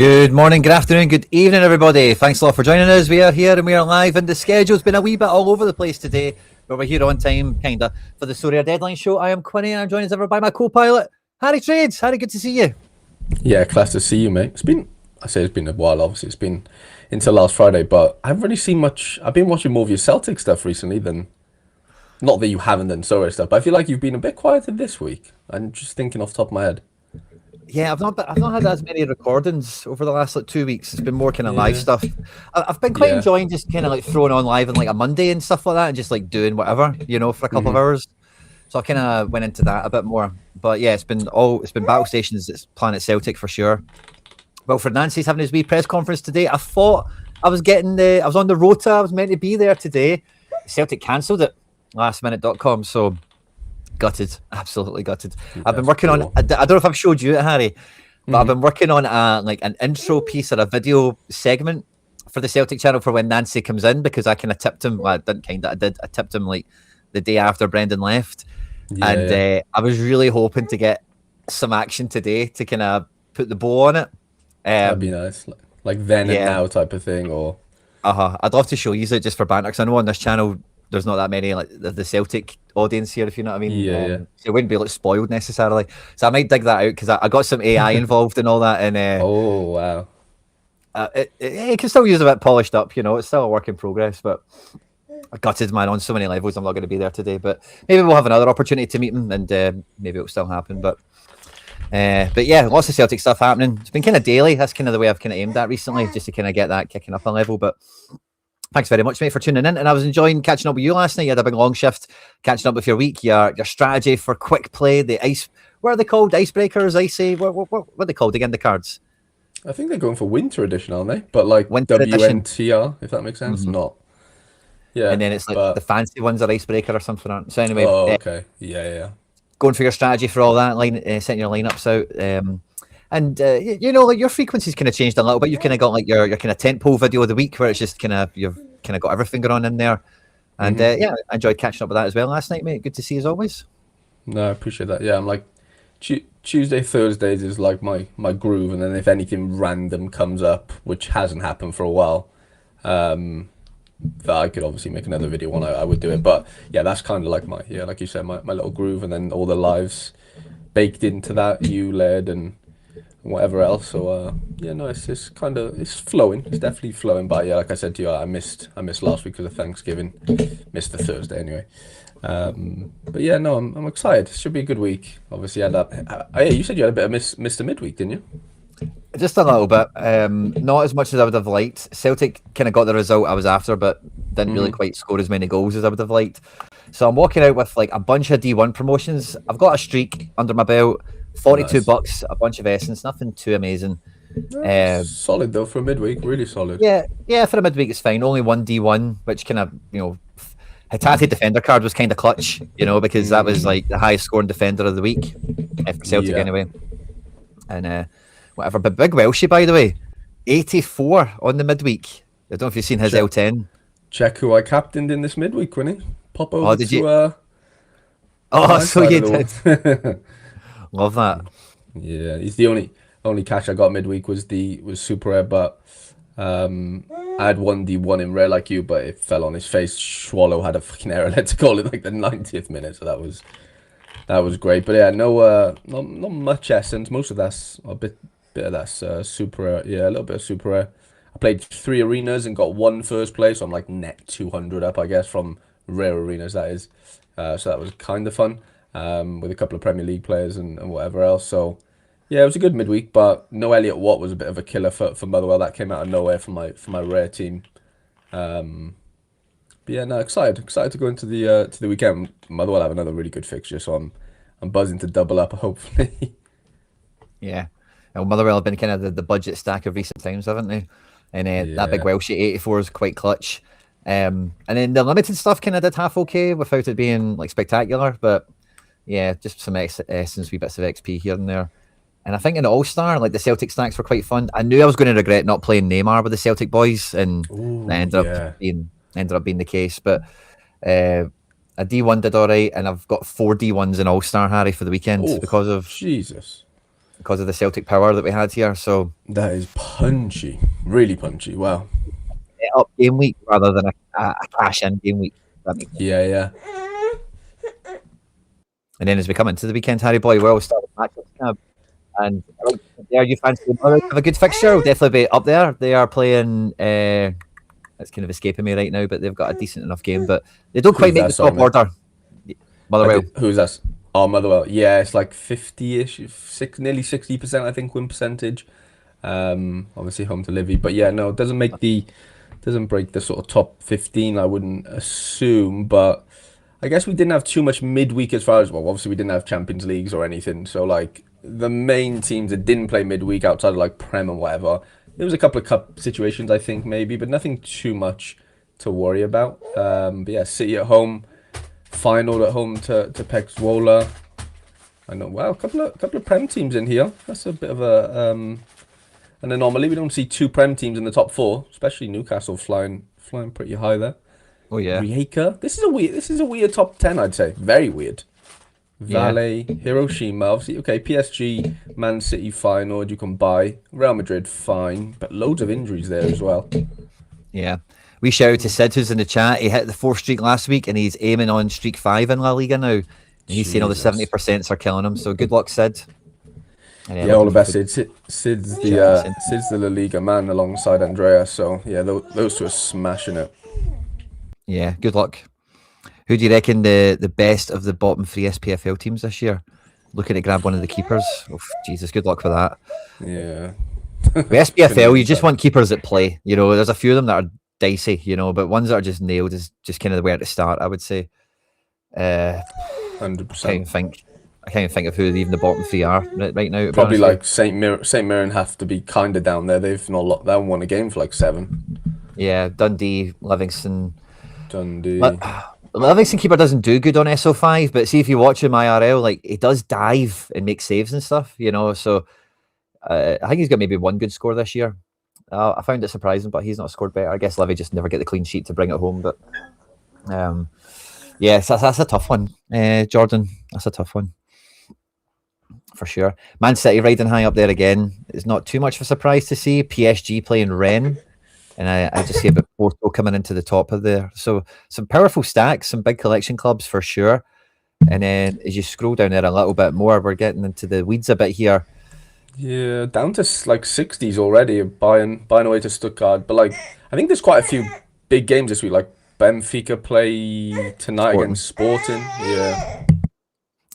Good morning, good afternoon, good evening, everybody. Thanks a lot for joining us. We are here and we are live, and the schedule's been a wee bit all over the place today, but we're here on time, kinda, for the Sorare Deadline Show. I am Quinny, and I'm joined as ever by my co-pilot, Harry Trades. Harry, good to see you. Yeah, class to see you, mate. It's been a while, obviously. It's been until last Friday, but I haven't really seen much. I've been watching more of your Celtic stuff recently than, not that you haven't done Sorare stuff, but I feel like you've been a bit quieter this week. I'm just thinking off the top of my head. Yeah, I've not had as many recordings over the last 2 weeks. It's been more kind of live Yeah, stuff. I've been quite yeah. enjoying just kind of like throwing on live on like a Monday and stuff like that, and just like doing whatever, for a couple of hours. So I kind of went into that a bit more. But yeah, it's been battle stations. It's Planet Celtic for sure. Well, for Nancy's having his wee press conference today. I thought I was on the rota. I was meant to be there today. Celtic cancelled it lastminute.com. So gutted, absolutely gutted. I've been That's working on. poor. I don't know if I've showed you it, Harry, but I've been working on like an intro piece or a video segment for the Celtic channel for when Nancy comes in, because I kind of tipped him. Well, I didn't kind of. I did. I tipped him like the day after Brendan left, Yeah, and yeah. I was really hoping to get some action today to kind of put the bow on it. That'd be Um, nice. Like then and yeah, now type of thing, or I'd love to show you it just for banter, because I know on this channel there's not that many like the Celtic audience here, if you know what I mean. yeah, yeah. So it wouldn't be like spoiled necessarily. So I might dig that out, because I got some AI involved and all that, and Oh wow. it can still use a bit polished up. It's still a work in progress, but I gutted, man, on so many levels. I'm not going to be there today, but maybe we'll have another opportunity to meet him, and maybe it'll still happen. But yeah, lots of Celtic stuff happening. It's been kind of daily. That's kind of the way I've kind of aimed at recently, just to kind of get that kicking up a level. But thanks very much, mate, for tuning in. And I was enjoying catching up with you last night. You had a big long shift, catching up with your week, your strategy for quick play, the ice. What are they called? Icebreakers, icy. What are they called again? The cards. I think they're going for winter edition, aren't they? But like Winter edition. WNTR, if that makes sense. hmm Not. And Yeah, then it's like the but fancy ones are icebreaker or something. So anyway, oh, okay. Yeah, yeah. going for your strategy for all that, setting your lineups out. And like your frequency's kind of changed a little bit. You've kind of got like your kind of tentpole video of the week, where it's just kind of you've kind of got everything going on in there. And yeah, I enjoyed catching up with that as well last night, mate. Good to see you as always. No, I appreciate that. Yeah, I'm like Tuesday, Thursdays is like my groove, and then if anything random comes up, which hasn't happened for a while, um, that I could obviously make another video on, I would do it. But yeah, that's kind of like like you said, my little groove, and then all the lives baked into that, you led and whatever else. So yeah, no, it's kind of it's flowing. It's definitely flowing. But yeah, like I said to you, I missed last week because of Thanksgiving. Missed the Thursday anyway. But yeah, no, I'm excited. Should be a good week. Obviously, I had that. Yeah, you said you had a bit of Mr. Midweek, didn't you? Just a little bit, not as much as I would have liked. Celtic kind of got the result I was after, but didn't really quite score as many goals as I would have liked. So I'm walking out with like a bunch of D1 promotions. I've got a streak under my belt, 42 Nice. bucks, a bunch of essence, nothing too amazing. Uh, Solid though for a midweek. Really solid. yeah, for a midweek it's fine. Only one D1, which kind of Hatate defender card was kind of clutch, because that was like the highest scoring defender of the week for Celtic Yeah. anyway. And whatever. But Big Welshie, by the way, 84 on the midweek. I don't know if you've seen his Check L10. check who I captained in this midweek, Quinny. Pop Oh, over did you? to Oh, my so side you of did. the wall. Love that. Yeah, he's the only cash I got midweek was super rare, but I had one D1 in rare like you, but it fell on his face. Swallow had a fucking error let to goal in like the 90th minute, so that was great. But yeah, no, not much essence. Most of that's a bit of that's super rare. Yeah, a little bit of super rare. I played 3 arenas and got one first place, so I'm like net 200 up, I guess, from rare arenas. That is, so that was kind of fun. With a couple of Premier League players and whatever else. So yeah, it was a good midweek, but no Elliot Watt was a bit of a killer for Motherwell. That came out of nowhere for my rare team. Um, but yeah, no, excited to go into the weekend. Motherwell have another really good fixture, so I'm buzzing to double up, hopefully. Yeah. Well, Motherwell have been kind of the budget stack of recent times, haven't they? And that Big Yeah, Welshie 84 is quite clutch. And then the limited stuff kind of did half okay without it being like spectacular, but yeah, just some essence, wee bits of XP here and there. And I think in the All Star, like the Celtic stacks were quite fun. I knew I was going to regret not playing Neymar with the Celtic boys, and that ooh, yeah. ended up being the case. But uh, a D1 did all right, and I've got 4 D1s in All Star, Harry, for the weekend Oh, because of Jesus. because of the Celtic power that we had here. So That is punchy, really punchy. Wow. up game week rather than a cash in game week. That makes sense. Yeah, yeah. And then as we come into the weekend, Harry boy, we'll start with matchups tab. And like there, you fancy another have a good fixture? Will definitely be up there. They are playing. It's kind of escaping me right now, but they've got a decent enough game, but they don't quite Who's make that? the Sorry, top mate. order. Motherwell. Who's that? Oh, Motherwell. Yeah, it's like 50-ish, nearly 60%, I think, win percentage. Obviously home to Livy, but yeah, no, it doesn't break the sort of top 15. I wouldn't assume, but I guess we didn't have too much midweek as far as well. Obviously, we didn't have Champions Leagues or anything, so like the main teams that didn't play midweek outside of like Prem and whatever, there was a couple of cup situations I think maybe, but nothing too much to worry about. But yeah, City at home, final at home to Pek Zwolle. I know. Wow, a couple of Prem teams in here. That's a bit of an anomaly. We don't see two Prem teams in the top four, especially Newcastle flying pretty high there. Oh yeah, Rijeka. This is a weird top 10, I'd say. Very weird. yeah, Vale, Hiroshima, obviously. Okay, PSG, Man City final. You can buy Real Madrid, fine, but loads of injuries there as well. yeah. We shout out to Sid who's in the chat. He hit the 4th streak last week, and he's aiming on streak 5 in La Liga now. And he's saying all the Jesus. 70% are killing him. So good luck, Sid. And Yeah, all looking the best. for Sid's shout out to Sid. Sid's the La Liga man alongside Andrea. So yeah, those two are smashing it. Yeah, good luck. Who do you reckon the best of the bottom 3 SPFL teams this year? Looking to grab one of the keepers. Oh, Jesus, good luck for that. Yeah. With SPFL, you just want keepers that play. You know, there's a few of them that are dicey, you know, but ones that are just nailed is just kind of the where to start, I would say. I can't even 100%. think. I can't even think of who even the bottom 3 are right now. To be Probably honest with like St. Mirren have to be kind of down there. They've not they haven't won a game for like 7. you. Yeah, Dundee, Livingston. Dundee. Livingston keeper doesn't do good on SO5, but see if you watch him IRL, like he does dive and make saves and stuff, you know. So I think he's got maybe one good score this year. I found it surprising, but he's not scored better. I guess Livy just never get the clean sheet to bring it home. But yeah, that's a tough one, Jordan. That's a tough one for sure. Man City riding high up there again. It's not too much of a surprise to see PSG playing Rennes. And I just see a bit Porto coming into the top of there. So some powerful stacks, some big collection clubs for sure. And then as you scroll down there a little bit more, we're getting into the weeds a bit here. Yeah, down to like 60s already, buying away to Stuttgart. But like, I think there's quite a few big games this week. Like Benfica play tonight Sporting. against Sporting. Yeah,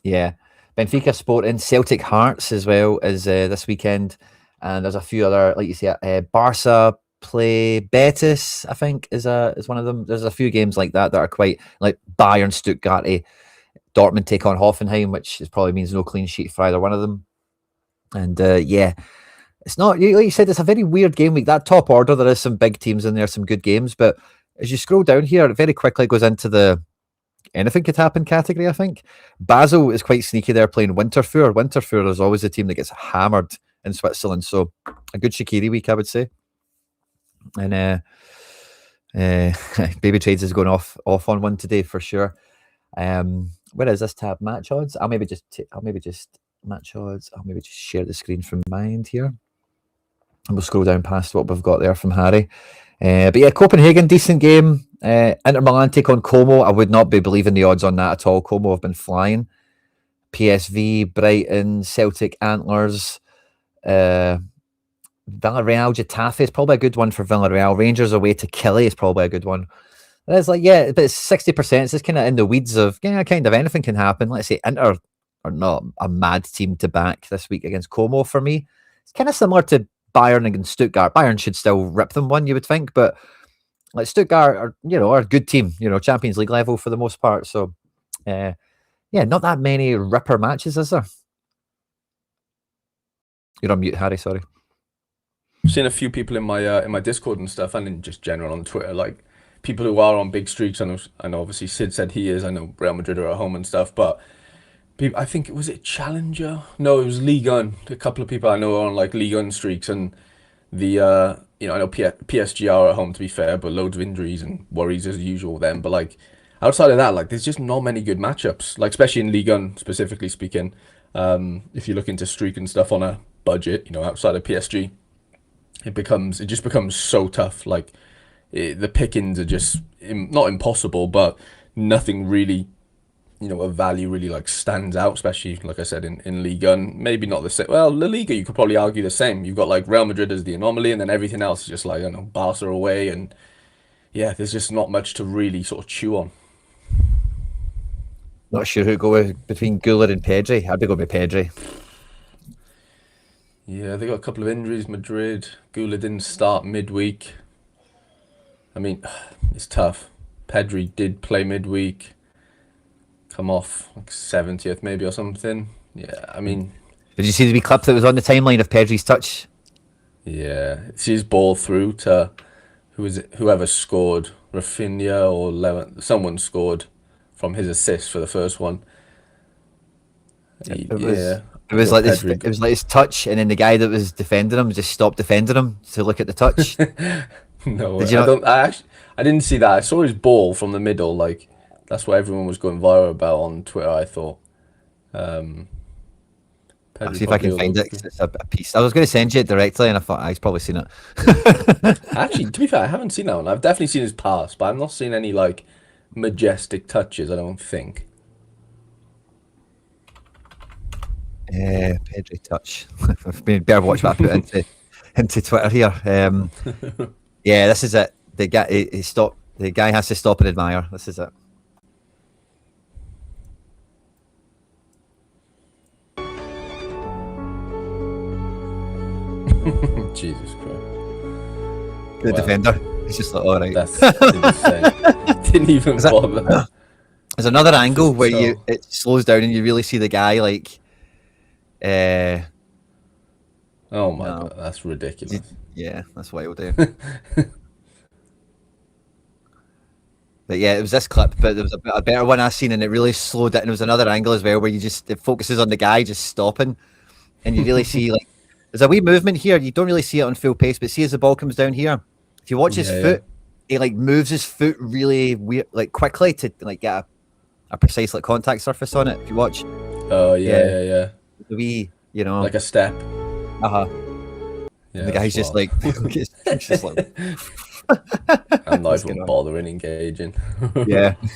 Yeah. Benfica Sporting, Celtic Hearts as well as this weekend. And there's a few other, like you say, Barca play Betis, I think, is one of them. There's a few games like that are quite like Bayern, Stuttgart, Dortmund take on Hoffenheim, which probably means no clean sheet for either one of them. And yeah, it's not, like you said, it's a very weird game week. That top order, there is some big teams in there, some good games. But as you scroll down here, it very quickly goes into the anything could happen category, I think. Basel is quite sneaky there playing Winterthur. Winterthur is always the team that gets hammered in Switzerland. So a good Shaqiri week, I would say. And Baby Trades is going off on one today for sure. Where is this tab? Match odds. I'll maybe just match odds. I'll maybe just share the screen from my end here, and we'll scroll down past what we've got there from Harry. But yeah, Copenhagen, decent game. Inter Milan take on Como. I would not be believing the odds on that at all. Como have been flying. PSV, Brighton, Celtic, Antlers. Villarreal, Getafe is probably a good one for Villarreal. Rangers away to Killy is probably a good one. And it's like, yeah, but it's 60%. It's just kind of in the weeds of, yeah, kind of anything can happen. Let's say Inter are not a mad team to back this week against Como for me. It's kind of similar to Bayern against Stuttgart. Bayern should still rip them one, you would think, but like Stuttgart are a good team, Champions League level for the most part. So, yeah, not that many ripper matches, is there? You're on mute, Harry. Sorry. I've seen a few people in my Discord and stuff, and in just general on Twitter, like people who are on big streaks. I know. Obviously, Sid said he is. I know Real Madrid are at home and stuff, but people, I think was it Challenger? No, it was Ligue 1. A couple of people I know are on like Ligue 1 streaks, and the I know PSG are at home to be fair, but loads of injuries and worries as usual then. But like outside of that, like there's just not many good matchups. Like especially in Ligue 1 specifically speaking. If you're looking to streak and stuff on a budget, outside of PSG, it just becomes so tough. Like the pickings are just not impossible, but nothing really, of value really like stands out. Especially like I said in Ligue 1, maybe not the same. Well, La Liga you could probably argue the same. You've got like Real Madrid as the anomaly, and then everything else is just like Barca away, and yeah, there's just not much to really sort of chew on. Not sure who to go with between Goulet and Pedri. I'd be going with Pedri. Yeah, they got a couple of injuries. Madrid, Gula didn't start midweek. I mean, it's tough. Pedri did play midweek, come off like 70th maybe or something. Yeah, I mean, Did you see the wee clip that was on the timeline of Pedri's touch? yeah, it's his ball through to who is it? Whoever scored, Rafinha or Levin, someone scored from his assist for the first one. It was Yeah, it I was thought like this. Pedri. It was like his touch, and then the guy that was defending him just stopped defending him to look at the touch. No, Did you I not? don't. I didn't see that. I saw his ball from the middle. Like that's what everyone was going viral about on Twitter. I thought. Um, I'll Pedri see if I can probably find it. 'Cause it's a piece. I was going to send you it directly, and I thought he's probably seen it. Actually, to be fair, I haven't seen that one. I've definitely seen his pass, but I've not seen any like majestic touches. I don't think. Pedri touch. I've been better watch what I put into Twitter here. Yeah, this is it. The guy he stopped. The guy has to stop and admire. This is it. Jesus Christ! The Wow, defender. He's just like, all right. that's insane. Didn't even Is that- bother. There's another angle Just where so. it slows down and you really see the guy like. Uh, Oh my no, God, that's ridiculous. yeah, that's what he'll do. But yeah, it was this clip, but there was a better one I seen, and it really slowed it. And there was another angle as well where it focuses on the guy just stopping, and you really see like there's a wee movement here. You don't really see it on full pace, but see as the ball comes down here, if you watch his Yeah, yeah. foot, he like moves his foot really weird, like quickly to like get a precise like contact surface on it. If you watch, Oh yeah, yeah, yeah, yeah. the wee, you know, Like a step. uh-huh. Yeah, The guy's that's just wild. like, he's just like, I'm not what's even going on? bothering engaging. Yeah, I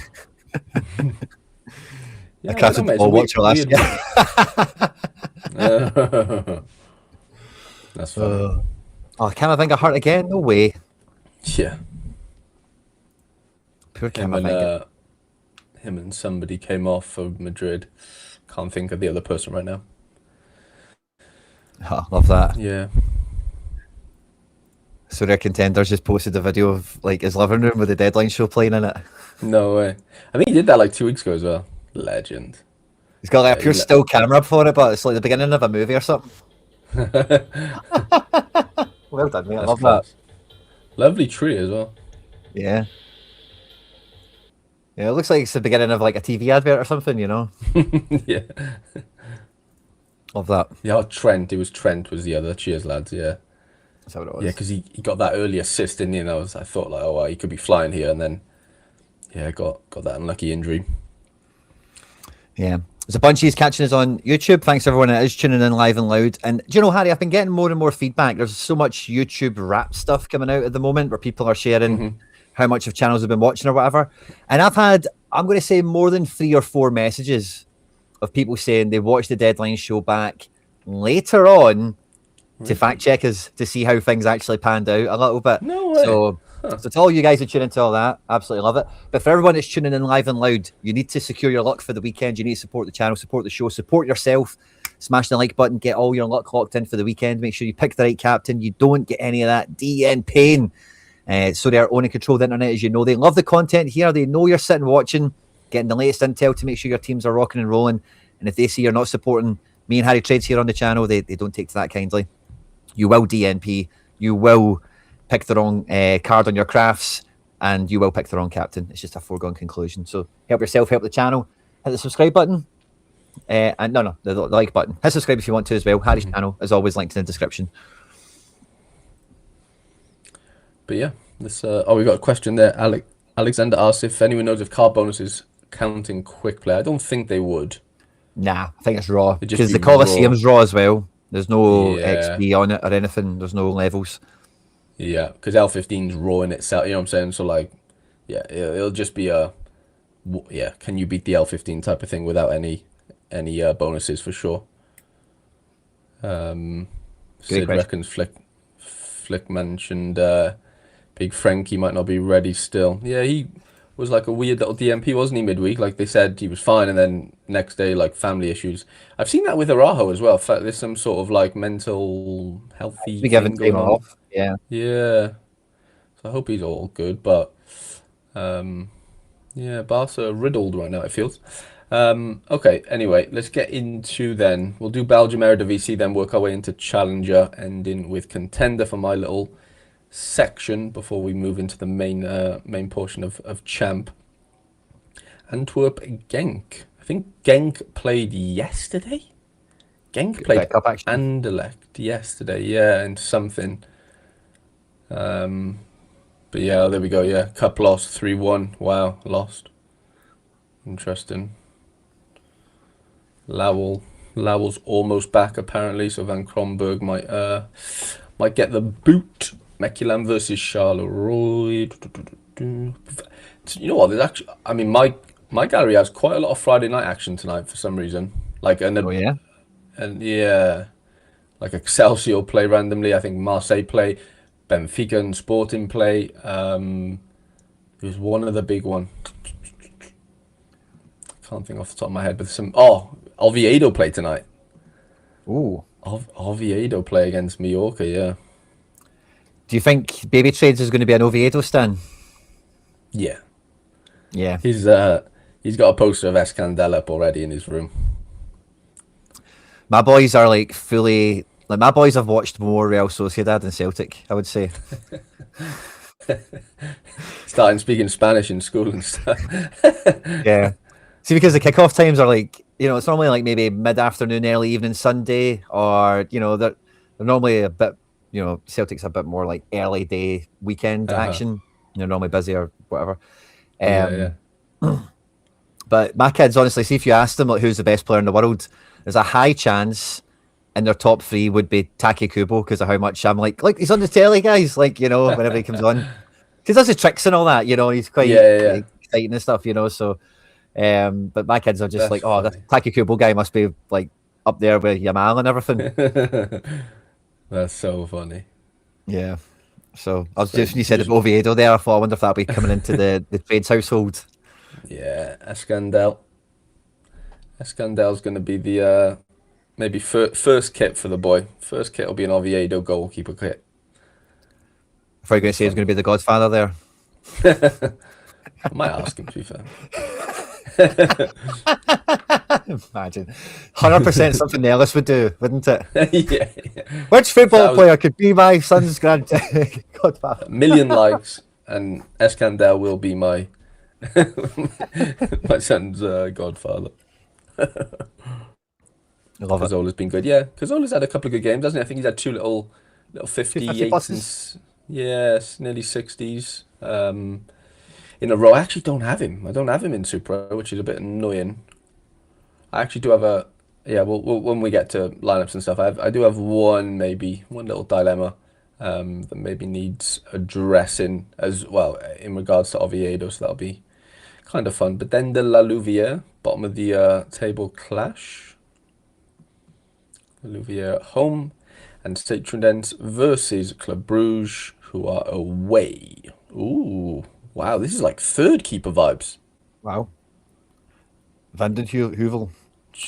Yeah, I don't know, crafted the mate. It's a ball weird, watcher last weird year. one. That's funny. Oh, can I think I hurt again? No way. Yeah, Poor him and Camavinga. him and somebody came off for Madrid. Can't think of the other person right now. Oh, love that. Yeah. So their contenders just posted a video of like his living room with the Deadline show playing in it. No way. I think he did that like 2 weeks ago as well. Legend. He's got like a Yeah, pure still camera for it, but it's like the beginning of a movie or something. Well done, mate. I That's love that. class. Lovely tree as well. Yeah. Yeah, it looks like it's the beginning of like a TV advert or something, you know? Yeah. Love that. Yeah, oh, Trent. It was Trent was the other. Cheers, lads. Yeah. That's how it Yeah, was. because he got that early assist, didn't he? And I thought like, oh, well, he could be flying here, and then yeah, got that unlucky injury. Yeah. There's a bunch of you catching us on YouTube. Thanks everyone that is tuning in live and loud. And do you know, Harry, I've been getting more and more feedback. There's so much YouTube rap stuff coming out at the moment where people are sharing how much of channels have been watching or whatever. And I've had, I'm going to say more than 3 or 4 messages of people saying they watched the Deadline show back later on to fact check us to see how things actually panned out a little bit. No way. So to all you guys who tune into all that, absolutely love it. But for everyone that's tuning in live and loud, you need to secure your luck for the weekend. You need to support the channel, support the show, support yourself. Smash the like button, get all your luck locked in for the weekend. Make sure you pick the right captain. You don't get any of that DN pain. So they are owning control of the internet, as you know. They love the content here. They know you're sitting watching, getting the latest intel to make sure your teams are rocking and rolling. And if they see you're not supporting me and Harry Trades here on the channel, they don't take to that kindly. You will DNP. You will pick the wrong card on your crafts, and you will pick the wrong captain. It's just a foregone conclusion. So help yourself, help the channel. Hit the subscribe button. And no, the like button. Hit subscribe if you want to as well. Harry's channel is always linked in the description. But yeah, this. We got a question there. Alexander asks if anyone knows if card bonuses counting quick play. I don't think they would. Nah, I think it's raw It'd just because be the raw. Colosseum's raw as well. There's no Yeah, XP on it or anything. There's no levels. yeah, because L15's raw in itself. You know what I'm saying? So like, yeah, it'll just be a yeah. Can you beat the L15 type of thing without any bonuses for sure? Great Sid question. reckons Flick mentioned Big Frankie might not be ready still. Yeah, he was like a weird little DMP, wasn't he, midweek? Like they said he was fine, and then next day, like family issues. I've seen that with Arajo as well. There's some sort of like mental healthy Be given thing time going on. off. Yeah. Yeah, so I hope he's all good. But yeah, Barca riddled right now, it feels. Okay, anyway, let's get into then. We'll do Belgium Eredivisie, then work our way into Challenger, ending with Contender for my little section before we move into the main portion of Champ. Antwerp Genk. I think Genk played yesterday. Genk Bit played of cup action. Anderlecht yesterday, yeah, and something. But yeah, there we go. Yeah, cup lost 3-1. Wow, lost. Interesting. Lowell, Lowell's almost back apparently, so Van Kronberg might get the boot. Mechelen versus Charleroi. You know what? There's actually, I mean, my gallery has quite a lot of Friday night action tonight for some reason. Like Oh yeah. and yeah, like Excelsior play randomly. I think Marseille play, Benfica and Sporting play. Who's one of the big one? Can't think off the top of my head, but some. Oh, Oviedo play tonight. Ooh. Oviedo play against Mallorca. Yeah, Do you think Baby Trades is going to be an Oviedo stand? yeah. Yeah. He's got a poster of Escandel up already in his room. My boys are like fully like my boys have watched more Real Sociedad than Celtic, I would say. Starting speaking Spanish in school and stuff. Yeah. See, because the kickoff times are like, it's normally like maybe mid afternoon, early evening Sunday, or they're normally a bit, Celtic's a bit more like early day weekend Uh-huh. action. They're normally busy or whatever. Yeah, yeah. Um, but my kids, honestly, see if you ask them like who's the best player in the world, there's a high chance in their top three would be Taki Kubo because of how much I'm like he's on the telly, guys. Like, whenever he comes on, because does the tricks and all that. He's quite Yeah, yeah, yeah. exciting and stuff. So, but my kids are just That's like, oh, this funny. Taki Kubo guy must be like up there with Yamal and everything. That's so funny. Yeah. So I was So just when you said just about Oviedo there, I thought I wonder if that'll be coming into the trades household. yeah, Escandel. Escandel's going to be the maybe first kit for the boy. First kit will be an Oviedo goalkeeper kit. I thought you were Be going to say he's fun. going to be the Godfather there. I might ask him to be fair. Imagine, 100% something Ellis would do, wouldn't it? Yeah, yeah. Which If that football was player could be my son's Godfather? a million likes, and Escandel will be my my son's godfather. I love it. Cazorla's been good. Yeah, Cazorla's had a couple of good games, hasn't he? I think he's had two little 250 58s and pluses. yes, nearly 60s in a row. I actually don't have him. I don't have him in Super, which is a bit annoying. I actually do have a yeah. Well, when we get to lineups and stuff, I do have one little dilemma that maybe needs addressing as well in regards to Oviedo. So that'll be kind of fun. But then the La Louvière, bottom of the table clash. La Louvière at home and Stade Trundens versus Club Bruges, who are away. Ooh, wow, this is like third keeper vibes. Wow. Vanden Heuvel.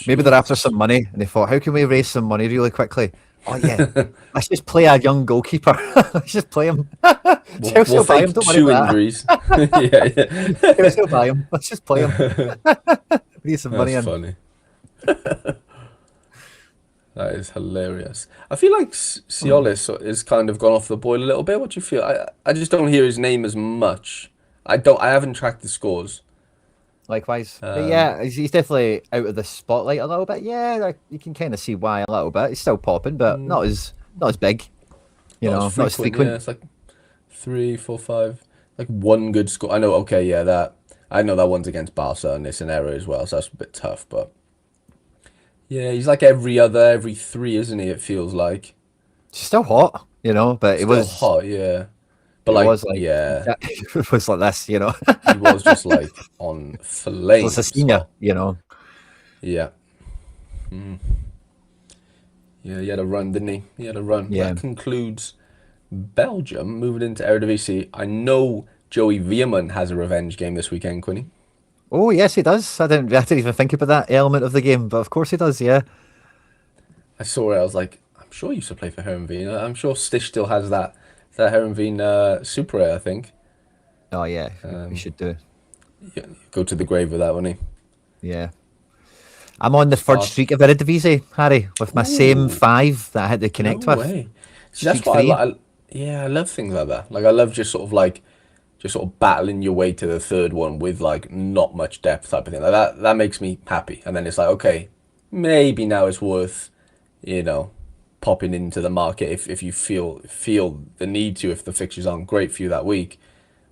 Maybe they're after Jesus. some money and they thought, how can we raise some money really quickly? Oh, yeah. Let's just play a young goalkeeper. Let's just play him. Chelsea We'll will buy him. fake Don't worry two about injuries. Yeah, that. Chelsea will buy him. Let's just play him. yeah. We need some money That's in. funny. That is hilarious. I feel like Ciolis is kind of gone off the boil a little bit. What do you feel? I just don't hear his name as much. I haven't tracked the scores. Likewise. But Um, yeah, he's definitely out of the spotlight a little bit. Yeah, like, you can kind of see why a little bit. He's still popping, but not as big. Not as Not as frequent, yeah. frequent. It's like three, four, five, like one good score. I know, okay, yeah, that I know that one's against Barca and it's an error as well, so that's a bit tough. But Yeah, he's like every three, isn't he? It feels like She's still hot, but it still was hot, yeah. But it like, was like yeah, it was like this. he was just like on So it's a flames senior. Yeah, yeah, he had a run, didn't he? He had a run. Yeah. That concludes Belgium. Moving into Eredivisie. I know Joey Veerman has a revenge game this weekend, Quinny. Oh yes, he does. I didn't even think about that element of the game, but of course he does. Yeah. I saw it. I was like, I'm sure he used to play for Herenveen. I'm sure Stitch still has that Herenveen Super Rare, I think. Oh yeah, we Um, should do. yeah, go to the grave with that, wouldn't he? Yeah. I'm on the third Start. streak of Eredivisie, Harry, with my same Ooh, five that I had to no connect with. way. See, that's Streak what I three. like. Yeah, I love things like that. Like, I love just sort of battling your way to the third one with like not much depth type of thing. Like that makes me happy. And then it's like, okay, maybe now it's worth, you know, popping into the market if you feel the need to, if the fixtures aren't great for you that week.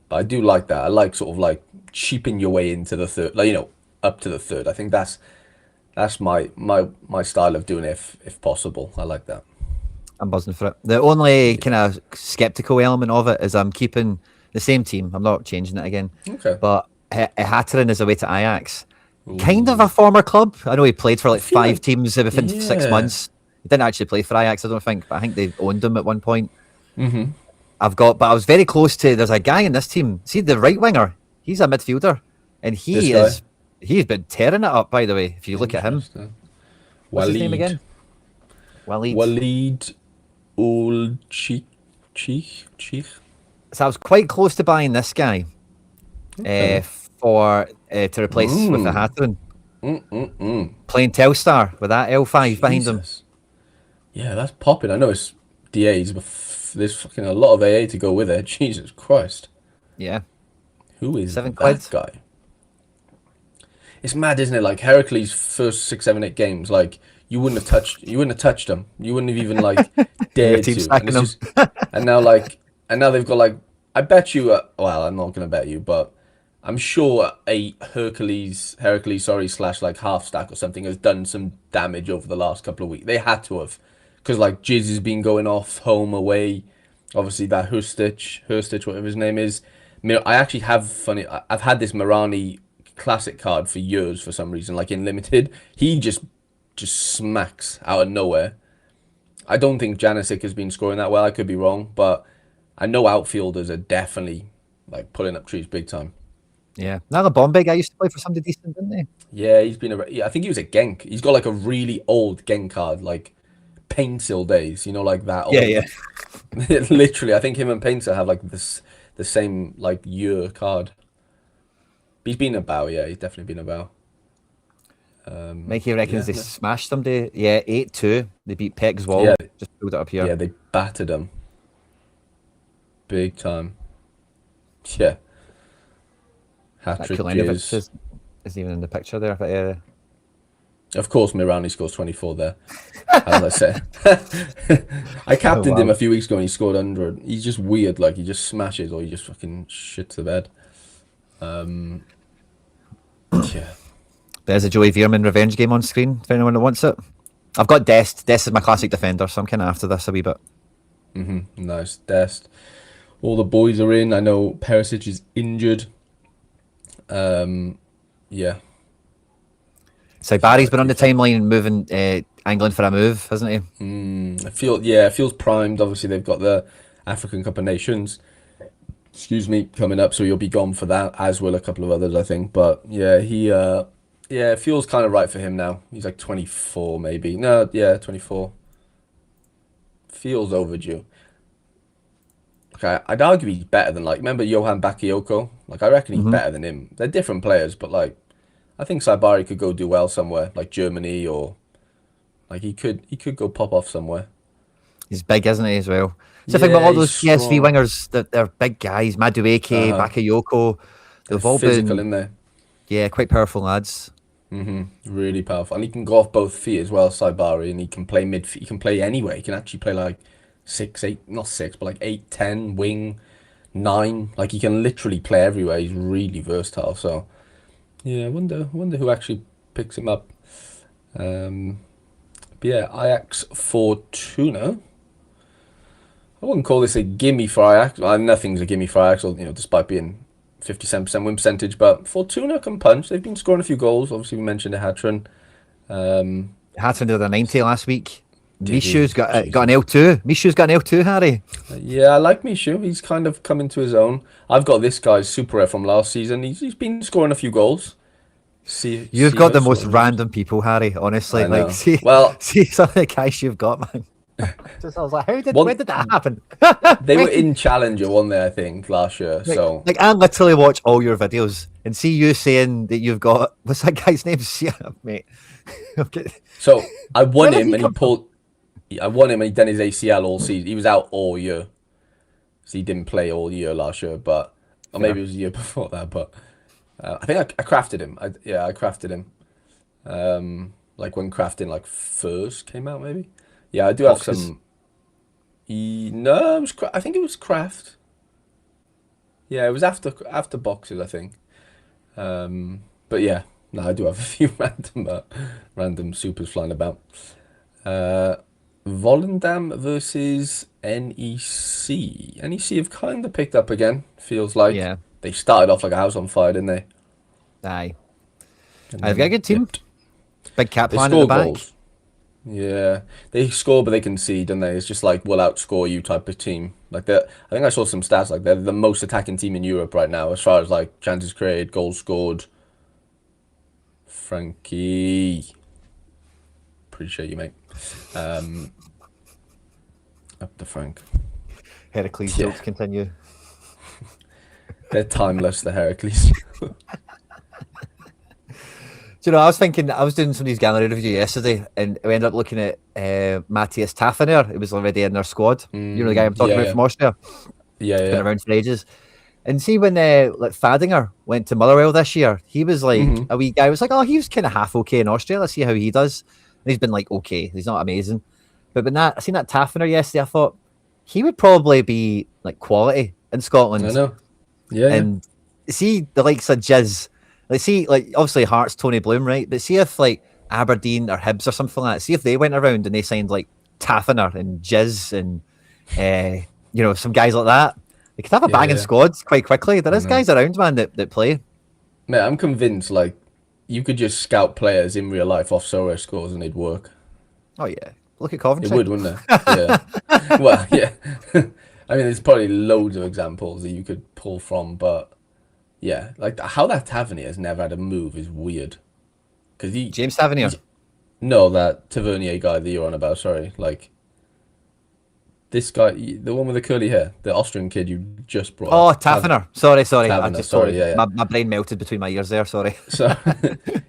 But I do like that. I like sort of like cheaping your way into the third, like up to the third. I think that's my style of doing it if possible. I like that. I'm buzzing for it. The only Yeah. kind of skeptical element of it is I'm keeping the same team. I'm not changing it again. Okay. But Hatteren is away to Ajax. Kind of a Ooh. former club. I know he played for I like feel five like teams within six yeah. months. He didn't actually play for Ajax, I don't think, but I think they owned him at one point. But I was very close to. There's a guy in this team. See the right winger. He's a midfielder, and This guy. he's been tearing it up. By the way, if you look at him, Interesting. what's his name Walid. again? Walid. Walid Ul Cheek. So I was quite close to buying this guy Okay. for to replace with the Mmm. Hatton, playing Telstar with that L5 behind him. Jesus. Yeah, that's popping. I know it's DAs, but there's fucking a lot of AA to go with it. Jesus Christ. Yeah, Who is 7 quid. that guy? It's mad, isn't it? Like Heracles' first 6, 7, 8 games, like you wouldn't have touched them. You wouldn't have even like Your dared team to. And stacking it's him. just, and now they've got like, I bet you. Well, I'm not gonna bet you, but I'm sure a Heracles, sorry, slash like half stack or something has done some damage over the last couple of weeks. They had to have, because like Jizz has been going off home away. Obviously that Hurstich, whatever his name is. I actually have I've had this Mirani classic card for years for some reason, like in limited. He just smacks out of nowhere. I don't think Janisic has been scoring that well. I could be wrong, but I know outfielders are definitely like pulling up trees big time. Yeah, another Bombay guy used to play for somebody decent, didn't he? Yeah, I think he was a Genk. He's got like a really old Genk card, like Paintsill days. Like that Yeah, yeah. old. Literally, I think him and Painter have like the same like year card. He's been about, yeah, he's definitely been about. Mikey reckons Yeah, they no. smashed somebody. Yeah, 8-2. They beat Peck's Yeah, Wall. Just pulled it up here. yeah, they battered him big time. Yeah, hat That trick Kulenovic jizz. isn't even in the picture there. But Of course, Mirani scores 24 there. As I said, I oh captained him wow. a few weeks ago and he scored 100. He's just weird, like he just smashes or he just fucking shits the bed. Yeah, There's a Joey Veerman revenge game on screen for anyone that wants it. I've got Dest. Dest is my classic defender, so I'm kind of after this a wee bit. nice. Dest. All the boys are in. I know Perisic is injured. Yeah, So feel Barry's like been on he the timeline moving England for a move, hasn't he? it feels primed. Obviously, they've got the African Cup of Nations, excuse me, coming up, so he'll be gone for that, as will a couple of others, I think. But yeah, it feels kind of right for him now. He's like 24, maybe. No, yeah, 24. Feels overdue. Okay, I'd argue he's better than like, remember Johan Bakayoko? Like, I reckon he's Hmm. better than him. They're different players, but like, I think Saibari could go do well somewhere, like Germany or like he could go pop off somewhere. He's big, isn't he, as well? So the thing about Yeah, all he's those PSV strong. wingers, that they're big guys. Madueke, Uh-huh. Bakayoko, They're they've all physical been, in there. yeah, quite powerful lads. Really powerful. And he can go off both feet as well, Saibari, and he can play mid he can play anywhere. He can actually play like 6, 8, not six, but like 8, 10, wing, 9. Like he can literally play everywhere. He's really versatile. So yeah, I wonder who actually picks him up. But yeah, Ajax Fortuna. I wouldn't call this a gimme for Ajax. Well, nothing's a gimme for Ajax, despite being 57% win percentage. But Fortuna can punch. They've been scoring a few goals. Obviously, we mentioned a hat-trick. Hatton did a 90 last week. Did he? Mishu's got an Jesus. L2. Mishu's got an L2, Harry. Yeah, I like Mishu. He's kind of come into his own. I've got this guy's super rare from last season. He's been scoring a few goals. You've See got her the most scoring goals. random people, Harry. Honestly, I like know. see, Well, see some of the guys you've got, man. I was like, when one did that happen? they were When did- in Challenger, one there, I think, last year. So like I literally watch all your videos and see you saying that you've got what's that guy's name? Yeah, mate. Okay. so I Where won did him he and he come from? pulled. I won him and he done his ACL all season. He was out all year, so he didn't play all year last year. But or Fair. maybe it was the year before that. But I think I crafted him. I crafted him. Like when crafting like first came out, maybe. Yeah, I do have Boxes. some. No, it was. I think it was craft. Yeah, it was after boxes, I think. But yeah, no, I do have a few random supers flying about. Uh, Volendam versus NEC. NEC have kind of picked up again. Feels like Yeah. they started off like a house on fire, didn't they? Aye. And I've got a then good team. dipped. Big cap They plan at the score back. goals. Yeah, they score, but they concede, don't they? It's just like we'll outscore you type of team. Like that. I think I saw some stats like they're the most attacking team in Europe right now, as far as like chances created, goals scored. Frankie, appreciate you, mate. Um, Up to Frank. Heracles Yeah, jokes continue. they're timeless, the Heracles. Do you know, I was thinking, I was doing some of these gallery review yesterday, and we ended up looking at Matthias Taffner. It was already in their squad. You know the guy I'm talking Yeah, about yeah, from Austria. yeah, Been yeah. around for ages. And see when like Fadinger went to Motherwell this year, he was like a wee guy. Was like, oh, he was kind of half okay in Austria. Let's see how he does. And he's been like okay. He's not amazing, but when I seen that Taffner yesterday, I thought he would probably be like quality in I Scotland. know. Yeah, yeah. And see the likes of Jizz, like see like obviously Hearts, Tony Bloom, right? But see if like Aberdeen or Hibs or something like that. See if they went around and they signed like Taffner and Jizz and some guys like that. They could have a Yeah, banging yeah. squad quite quickly. There I is know. guys around, man, that play. Mate, I'm convinced like you could just scout players in real life off Sorare scores and it'd work. Oh yeah, look at It Coventry. would, wouldn't it? Yeah. Well, yeah. I mean, there's probably loads of examples that you could pull from, but yeah, like how that Tavernier has never had a move is weird. Because James Tavernier. he's no that Tavernier guy that you're on about. Sorry, like this guy, the one with the curly hair, the Austrian kid you just brought Oh, up, Taverner. Sorry. I Taverner. just Sorry, totally yeah, yeah. my brain melted between my ears there. Sorry. So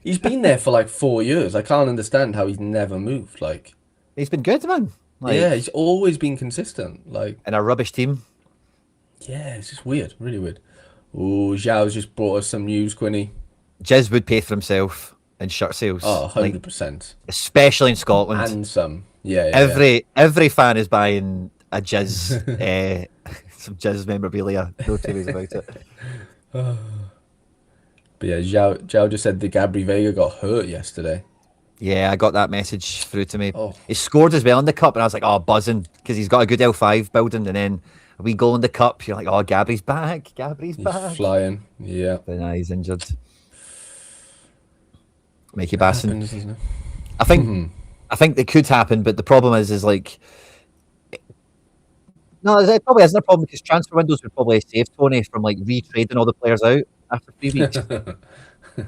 he's been there for like 4 years. I can't understand how he's never moved. Like, He's been good, man. yeah, Like he's always been consistent. Like, in a rubbish team. yeah, it's just weird, really weird. Oh, Zhao's just brought us some news, Quinny. Jizz would pay for himself in shirt sales, Oh, like 100%. especially in Scotland. And some. Yeah, yeah, yeah. Every fan is buying a Jizz, some Jizz memorabilia. No two ways about it. But yeah, Zhao just said the Gabri Vega got hurt yesterday. Yeah, I got that message through to me. Oh, He scored as well in the cup, and I was like, oh, buzzing, because he's got a good L5 building, and then a wee goal in the cup. You're like, oh, Gabri's back. Gabri's he's back. flying. Yeah. But nah, he's injured. Mikey It Basson. happens, doesn't it? I think I think it could happen, but the problem is like no, it probably isn't a problem because transfer windows would probably save Tony from like retrading all the players out after 3 weeks.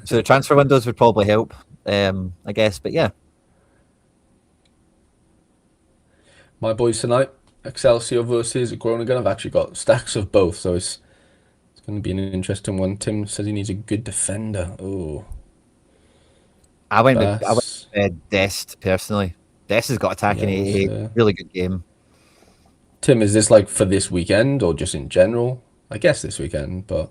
So the transfer windows would probably help, I guess. But yeah, My boys tonight, Excelsior versus Groningen. I've actually got stacks of both, so it's going to be an interesting one. Tim says he needs a good defender. Oh, I went Bass. with Dest personally. Dest has got attacking Yes. 88, really good game. Tim, is this like for this weekend or just in general? I guess this weekend, but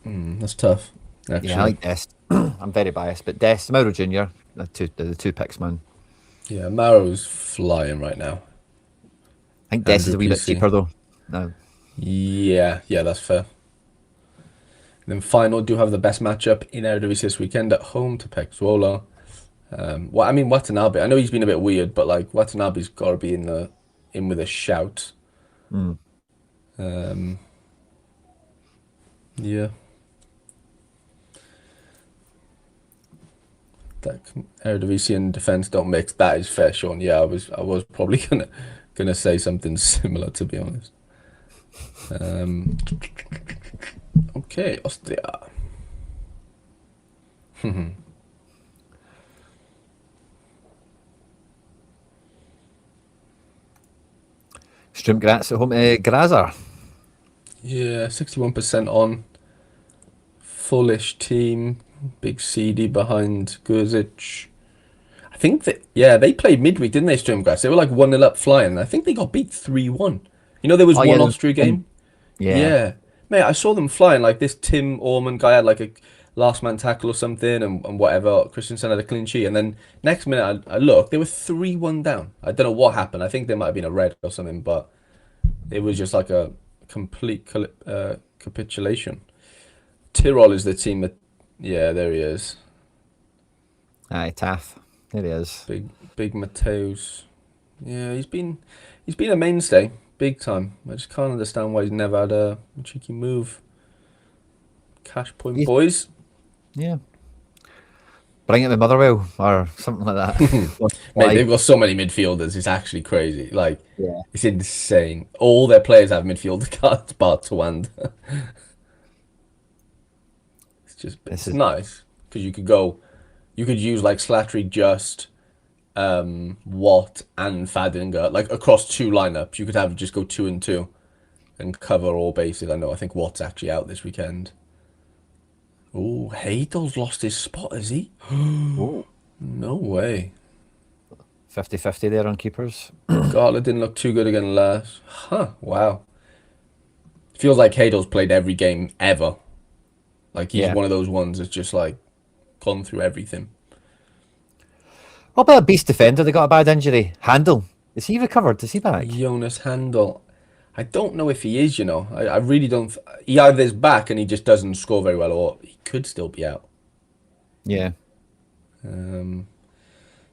that's tough, Yeah, I actually. like Dest. I'm very biased, but Dest, Mauro Junior, the two picks, man. Yeah, Maro's flying right now. I think Dest is Andrew a wee bit PC. cheaper though. No, Yeah, yeah, that's fair. And then final, do have the best matchup in Eredivisie this weekend at home to Pek Zwolle. Well, I mean Watanabe. I know he's been a bit weird, but like Watanabe's got to be in with a shout. Mm. Yeah. That Eredivisie and defense don't mix. That is fair, Sean. Yeah, I was probably gonna say something similar, to be honest. Okay, Austria. Strømgræs at home to Grazer. Yeah, 61% on. Fullish team. Big CD behind Gurzic. I think that, yeah, they played midweek, didn't they, Stromgrass? They were like 1-0 up flying. I think they got beat 3-1. You know, there was Oh yeah, one Austria game? yeah. Yeah. Mate, I saw them flying. Like this Tim Orman guy had like a last man tackle or something and whatever. Christensen had a clean sheet. And then next minute I looked, they were 3-1 down. I don't know what happened. I think there might have been a red or something, but it was just like a complete capitulation. Tyrol is the team that, yeah, there he is. Aye, Taff. There he is. Big Mateus. Yeah, he's been a mainstay, big time. I just can't understand why he's never had a cheeky move. Cash point boys. Yeah. Bring it to Motherwell or something like that. Mate, they've got so many midfielders. It's actually crazy. Like, Yeah. it's insane. All their players have midfielder cards, bar Tawand. It's nice because you could use like Slattery, Just, Watt, and Fadinger like across two lineups. You could have just go 2 and 2 and cover all bases. I think Watt's actually out this weekend. Oh, Heidel's lost his spot, has he? Ooh. No way. 50-50 there on keepers. Gartler didn't look too good again last. Huh, wow. Feels like Heidel's played every game ever. Like he's one of those ones that's just like gone through everything. What about a beast defender? They got a bad injury. Handel. Is he recovered? Is he back? Jonas Handel. I don't know if he is, you know. I really don't. He either is back and he just doesn't score very well, or he could still be out. Yeah.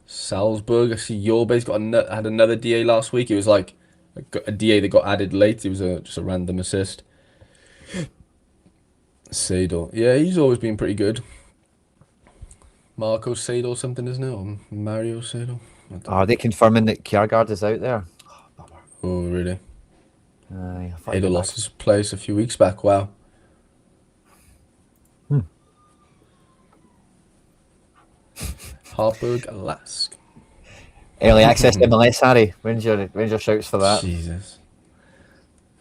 Salzburg. I see Yorbe's had another DA last week. It was like a DA that got added late. It was just a random assist. Seidel. Yeah, he's always been pretty good. Marco Seidel or something, isn't it? Or Mario Seidel? Are they confirming that Kjærgaard is out there? Oh, really? Aye. Seidel lost his place a few weeks back. Wow. Harburg, Alaska. Early access MLS, Harry. When's your shouts for that? Jesus.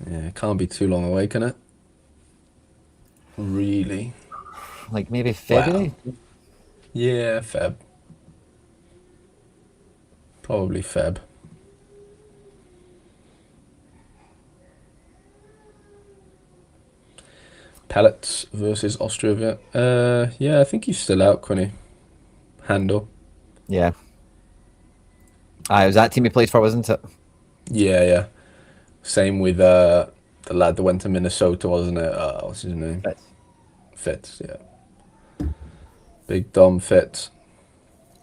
Yeah, it can't be too long away, can it? Really? Like maybe February? Wow. Yeah, Feb. Probably Feb. Pellets versus Austria. Yeah, I think he's still out, Quinny. Handel. Yeah. Aye, it was that team he played for, wasn't it? Yeah. Same with the lad that went to Minnesota, wasn't it? What's his name? Fitz, yeah. Big Dom Fitz.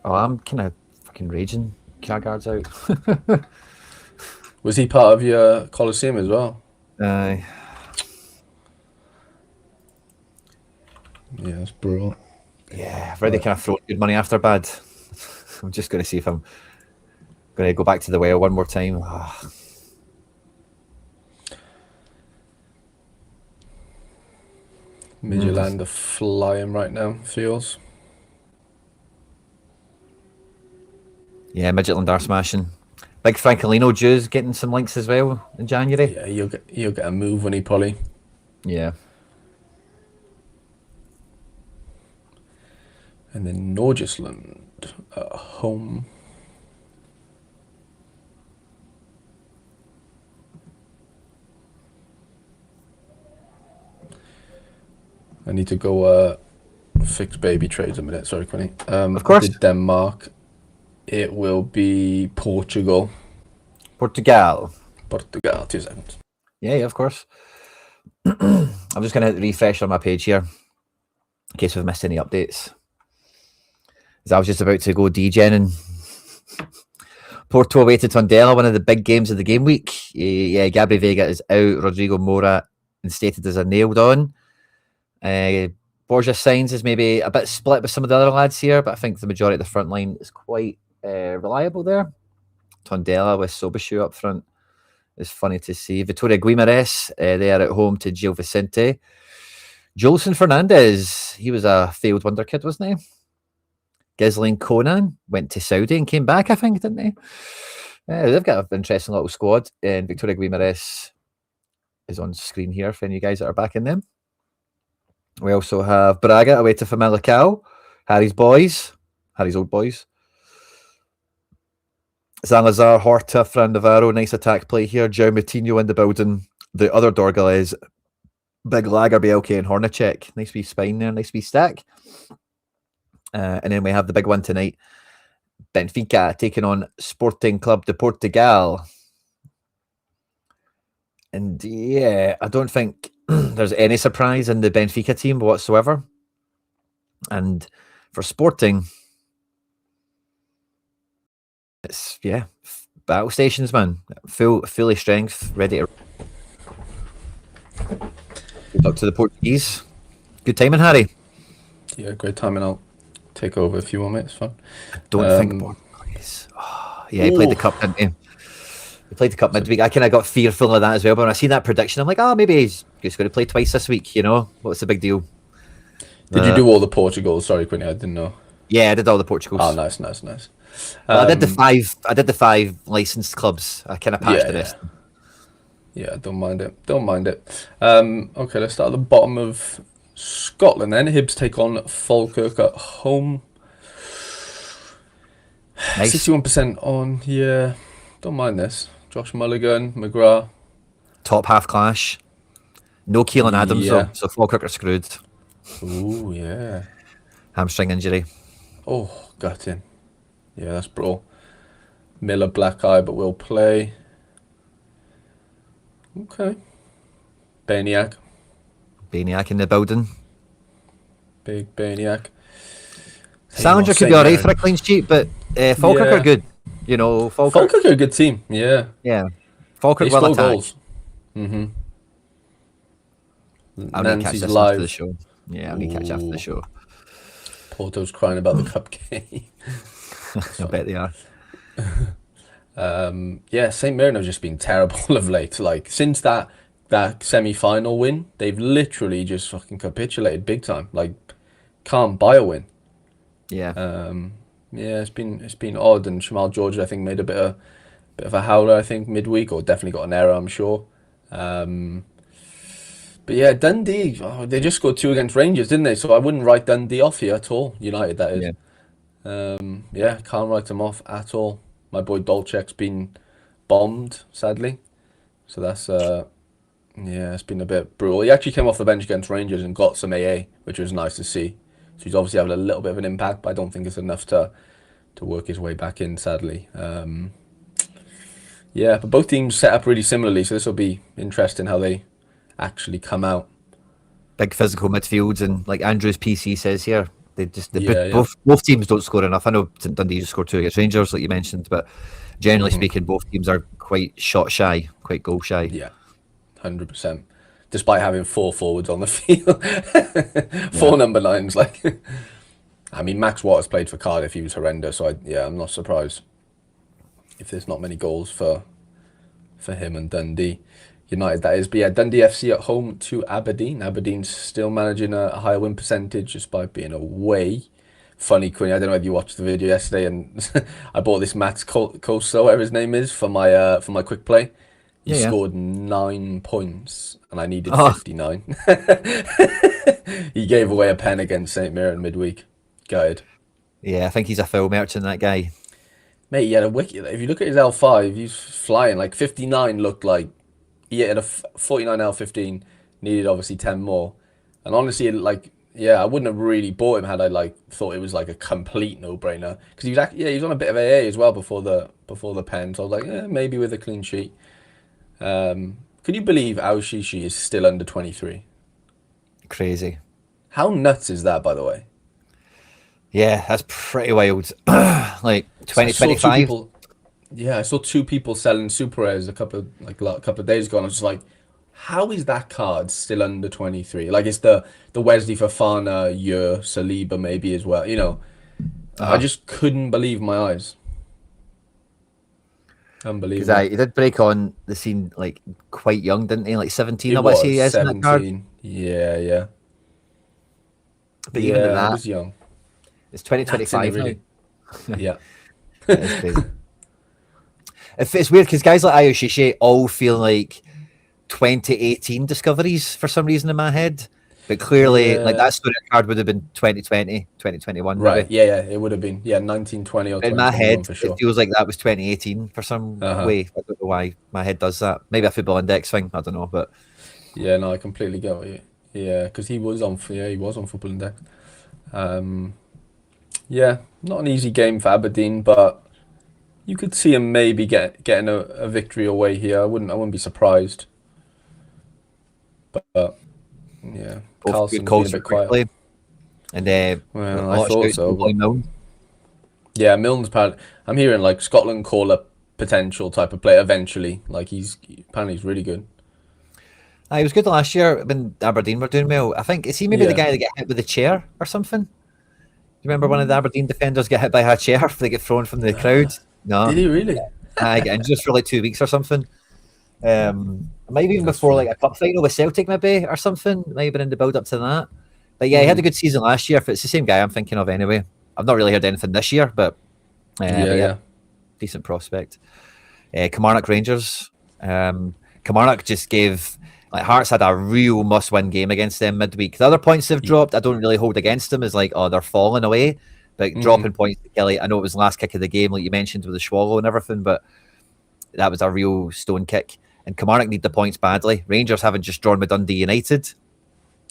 Oh, I'm kind of fucking raging. Kjærgaard's out. Was he part of your Coliseum as well? Aye. Yeah, that's brutal. Yeah, I've already kind of thrown good money after bad. I'm just going to see if I'm going to go back to the well one more time. Midtjylland are flying right now, feels. Yeah, Midtjylland are smashing. Big Francolino Jews getting some links as well in January. Yeah, you'll get a move when he probably. Yeah. And then Norgisland at home. I need to go fix baby trades a minute. Sorry, Quinny. Of course. Denmark. It will be Portugal. Portugal. 2 seconds. Yeah, of course. I'm just going to refresh on my page here in case we've missed any updates. I was just about to go DJing and Porto away to Tondela, one of the big games of the game week. Yeah, Gabri Vega is out. Rodrigo Mora instated as a nailed on. Borja Sainz is maybe a bit split with some of the other lads here, but I think the majority of the front line is quite reliable there. Tondela with Sobashu up front is funny to see. Vitoria Guimares, they are at home to Gil Vicente. Jolson Fernandez, he was a failed wonder kid, wasn't he? Ghislaine Conan went to Saudi and came back, I think, didn't they? They've got an interesting little squad. And Victoria Guimares is on screen here for any of you guys that are backing them. We also have Braga away to Famalicão. Harry's old boys. Salazar, Horta, Fran Navarro, nice attack play here. João Moutinho in the building. The other Dorgales, Big Lager, BLK and Hornacek. Nice wee spine there, nice wee stack. And then we have the big one tonight. Benfica taking on Sporting Club de Portugal. And yeah, I don't think there's any surprise in the Benfica team whatsoever. And for Sporting, it's, yeah, battle stations, man. Fully strength, ready to up to the Portuguese. Good timing, Harry. Yeah, great timing. I'll take over if you want, mate. It's fine. I don't think Portuguese. Oh, yeah, he played the cup, didn't he? He played the cup midweek. I kind of got fearful of that as well. But when I seen that prediction, I'm like, oh, maybe he's just going to play twice this week. You know, what's the big deal? Did you do all the Portugals? Sorry, Quinny, I didn't know. Yeah, I did all the Portugals. Oh, nice. Well, I did the five licensed clubs. I kind of patched the rest. Yeah, don't mind it. Okay, let's start at the bottom of Scotland then. Hibs take on Falkirk at home. Nice. 61% on. Yeah, don't mind this. Josh Mulligan, McGrath. Top half clash. No Keelan Adams, Yeah. so Falkirk are screwed. Ooh, yeah. Hamstring injury. Oh, gutting. Yeah, that's brutal. Miller, black eye, but will play. Okay. Baniak. Baniak in the building. Big Baniak. Salinger could be alright for a clean sheet, but Falkirk are good. You know, Falkirk are a good team. Yeah. Yeah. Falkirk They will score attack. goals. Mm-hmm. I'll need to catch Nancy's this live. after the show. Yeah, I'll need to catch after the show. Porto's crying about the cup game. I bet they are. Yeah, St. Mirren have just been terrible of late. Like, since that semi-final win, they've literally just fucking capitulated big time. Like, can't buy a win. Yeah. Yeah, it's been odd, and Shamal George, I think, made a bit of a howler, I think, midweek, or definitely got an error, I'm sure. But yeah, Dundee, they just scored 2 against Rangers, didn't they? So I wouldn't write Dundee off here at all. United, that is. Yeah, can't write them off at all. My boy Dolchek's been bombed, sadly. So that's, yeah, it's been a bit brutal. He actually came off the bench against Rangers and got some AA, which was nice to see. So he's obviously having a little bit of an impact, but I don't think it's enough to work his way back in, sadly. Yeah, but both teams set up really similarly, so this will be interesting how they actually come out. Big physical midfields, and like Andrew's PC says here, Yeah. both teams don't score enough. I know Dundee just scored 2 against Rangers, like you mentioned, but generally speaking, both teams are quite shot shy, quite goal shy. Yeah, 100%. Despite having 4 forwards on the field, 4 number 9s. Like, I mean, Max Waters played for Cardiff. He was horrendous. So I'm not surprised if there's not many goals for him and Dundee United, that is. But yeah, Dundee FC at home to Aberdeen. Aberdeen's still managing a higher win percentage despite being away. Funny, Quinny, I don't know if you watched the video yesterday, and I bought this Max Costa, whatever his name is, for my quick play. He scored 9 points, and I needed 59. He gave away a pen against St. Mirren midweek. Gutted. Yeah, I think he's a foul merchant, that guy. Mate, he had a wicket. If you look at his L5, he's flying. Like, 59 looked like he had a 49 L15, needed obviously 10 more. And honestly, like, yeah, I wouldn't have really bought him had I like thought it was like a complete no-brainer, because he was on a bit of AA as well before the pen. So I was like, yeah, maybe with a clean sheet. Can you believe Aoshishi is still under 23? Crazy. How nuts is that, by the way? Yeah, that's pretty wild. Like So I saw two 2025. people. Yeah, I saw two people selling super rares a couple of days ago, and I was just like, how is that card still under 23? Like it's the Wesley Fofana, your Saliba maybe as well. I Uh-huh. just couldn't believe my eyes. Because I Unbelievable. he did break on the scene like quite young, didn't he? Like 17, It I want to say was he is in that card. 17. Yeah, yeah. But even at Yeah, he that, was young. it's That's in it 2025 now. really. Yeah. That is crazy. If it's weird because guys like Ayoshishi all feel like 2018 discoveries for some reason in my head. But clearly, like Yeah. that story card would have been 2020, 2021, Right. maybe. Yeah, yeah. It would have been. Yeah, 1920 or But in my head, 2021 for it sure. feels like that was 2018 for some Uh-huh. way. I don't know why my head does that. Maybe a football index thing. I don't know. But Yeah, no, I completely get what you. Yeah, because he was on Football Index. Um, yeah, not an easy game for Aberdeen, but you could see him maybe getting a victory away here. I wouldn't be surprised. But yeah, both good Carlson's been calls a for bit quiet. quickly. And Well, a I lot of thought shouts so, from but Boy Milne. yeah, Milne's apparently. I'm hearing like Scotland call a potential type of player eventually. Like apparently he's really good. He was good last year when Aberdeen were doing well. I think, is he maybe the Yeah. guy that get hit with a chair or something? Do you remember one of the Aberdeen defenders get hit by a chair if they get thrown from the crowd? Did No. he really? I get injured for like 2 weeks or something. Maybe even That's before funny. like a cup final with Celtic, maybe or something. Maybe been in the build up to that. But yeah, he had a Hmm. good season last year. If it's the same guy I'm thinking of anyway, I've not really heard anything this year, but Yeah, yeah, yeah. decent prospect. Kilmarnock Rangers. Kilmarnock just gave like Hearts had a real must-win game against them midweek. The other points they've Ye- dropped, I don't really hold against them as like, oh, they're falling away. But Mm, dropping points to Kelly, I know it was the last kick of the game, like you mentioned with the Swallow and everything, but that was a real stone kick. And Kilmarnock need the points badly. Rangers haven't just drawn with Dundee United.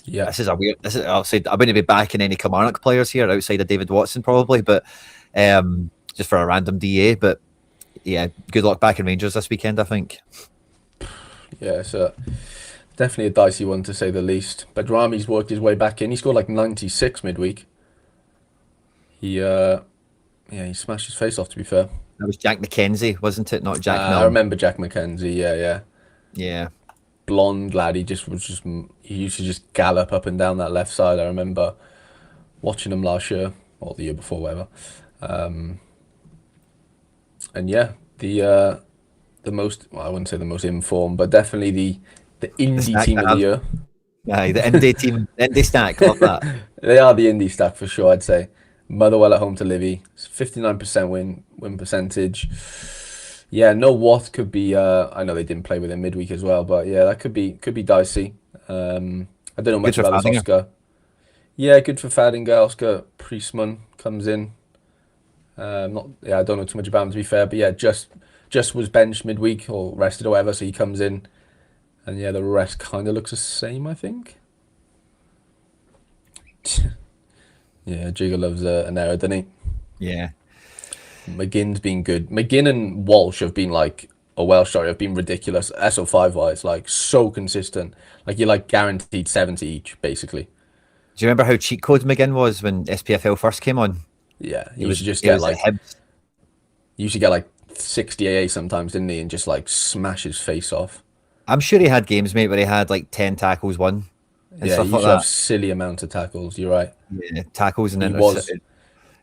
yeah. This is a weird. This is outside. I wouldn't be backing any Kilmarnock players here outside of David Watson probably, but just for a random DA. But yeah, good luck backing Rangers this weekend. I think. Yeah, so definitely a dicey one to say the least. But Rami's worked his way back in. He scored like 96 midweek. He yeah, he smashed his face off to be fair. That was Jack McKenzie, wasn't it? Not Jack I Milne. remember Jack McKenzie, yeah, yeah. Yeah, Blonde lad, he used to just gallop up and down that left side. I remember watching him last year or the year before, whatever. Um, and yeah, the most well, I wouldn't say the most informed, but definitely the the indie stack team to of the have. year. Aye, the indie team, indie stack. Love that. They are the indie stack for sure, I'd say. Motherwell at home to Livy, 59% win percentage. Yeah, no what could be I know they didn't play with him midweek as well, but yeah, that could be dicey. I don't know Good much for about this Fadinger. Oscar. Yeah, good for Fadinger. Oscar Priestman comes in. Not yeah, I don't know too much about him to be fair, but yeah, just was benched midweek or rested or whatever, so he comes in, and yeah, the rest kind of looks the same, I think. Yeah, Jigger loves an error, doesn't he? Yeah, McGinn's been good. McGinn and Walsh have been like a Welsh story. Have been ridiculous. SO5 wise, like so consistent. Like you're like guaranteed 70 each, basically. do you remember how cheat code McGinn was when SPFL first came on? Yeah, He was just he get was at like Hibs. he used to get like 60 AA sometimes, didn't he? And just like smash his face off. I'm sure he had games, mate, where he had like 10 tackles, won and Yeah, he stuff like used to have that. silly amounts of tackles. You're right. Yeah, tackles and He intercept. was.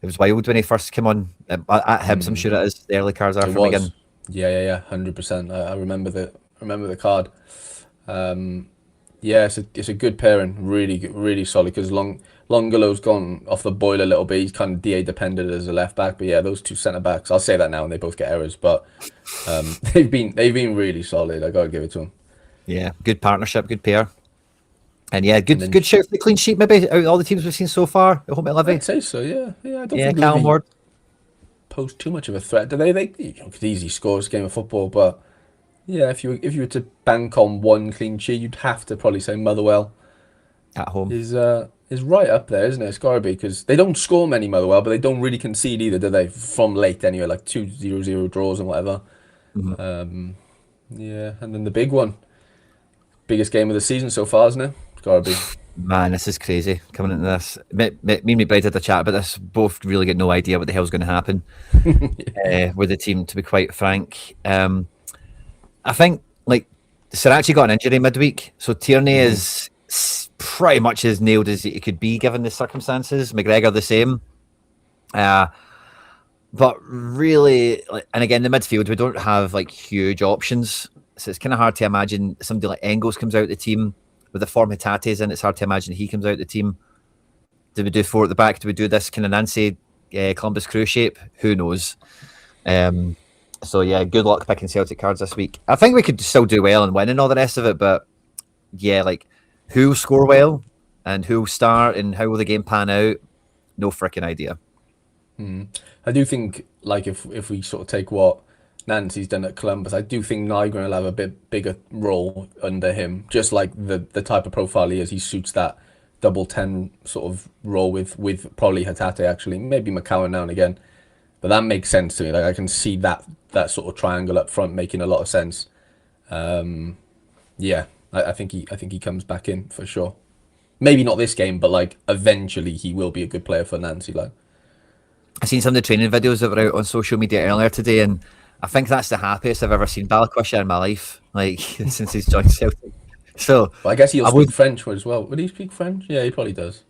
It was wild when he first came on at Hibs. I'm sure it is. The early cards are It from was. again. Yeah, yeah, yeah. 100%. I remember the card. Um, Yeah, it's a good pairing, really solid. Because Longolo's gone off the boil a little bit. He's kind of DA dependent as a left back, but yeah, those two centre backs. I'll say that now, and they both get errors, but they've been really solid. I gotta give it to them. Yeah, good partnership, good pair, and yeah, And good then good shout for the clean sheet. Maybe out of all the teams we've seen so far, at home at I'd Livy. say so. Yeah, yeah. I don't Yeah, think Callum Livy Ward. pose too much of a threat. Do they? They could easily score this game of football, but yeah, if you were to bank on one clean sheet, you'd have to probably say Motherwell At home. is right up there, isn't it? It's gotta be because they don't score many Motherwell, but they don't really concede either, do they? From late anyway, like 2-0 draws and whatever. Mhm. Yeah, and then the big one, biggest game of the season so far, isn't it? It's gotta be. Man, this is crazy coming into this. Me and my bride had a chat about this. Both really get no idea what the hell's going to happen with the team, to be quite frank. I think, like, Sorare got an injury midweek, so Tierney is pretty much as nailed as it could be given the circumstances. McGregor the same. But really, like, and again, the midfield, we don't have like huge options. So it's kind of hard to imagine somebody like Engels comes out the team with the form Hitate's in. It's hard to imagine he comes out the team. Do we do four at the back? Do we do this kind of Nancy Columbus Crew shape? Who knows? So yeah, good luck picking Celtic cards this week. I think we could still do well and win and all the rest of it, but yeah, like who'll score well and who'll start and how will the game pan out? No freaking idea. I do think, like, if we sort of take what Nancy's done at Columbus, I do think Nygren will have a bit bigger role under him. Just like the type of profile he is, he suits that double 10 sort of role with probably Hatate actually, maybe McCowan now and again. But that makes sense to me. Like I can see that sort of triangle up front making a lot of sense. Yeah, I think he comes back in for sure. Maybe not this game, but like eventually he will be a good player for Nancy. Like. I seen some of the training videos that were out on social media earlier today, and I think that's the happiest I've ever seen Balikwisha in my life, like since he's joined Celtic. So Well, I guess he'll speak French as well. Would he speak French? Yeah, he probably does.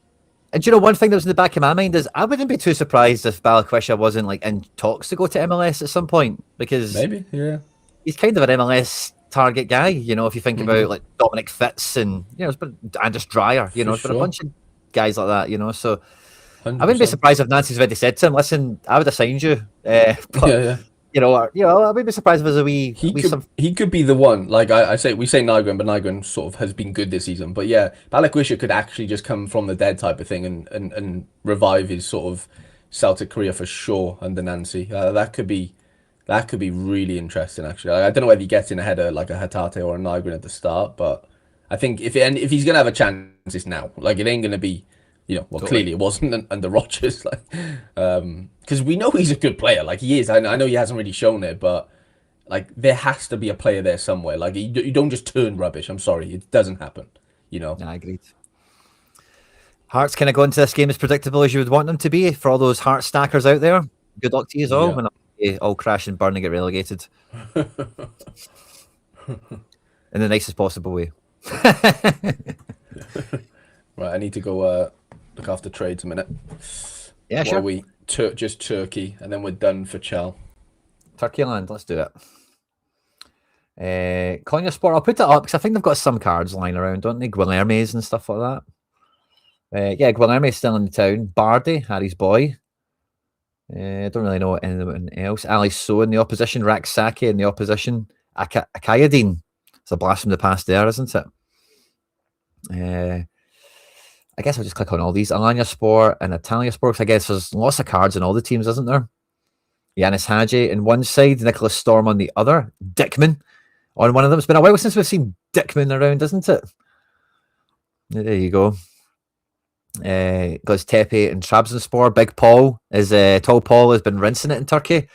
And do you know one thing that was in the back of my mind is I wouldn't be too surprised if Balikwisha wasn't like in talks to go to MLS at some point, because Maybe, yeah. he's kind of an MLS target guy. You know, if you think about like Dominic Fitz and it's been Anders Dreyer, there's been a bunch of guys like that. So 100%. I wouldn't be surprised if Nancy's already said to him, "Listen, I would have signed you." But I wouldn't be surprised if there's a wee. He could be the one. Like we say Nygren, but Nygren sort of has been good this season. But yeah, Balikwisha could actually just come from the dead type of thing and revive his sort of Celtic career for sure under Nancy. That could be really interesting actually. I don't know whether he gets in ahead of like a Hatate or a Nygren at the start, but I think if he's gonna have a chance, it's now. Like it ain't gonna be. Clearly it wasn't under Rodgers, like, because we know he's a good player, like he is. I know he hasn't really shown it, but like there has to be a player there somewhere. Like you don't just turn rubbish. I'm sorry, it doesn't happen. I agreed. Hearts kind of go into this game as predictable as you would want them to be for all those Heart stackers out there. Good luck to you all, and all crash and burn and get relegated in the nicest possible way. Right, I need to go look after trades a minute. Yeah, sure. We just Turkey, and then we're done for Chal. Turkey land, let's do it. Quinny Sport, I'll put it up because I think they've got some cards lying around, don't they? Guilherme's and stuff like that. Yeah, Guilherme's still in the town. Bardi, Harry's boy. Don't really know anyone else. Ali So in the opposition. Raksaki in the opposition. Akayadin. It's a blast from the past there, isn't it? I guess I'll just click on all these. Alanya Sport and Italia Sport. I guess there's lots of cards in all the teams, isn't there? Yanis Hadji on one side, Nicholas Storm on the other, Dickman on one of them. It's been a while since we've seen Dickman around, isn't it? There you go. Göztepe and Trabzonspor. Big Paul is Tall Paul has been rinsing it in Turkey.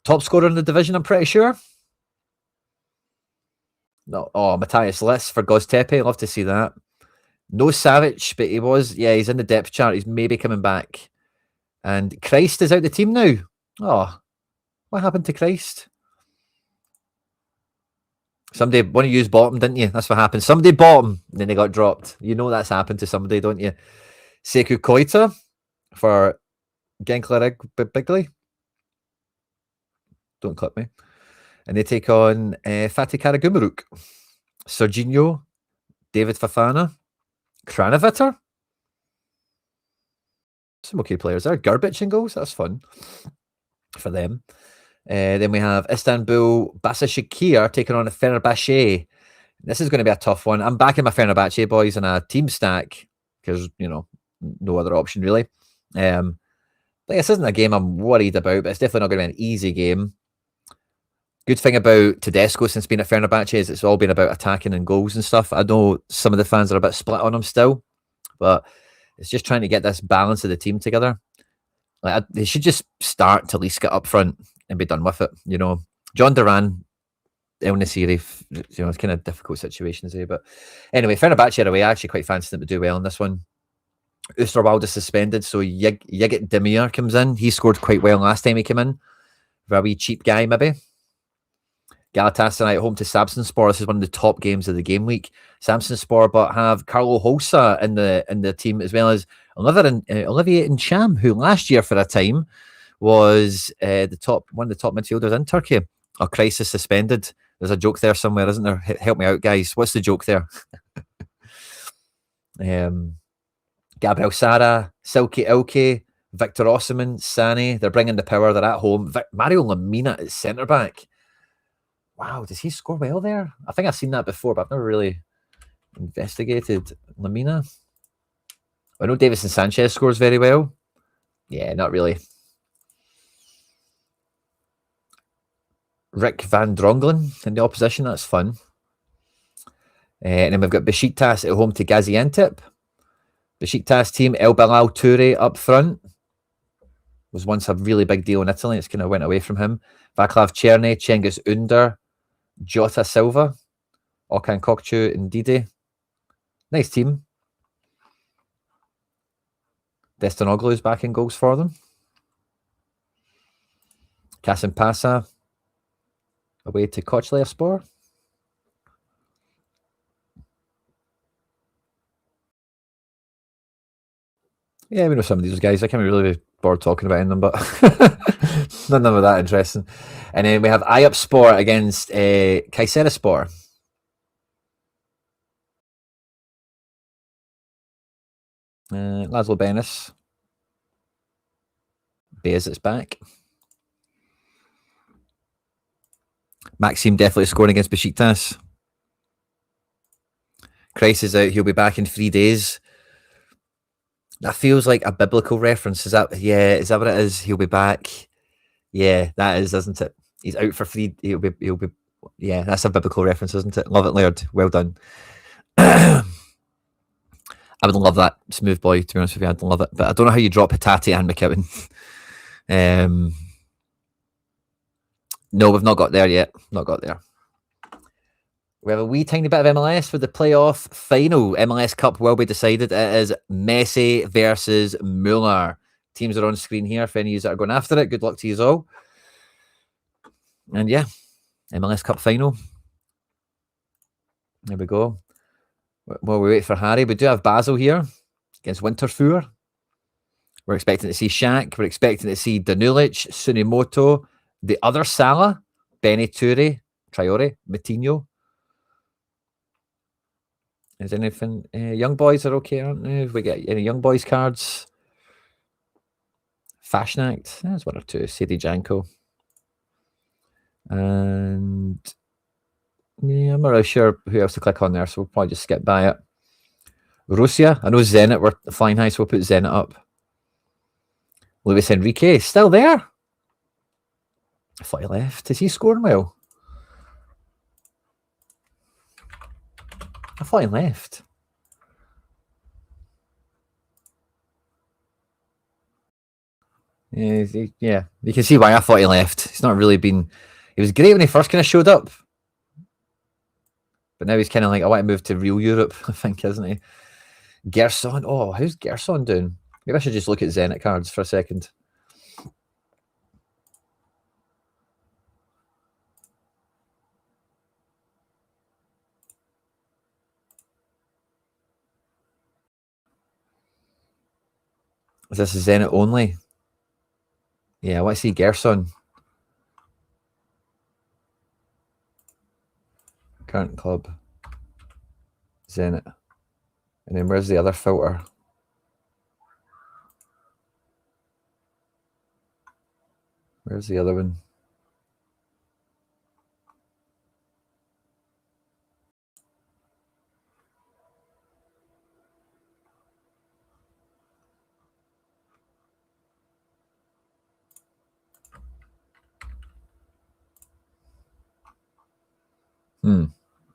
Top scorer in the division, I'm pretty sure. No, Matthias Liss for Göztepe. Love to see that. No Savic, but he's in the depth chart. He's maybe coming back. And Christ is out the team now. Oh, what happened to Christ? Somebody, one of you bought him, didn't you? That's what happened. Somebody bought him, and then they got dropped. You know that's happened to somebody, don't you? Sekou Koita for Genkler Bigley. Don't clip me. And they take on Fatih Karagümrük, Serginho, David Fafana, Kranevitter. Some okay players there. Gerbic in goals. That's fun for them. Then we have Istanbul Basashikir taking on a Fenerbahce. This is going to be a tough one. I'm backing my Fenerbahce boys in a team stack because, no other option really. This isn't a game I'm worried about, but it's definitely not going to be an easy game. Good thing about Tedesco since being at Fenerbahce is it's all been about attacking and goals and stuff. I know some of the fans are a bit split on him still, but it's just trying to get this balance of the team together. Like they should just start Talisca up front and be done with it. John Duran El Nasiri, it's kind of difficult situations there. But anyway, Fenerbahce are away. I actually quite fancy them to do well in this one. Oosterwolde suspended, so Yigit Demir comes in. He scored quite well last time he came in. For a wee cheap guy, maybe. Galatasaray at home to Samsunspor. This is one of the top games of the game week. Samsunspor, but have Carlo Holsa in the team, as well as Olivier Ncham, who last year for a time was one of the top midfielders in Turkey. Oh, crisis suspended. There's a joke there somewhere, isn't there? Help me out, guys. What's the joke there? Gabriel Sara, Silky Ilke, Victor Osimhen, Sane. They're bringing the power. They're at home. Mario Lemina at centre back. Wow, does he score well there? I think I've seen that before, but I've never really investigated Lemina. I know Davison Sanchez scores very well. Yeah, not really. Rick Van Drongelen in the opposition. That's fun. And then we've got Besiktas at home to Gaziantep. Besiktas team, El Bilal Toure up front. Was once a really big deal in Italy. It's kind of went away from him. Vaclav Cherny, Cengiz Under, Jota Silva, Okan Kokcu, and Dide. Nice team. Destinoglu's back in goals for them. Kasimpasa away to Koçlarspor. Yeah, we know some of these guys. I can't really be bored talking about them, but none of that interesting. And then we have Ayapspor against Kayserispor. Laszlo Benes. Bayazit's back. Maxime definitely scoring against Besiktas. Kreis is out. He'll be back in 3 days. That feels like a biblical reference. Is that what it is? He'll be back. Yeah, that is, isn't it? He's out for 3. He'll be. Yeah, that's a biblical reference, isn't it? Love it, Laird. Well done. I would love that. Smooth boy, to be honest with you. I'd love it. But I don't know how you drop Hatate and McKeown. No, we've not got there yet. Not got there. We have a wee tiny bit of MLS for the playoff final. MLS Cup will be decided. It is Messi versus Muller. Teams are on screen here. For any of you that are going after it, good luck to you all. And yeah, MLS Cup final. There we go. While we wait for Harry, we do have Basel here against Winterthur. We're expecting to see Shaq. We're expecting to see Danulic, Sunimoto, the other Salah, Benny Toure, Traore, Matinho. Is anything? Young boys are okay, aren't they? If we get any young boys cards. Fashion Act. There's one or two. Sadie Janko. And yeah, I'm not really sure who else to click on there, so we'll probably just skip by it. Russia. I know Zenit were flying high, so we'll put Zenit up. Luis Enrique still there. I thought he left. Is he scoring well? I thought he left. Yeah, you can see why I thought he left. He's not really been. He was great when he first kind of showed up, but now he's kind of like, I want to move to real Europe, I think, isn't he? Gerson. Oh, how's Gerson doing? Maybe I should just look at Zenit cards for a second. Is this Zenit only? Yeah, I want to see Gerson. Current club. Zenit. And then where's the other filter? Where's the other one?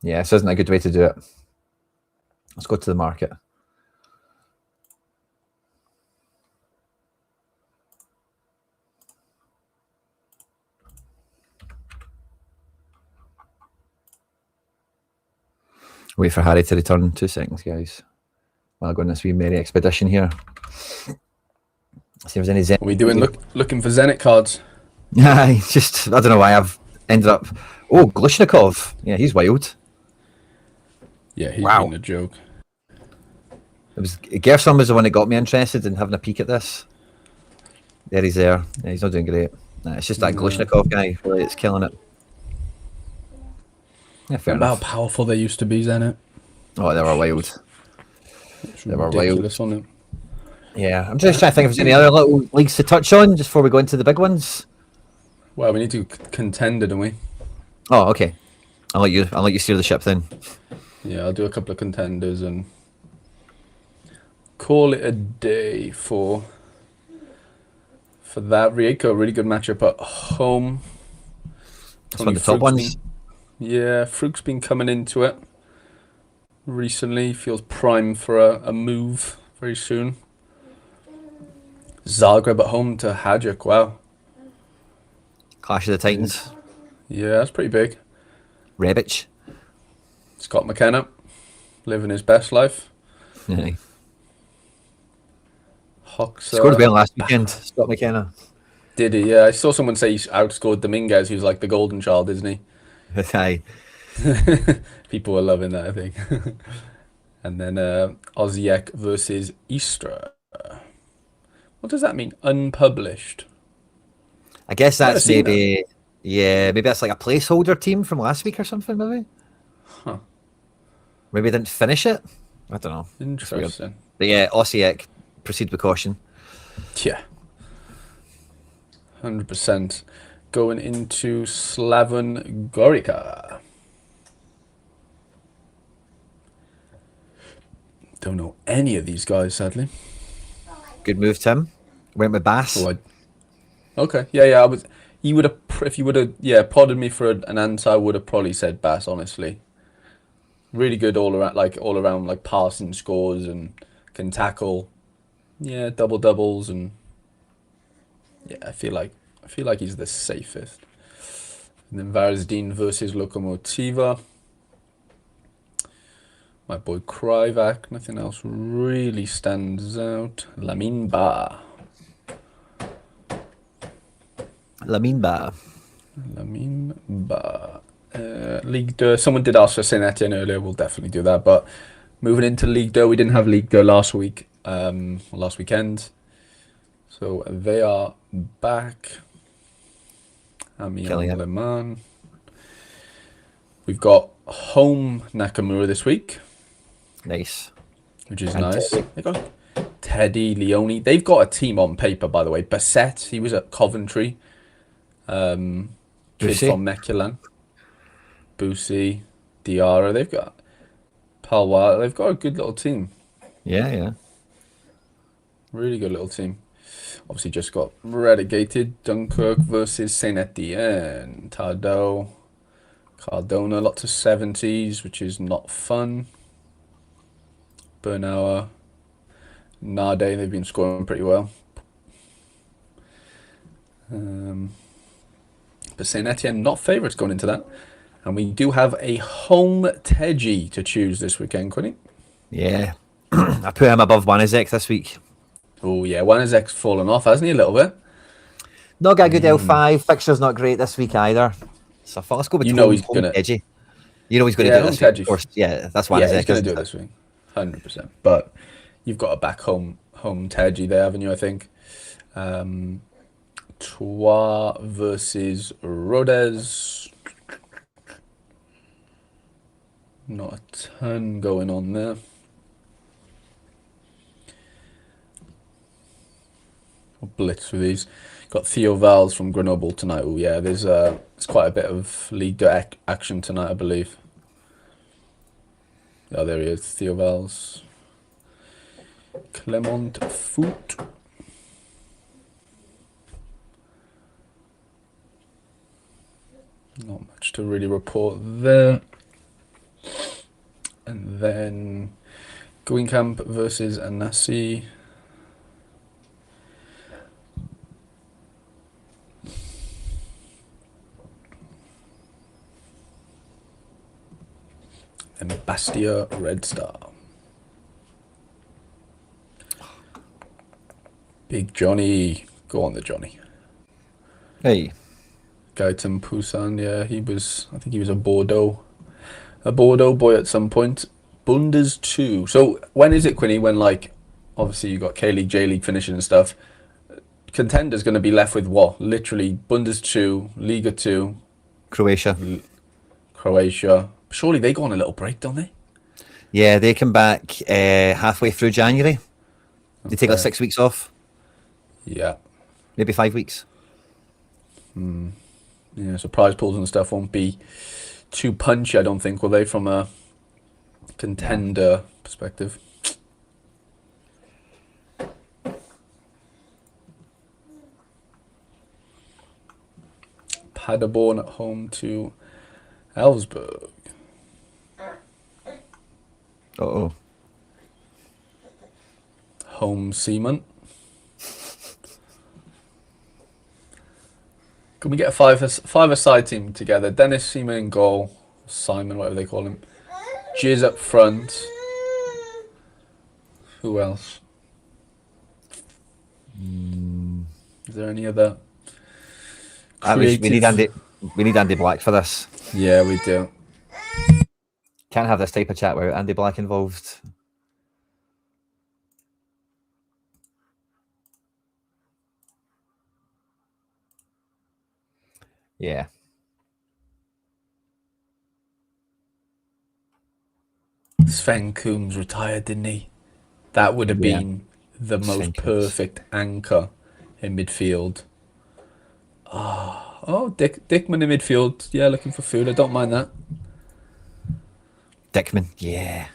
Yeah, this isn't a good way to do it. Let's go to the market. Wait for Harry to return. 2 seconds, guys. While I go on this wee merry expedition here. See if there's any Zen. What are we doing? Looking for Zenit cards. Just I don't know why I've ended up. Oh, Glushnikov. Yeah, he's wild. Yeah, he's Wow. been a joke. Gerson was the one that got me interested in having a peek at this. There he's there. Yeah, he's not doing great. Nah, it's just that Glushnikov guy. Really, it's killing it. Yeah, fair Remember enough. how powerful they used to be, Zenit? Oh, they were wild. It's They were ridiculous, wild. wasn't it? Yeah, I'm just trying to think if there's any other little leagues to touch on just before we go into the big ones. Well, we need to contender, don't we? Oh, okay. I'll let you steer the ship then. Yeah, I'll do a couple of contenders and call it a day for that. Rieko, really good matchup at home. That's one of the top ones. Fruk's been coming into it recently. Feels prime for a move very soon. Zagreb at home to Hajduk. Wow. Clash of the Titans. Yeah, that's pretty big. Rebic. Scott McKenna living his best life. Yeah. Hoxha. Scored well last weekend, Scott McKenna. Did he? Yeah, I saw someone say he outscored Dominguez, who's like the golden child, isn't he? Aye. People were loving that, I think. And then Osijek versus Istra. What does that mean? Unpublished. I guess that's Never seen maybe maybe that's like a placeholder team from last week or something, maybe. Huh. Maybe they didn't finish it. I don't know. Interesting. But yeah, Osijek, proceed with caution. Yeah. 100%. Going into Slaven Gorica. Don't know any of these guys, sadly. Good move, Tim. Went with Bass. Oh, okay. Yeah. You would have, if you would have, prodded me for an answer, I would have probably said Bass. Honestly, really good all around, like passing scores and can tackle. Yeah, double doubles and yeah, I feel like he's the safest. And then Varazdin versus Lokomotiva. My boy Kryvak. Nothing else really stands out. Lamin Ba. League 2. Someone did ask for Saint Etienne earlier. We'll definitely do that. But moving into League 2, we didn't have League 2 last week, last weekend. So they are back. Amiens Le Mans. We've got home Nakamura this week. Nice. Which is nice. They got Teddy, Leone. They've got a team on paper, by the way. Bassett, he was at Coventry. Kid from Mechelen. Boosie, Diarra. They've got Palwa. They've got a good little team. Yeah. Really good little team. Obviously just got relegated. Dunkirk versus Saint Etienne. Tardo. Cardona. Lots of 70s, which is not fun. Bernauer. Nade. They've been scoring pretty well. But Saint Etienne not favourites going into that. And we do have a home Teji to choose this weekend, Quinny. Yeah. I put him above Wanizek this week. Oh, yeah. Wanizek's fallen off, hasn't he, a little bit? Not got a good L5. Fixture's not great this week either. So I thought, let's go with he's going to... Teji. You know he's going to do it this week, of course. Yeah, that's Wanizek. Yeah, he's going to do it this week. 100%. But you've got a back home Teji there, haven't you, I think? Troyes versus Rodez. Not a ton going on there. I'll blitz through these. Got Theo Valls from Grenoble tonight. Oh yeah, there's quite a bit of Ligue 2 action tonight, I believe. Oh, there he is, Theo Valls. Clement Foot. Not much to really report there. And then Guingamp versus Annecy. and Bastia Red Star. Big Johnny. Go on the Johnny. Hey. Gaitan Busan, yeah, I think he was a Bordeaux boy at some point. Bundes 2. So when is it, Quinny, when like, obviously you got K-League, J-League finishing and stuff, contenders going to be left with what? Literally Bundes 2, Liga 2, Croatia. Croatia. Surely they go on a little break, don't they? Yeah, they come back halfway through January. They take like Okay. 6 weeks off, Yeah. maybe 5 weeks. Yeah, so prize pools and stuff won't be too punchy, I don't think, will they, from a contender perspective? Paderborn at home to Elfsberg. Oh. Home Seaman. Can we get a five-a-side team together? Dennis Seaman in goal. Simon, whatever they call him. Jizz up front. Who else? Is there any other We need creative? Andy Black for this. Yeah, we do. Can't have this type of chat without Andy Black involved. Yeah. Sven Coombs retired, didn't he? That would have Yeah. been the Sven most Coombs. perfect anchor in midfield. Oh, Dickman in midfield. Yeah, looking for food. I don't mind that. Dickman. Yeah.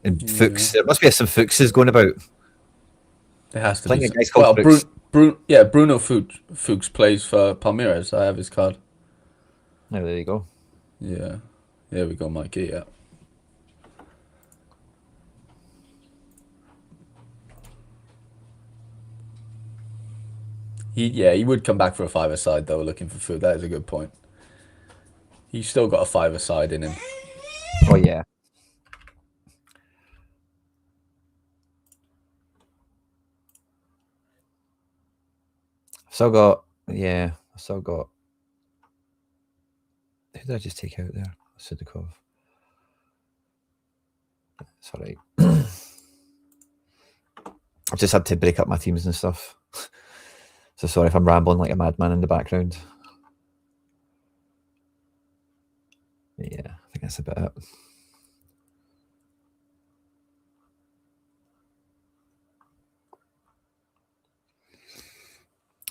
And Yeah, Fuchs. There must be some Fuchses going about. there has to be Plenty of some. guys called Well, Fuchs. Bruno Fuchs plays for Palmeiras. I have his card. Oh, there you go. Yeah, there we go, Mikey. Yeah. He would come back for a five-a-side though, looking for food. That is a good point. He's still got a five-a-side in him. Oh, yeah. Still got. Yeah. Still got. Who did I just take out there? Sudakov. It's all right. I've just had to break up my teams and stuff. So sorry if I'm rambling like a madman in the background. Yeah, I think that's about it.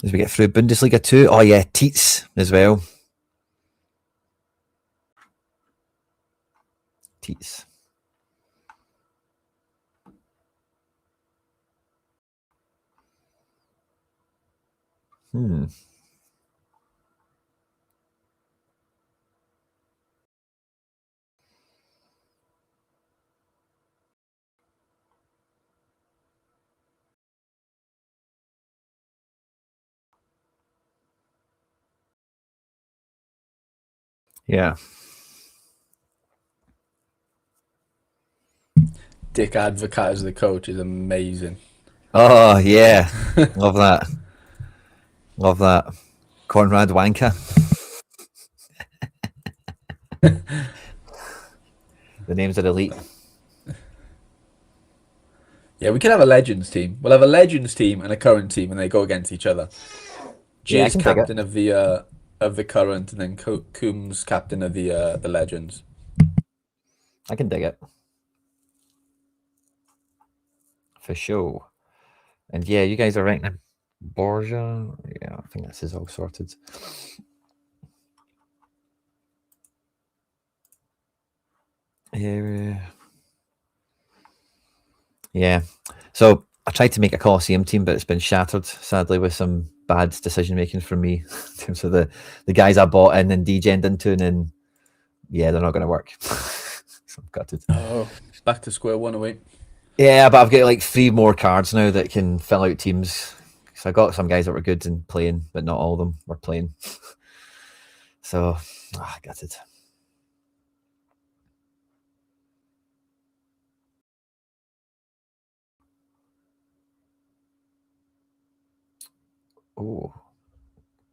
As we get through Bundesliga 2. Oh, yeah, Tietz as well. Tietz. Yeah. Dick Advocat as the coach is amazing. Oh, yeah. Love that. Love that. Conrad Wanka. The names are elite. Yeah, we could have a Legends team. We'll have a Legends team and a current team, and they go against each other. Yeah, I Jizz can dig it. captain of the current, and then Coombs captain of the Legends. I can dig it. For sure. And yeah, you guys are right now. Borgia. Yeah, I think this is all sorted. Yeah. So I tried to make a Colosseum team, but it's been shattered, sadly, with some bad decision making from me in terms of the guys I bought in and degened into, and then yeah, they're not going to work. So I'm gutted. Oh, back to square one away. Yeah, but I've got like 3 more cards now that can fill out teams. So I got some guys that were good and playing, but not all of them were playing. So, gutted. Oh,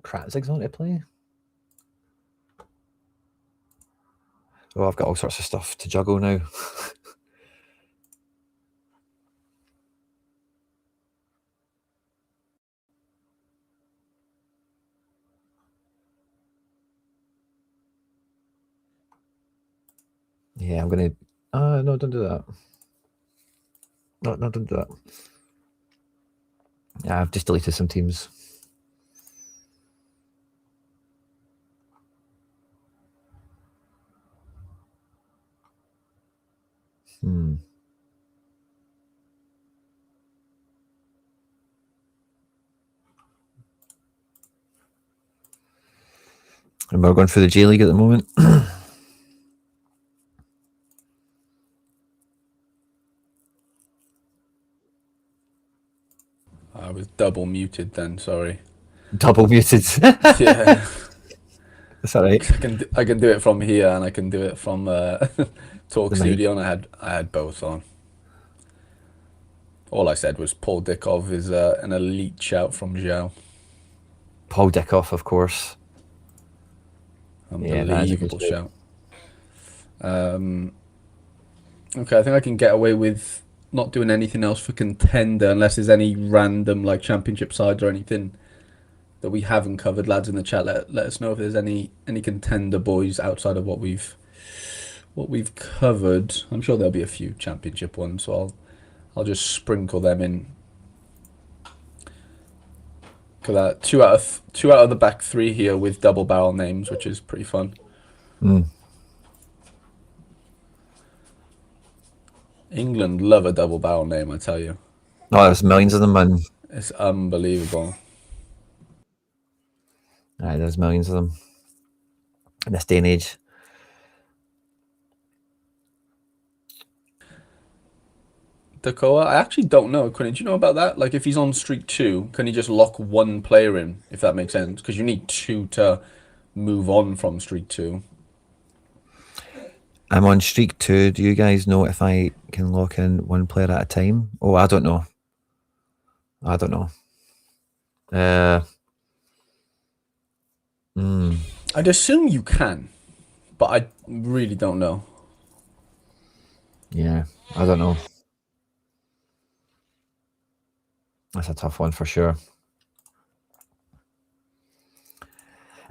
Kratzig's on to play. Oh, I've got all sorts of stuff to juggle now. Yeah, I'm gonna. No, don't do that. No, don't do that. Yeah, I've just deleted some teams. Hmm. And we're going through the J League at the moment. I was double muted then. Sorry. Double muted. Yeah, That's all right. I can do it from here and I can do it from Talk The mic. Studio, and I had both on. All I said was Paul Dickov is an elite shout from Zhao. Paul Dickoff, of course. Yeah, that is a good Unbelievable show. shout. Okay, I think I can get away with not doing anything else for contender unless there's any random like championship sides or anything that we haven't covered. Lads in the chat, let us know if there's any contender boys outside of what we've covered. I'm sure there'll be a few championship ones, so I'll just sprinkle them in. Cause two out of the back three here with double barrel names, which is pretty fun. Mm. England love a double barrel name, I tell you. Oh, there's millions of them, man. It's unbelievable. Right, there's millions of them in this day and age. Dakoa, I actually don't know. Quinny, do you know about that? Like, if he's on streak 2, can he just lock one player in, if that makes sense? Because you need 2 to move on from streak 2. I'm on streak 2. Do you guys know if I can lock in one player at a time? Oh, I don't know. I don't know. I'd assume you can, but I really don't know. Yeah, I don't know. That's a tough one for sure.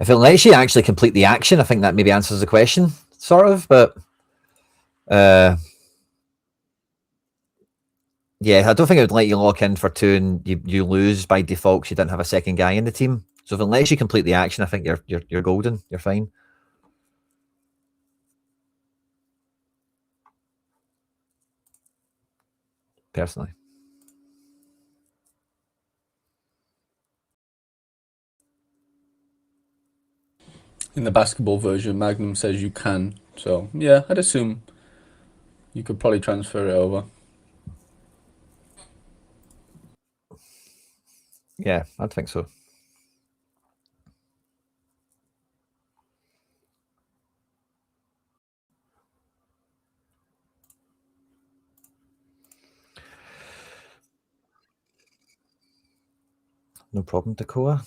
If it lets you actually complete the action, I think that maybe answers the question, sort of. But yeah, I don't think it would let you lock in for 2 and you lose by default because you didn't have a second guy in the team. So if it lets you complete the action, I think you're golden. You're fine. Personally. In the basketball version, Magnum says you can. So, yeah, I'd assume you could probably transfer it over. Yeah, I'd think so. No problem, Dakoa.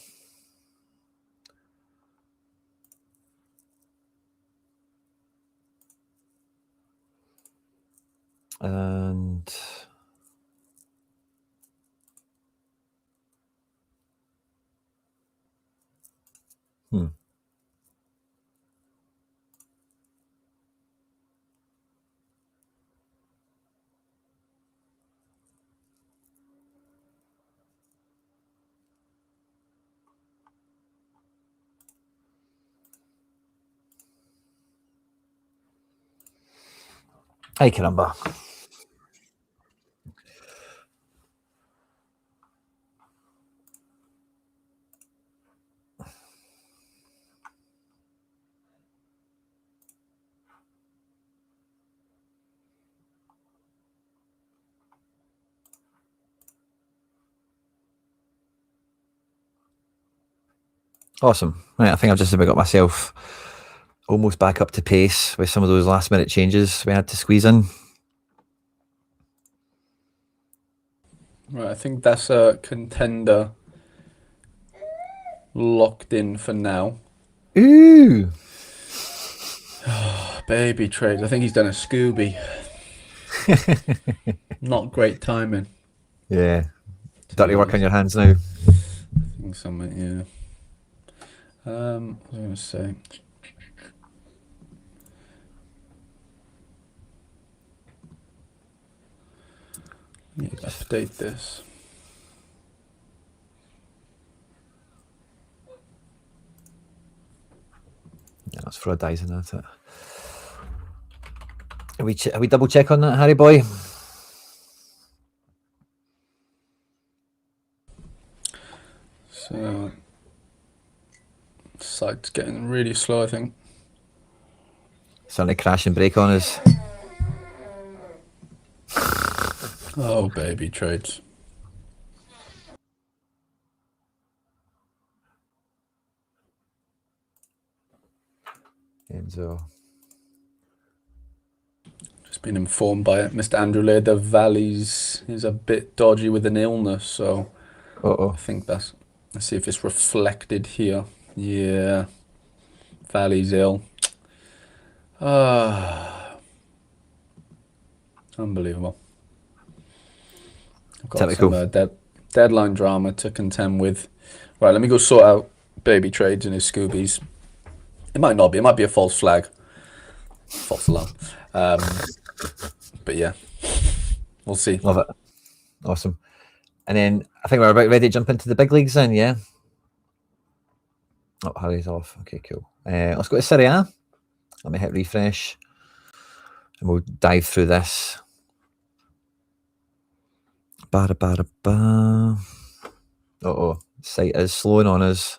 And ay caramba. Awesome. Right, I think I've just about got myself almost back up to pace with some of those last minute changes we had to squeeze in. Right, I think that's a contender locked in for now. Ooh. Baby trades. I think he's done a Scooby. Not great timing. Yeah. To Dirty be work on honest. your hands now. I think something, yeah. What was I going to say? Let me update this. Yeah, let's throw a dice in at it. Are we double check on that, Harry boy? So, site's getting really slow, I think. Suddenly crash and break on us. Oh, baby trades. Enzo. Just been informed by Mr. Andrew Laird that Valley's is a bit dodgy with an illness, so I think that's. Let's see if it's reflected here. Yeah, Valley's ill. Unbelievable. I've got Typical. some deadline drama to contend with. Right, let me go sort out baby trades and his Scoobies. It might not be. It might be a false flag. False alarm. But yeah, we'll see. Love it. Awesome. And then I think we're about ready to jump into the big leagues then, yeah? Oh, Harry's off. Okay, cool. Let's go to Serie A. Let me hit refresh. And we'll dive through this. Uh-oh. Site is slowing on us.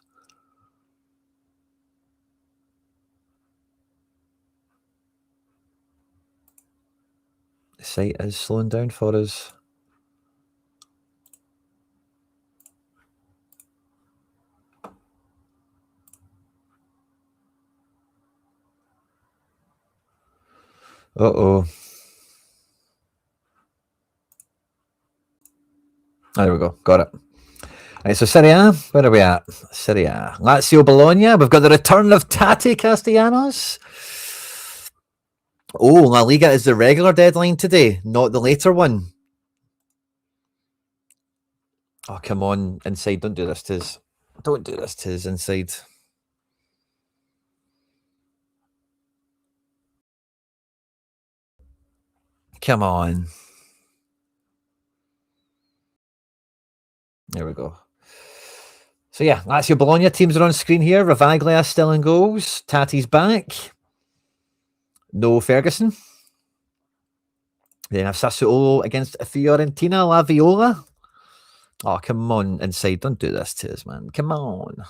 The site is slowing down for us. Uh-oh. There we go. Got it. Right, so Serie A, where are we at? Serie A. Lazio Bologna. We've got the return of Tati Castellanos. Oh, La Liga is the regular deadline today, not the later one. Oh, come on, Inside. Don't do this to us. Don't do this to us, Inside. Come on. There we go. So yeah, Lazio Bologna teams are on screen here. Ravaglia still in goals. Tati's back. No Ferguson. Then have Sassuolo against Fiorentina. La Viola. Oh, come on, Inside. Don't do this to us, man. Come on.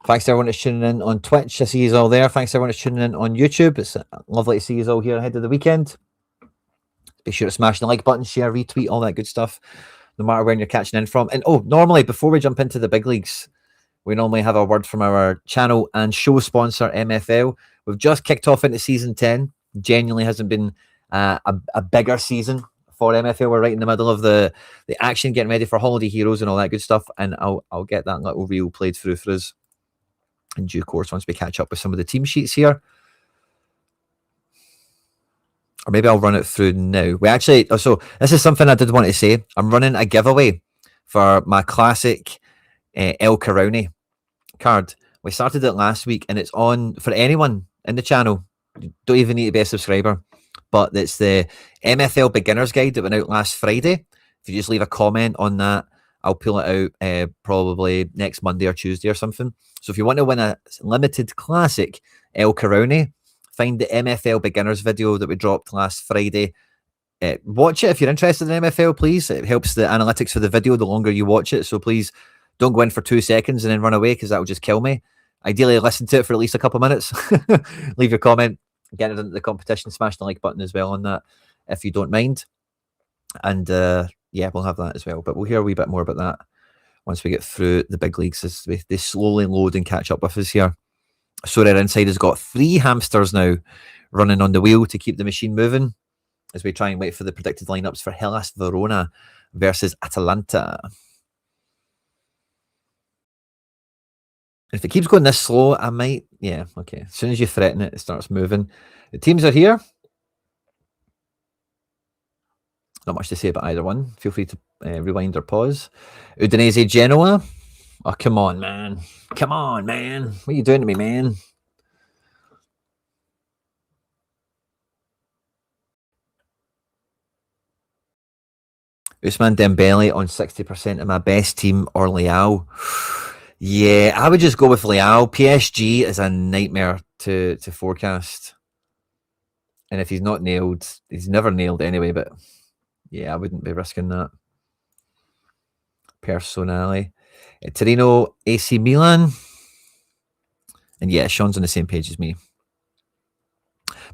Thanks to everyone that's tuning in on Twitch. I see you all there. Thanks to everyone that's tuning in on YouTube. It's lovely to see you all here ahead of the weekend. Be sure to smash the like button, share, retweet, all that good stuff, no matter where you're catching in from. And normally, before we jump into the big leagues, we normally have a word from our channel and show sponsor, MFL. We've just kicked off into season 10. Genuinely hasn't been a bigger season for MFL. We're right in the middle of the action, getting ready for Holiday Heroes and all that good stuff. And I'll get that little reel played through for us in due course once we catch up with some of the team sheets here. Or maybe I'll run it through now. So this is something I did want to say. I'm running a giveaway for my classic El Carouni card. We started it last week and it's on for anyone in the channel. You don't even need to be a subscriber, but it's the MFL Beginner's Guide that went out last Friday. If you just leave a comment on that, I'll pull it out probably next Monday or Tuesday or something. So if you want to win a limited classic El Carouni, find the MFL Beginners video that we dropped last Friday. Watch it if you're interested in MFL, please. It helps the analytics for the video the longer you watch it. So please don't go in for 2 seconds and then run away because that will just kill me. Ideally, listen to it for at least a couple of minutes. Leave your comment, get it into the competition, smash the like button as well on that if you don't mind. And yeah, we'll have that as well. But we'll hear a wee bit more about that once we get through the big leagues as they slowly load and catch up with us here. Sorare Inside has got 3 hamsters now running on the wheel to keep the machine moving as we try and wait for the predicted lineups for Hellas Verona versus Atalanta. If it keeps going this slow, I might. Yeah, okay. As soon as you threaten it, it starts moving. The teams are here. Not much to say about either one. Feel free to rewind or pause. Udinese Genoa. Oh, come on, man. Come on, man. What are you doing to me, man? Usman Dembele on 60% of my best team or Leao. Yeah, I would just go with Leao. PSG is a nightmare to forecast. And if he's not nailed, he's never nailed anyway, but yeah, I wouldn't be risking that. Personally. Torino AC Milan. And yeah, Sean's on the same page as me.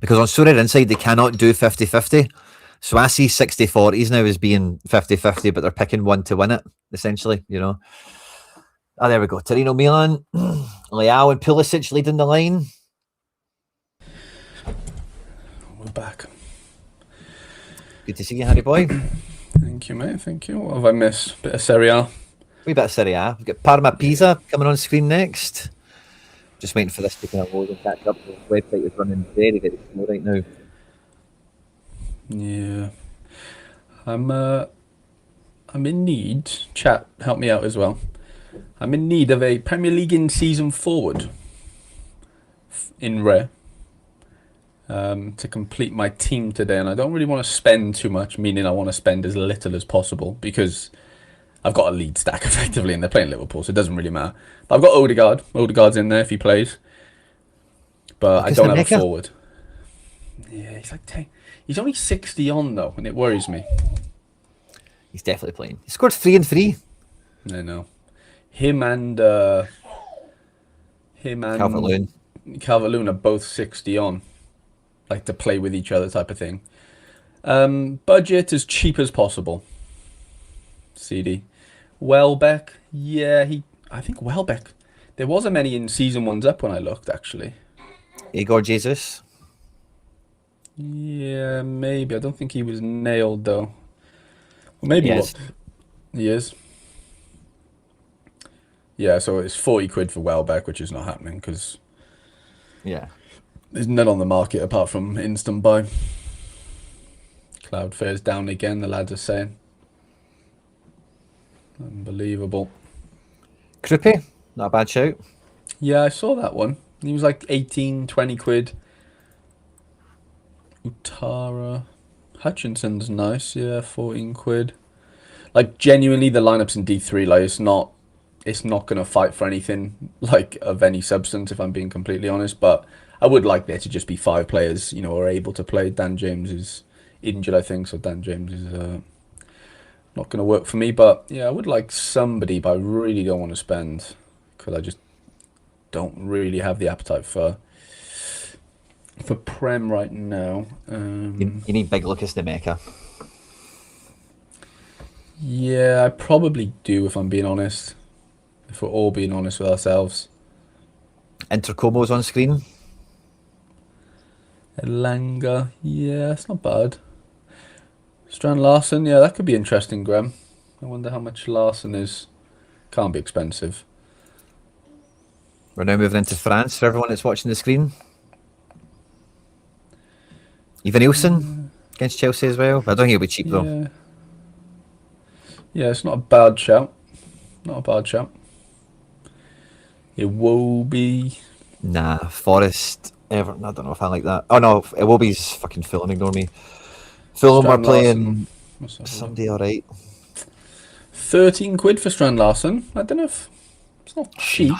Because on Sorare Inside, they cannot do 50-50. So I see 60-40s now as being 50-50, but they're picking one to win it, essentially, you know. Oh, there we go. Torino Milan. Leao and Pulisic leading the line. We're back. Good to see you, Harry boy. Thank you, mate. Thank you. What have I missed? Bit of Serie A. Wee bit of Serie A. We've got Parma Pisa coming on screen next. Just waiting for this to kind of load and catch up. The website is running very, very slow right now. Yeah. I'm in need. Chat, help me out as well. I'm in need of a Premier League in season forward in rare to complete my team today, and I don't really want to spend too much, meaning I want to spend as little as possible because I've got a lead stack effectively, and they're playing Liverpool, so it doesn't really matter. But I've got Odegaard. Odegaard's in there if he plays, but I don't have a forward. Yeah, he's like 10. He's only 60 on though, and it worries me. He's definitely playing. He scored 3 and 3. I know. Him and Calvert-Lewin are both 60 on, like to play with each other type of thing. Budget as cheap as possible. CD. Welbeck, yeah, I think Welbeck. There wasn't many in season one's up when I looked actually. Igor Jesus. Yeah, maybe. I don't think he was nailed though. Well, maybe Yes. He is. Yeah, so it's 40 quid for Welbeck, which is not happening because Yeah. there's none on the market apart from instant buy. Cloudflare's down again, the lads are saying. Unbelievable. Krippy, not a bad shout. Yeah, I saw that one. He was like 18, 20 quid. Utara. Hutchinson's nice, yeah, 14 quid. Like, genuinely, the lineups in D3, like, it's not going to fight for anything, like, of any substance, if I'm being completely honest. But I would like there to just be 5 players, you know, are able to play. Dan James is injured, I think, so Dan James is not going to work for me. But, yeah, I would like somebody, but I really don't want to spend, because I just don't really have the appetite for Prem right now. You need big Lucas Demeka. Yeah, I probably do if I'm being honest. If we're all being honest with ourselves. Intercomo's on screen. Elanga, yeah, it's not bad. Strand Larson, yeah, that could be interesting, Graham. I wonder how much Larson is. Can't be expensive. We're now moving into France for everyone that's watching the screen. Even Nielsen against Chelsea as well. I don't think he'll be cheap though. Yeah. Yeah, it's not a bad shout. Not a bad shout. It will be. Nah, Forest, Everton. I don't know if I like that. Oh no, Iwobi's fucking Fulham. Ignore me. Fulham are playing somebody alright. 13 quid for Strand Larson. I don't know if it's not cheap.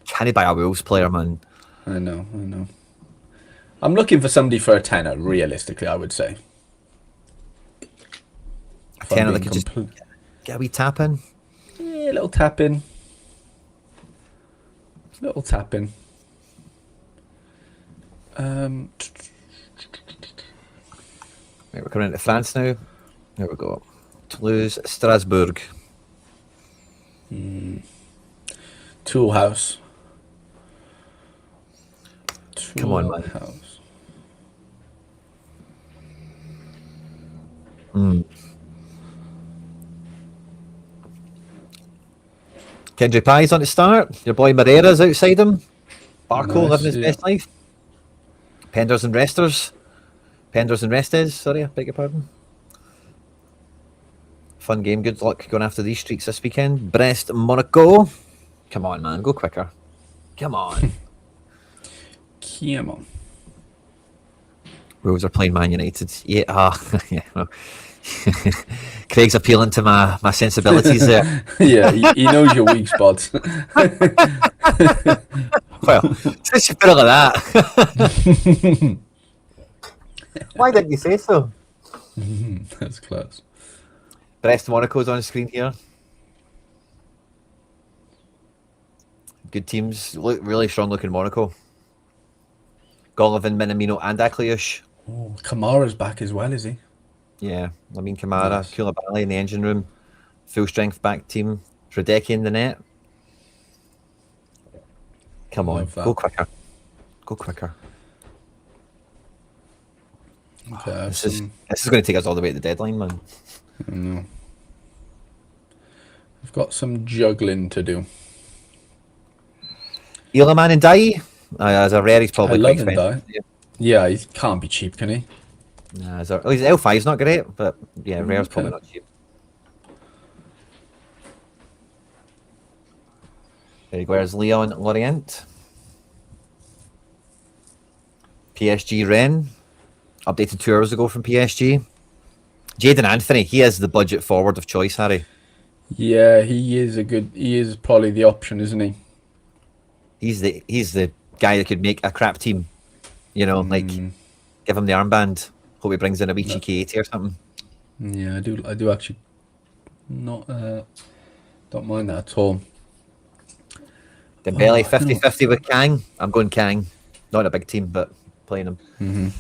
Can he buy a Wolves player, man? I know. I'm looking for somebody for a tenner, realistically, I would say. A tenner that could just get a wee tap in? Yeah, a little tap in. Little tap in. Right, we're coming into France now. There we go. Toulouse, Strasbourg. Tool House. Come on, man. House. Kendry Pye's on to start. Your boy Moreira's outside him. Barco Nice, living his yeah. best life. Penders and Resters. Penders and Restes, sorry, I beg your pardon. Fun game, good luck going after these streaks this weekend. Brest, Monaco. Come on, man, go quicker. Come on. Come on. Wolves are playing Man United. Yeah, yeah. Well. Craig's appealing to my sensibilities there. Yeah, he knows your weak spots. Well, since you put it like that. Why didn't you say so? That's class. Brest Monaco's on screen here. Good teams. Look really strong looking Monaco. Golovin, Minamino, and Akliush. Oh, Kamara's back as well, is he? Yeah, I mean Kamara, Nice. Koulibaly in the engine room. Full strength back team. Radecki in the net. Come on, Love that. go quicker. Go quicker. Okay, This is going to take us all the way to the deadline, man. no. I've got some juggling to do. Elaman and Dai. As a rare, he's probably I quite love him, expensive. Dai. Yeah, he can't be cheap, can he? Nah, his L5 is not great, but yeah, rare's probably not cheap. There you go. There's Leon Lorient. PSG Ren. Updated 2 hours ago from PSG. Jaden Anthony. He is the budget forward of choice, Harry. Yeah, he is probably the option, isn't he? He's the guy that could make a crap team. You know, like give him the armband. Hope he brings in a wee cheeky 80 or something. Yeah, I do actually not don't mind that at all. Dembele Oh, I don't know. 50-50 with Kang. I'm going Kang. Not in a big team, but playing him.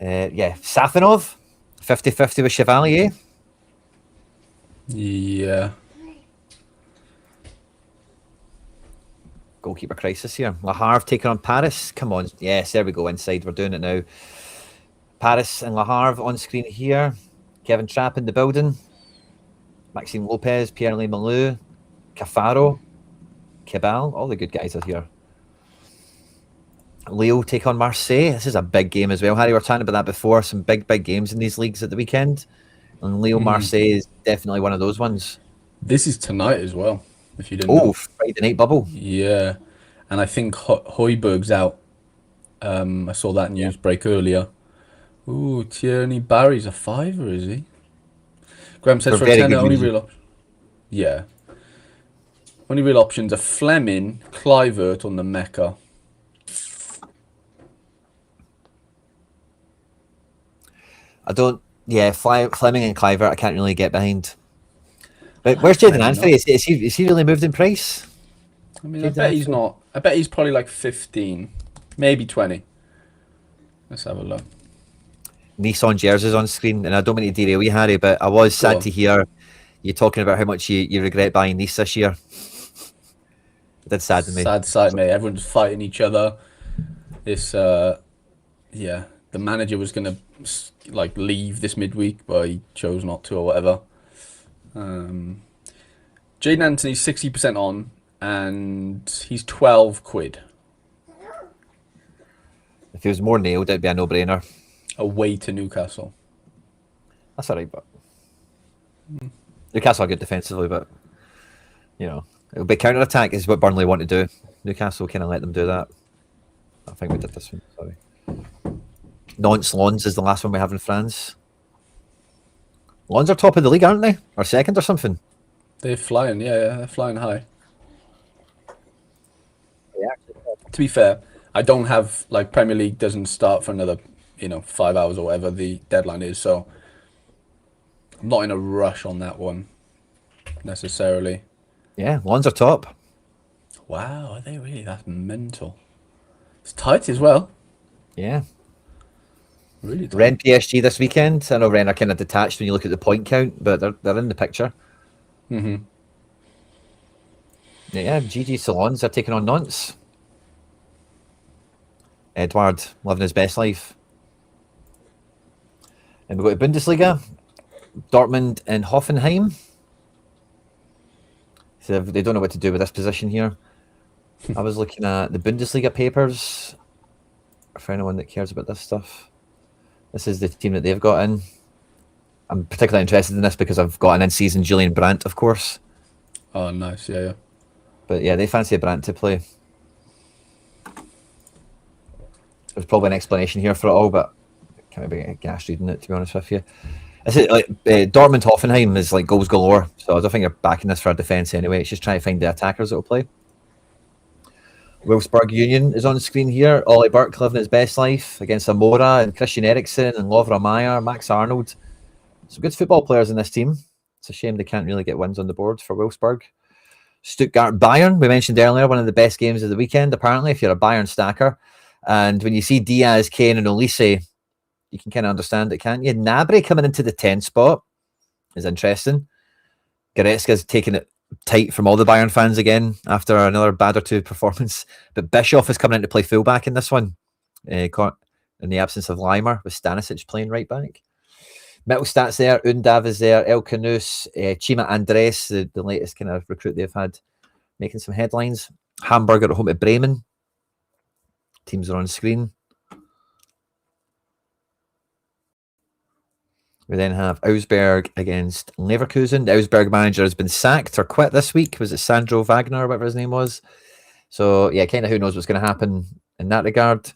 Yeah, Safinov 50-50 with Chevalier. Yeah. Goalkeeper crisis here. Le Havre taking on Paris. Come on. Yes, there we go. Inside. We're doing it now. Paris and Le Havre on screen here. Kevin Trapp in the building. Maxime Lopez, Pierre-Louis Malou, Cafaro, Cabal. All the good guys are here. Leo take on Marseille. This is a big game as well. Harry, we were talking about that before. Some big games in these leagues at the weekend. And Leo Marseille is definitely one of those ones. This is tonight as well, if you didn't Oh, know. Friday night bubble. Yeah. And I think Højbjerg's out. I saw that news break earlier. Ooh, Tierney Barry's a fiver, is he? Graham says For for a very tenner, good only reason. real option. Yeah. Only real options are Fleming, Kluivert on the Mecca. Fleming and Clivert I can't really get behind. But where's Jaden Anthony? Is he really moved in price? I mean, I bet he's not. I bet he's probably like 15, maybe 20. Let's have a look. Nissan jerseys on screen, and I don't mean to derail you, Harry, but I was sad on. to hear you talking about how much you regret buying Nice this year. It did sadden me. Sad sight, mate. Everyone's fighting each other. This, yeah, the manager was gonna like leave this midweek, but he chose not to or whatever. Jaden Anthony's 60% on, and he's 12 quid If he was more nailed, it'd be a no-brainer. away to Newcastle. That's all right, but Newcastle are good defensively, but you know, it'll be counter-attack is what Burnley want to do. Newcastle kind of let them do that. I think we did this one. Sorry. Nantes Lons is the last one we have in France. Lons are top of the league, aren't they? Or second or something? They're flying, yeah, they're flying high. Yeah. To be fair, I don't have like Premier League doesn't start for another 5 hours or whatever the deadline is, so I'm not in a rush on that one necessarily. Yeah, Lons are top. Wow, are they really? That's mental. It's tight as well. Yeah. Really tight. Ren PSG this weekend. I know Ren are kind of detached when you look at the point count, but they're in the picture. Mm-hmm. Yeah, GG Salons are taking on Nantes. Edward living his best life. And we go to Bundesliga. Dortmund and Hoffenheim. So they don't know what to do with this position here. I was looking at the Bundesliga papers for anyone that cares about this stuff. This is the team that they've got in. I'm particularly interested in this because I've got an in-season Julian Brandt, of course. Oh, nice. Yeah, yeah. But yeah, they fancy Brandt to play. There's probably an explanation here for it all, but I can't be getting gassed reading it, to be honest with you. This is like Dortmund Hoffenheim is like goals galore, so I don't think you're backing this for a defence anyway. It's just trying to find the attackers that will play. Wolfsburg Union is on screen here. Ollie Burke living his best life against Amora and Christian Eriksen and Lovra Meyer, Max Arnold. Some good football players in this team. It's a shame they can't really get wins on the board for Wolfsburg. Stuttgart Bayern, we mentioned earlier, one of the best games of the weekend, apparently, if you're a Bayern stacker. And when you see Diaz, Kane and Olise, you can kind of understand it, can't you? Gnabry coming into the 10 spot is interesting. Goretzka's taking it tight from all the Bayern fans again after another bad or two performance. But Bischoff is coming in to play fullback in this one, in the absence of Leimer, with Stanisic playing right back. Mittelstadt's there, Undav is there, El Canus, Chima Andres, the latest kind of recruit they've had, making some headlines. Hamburg at home to Bremen. Teams are on screen. We then have Augsburg against Leverkusen. The Augsburg manager has been sacked or quit this week. Was it Sandro Wagner or whatever his name was? So, yeah, kind of who knows what's going to happen in that regard.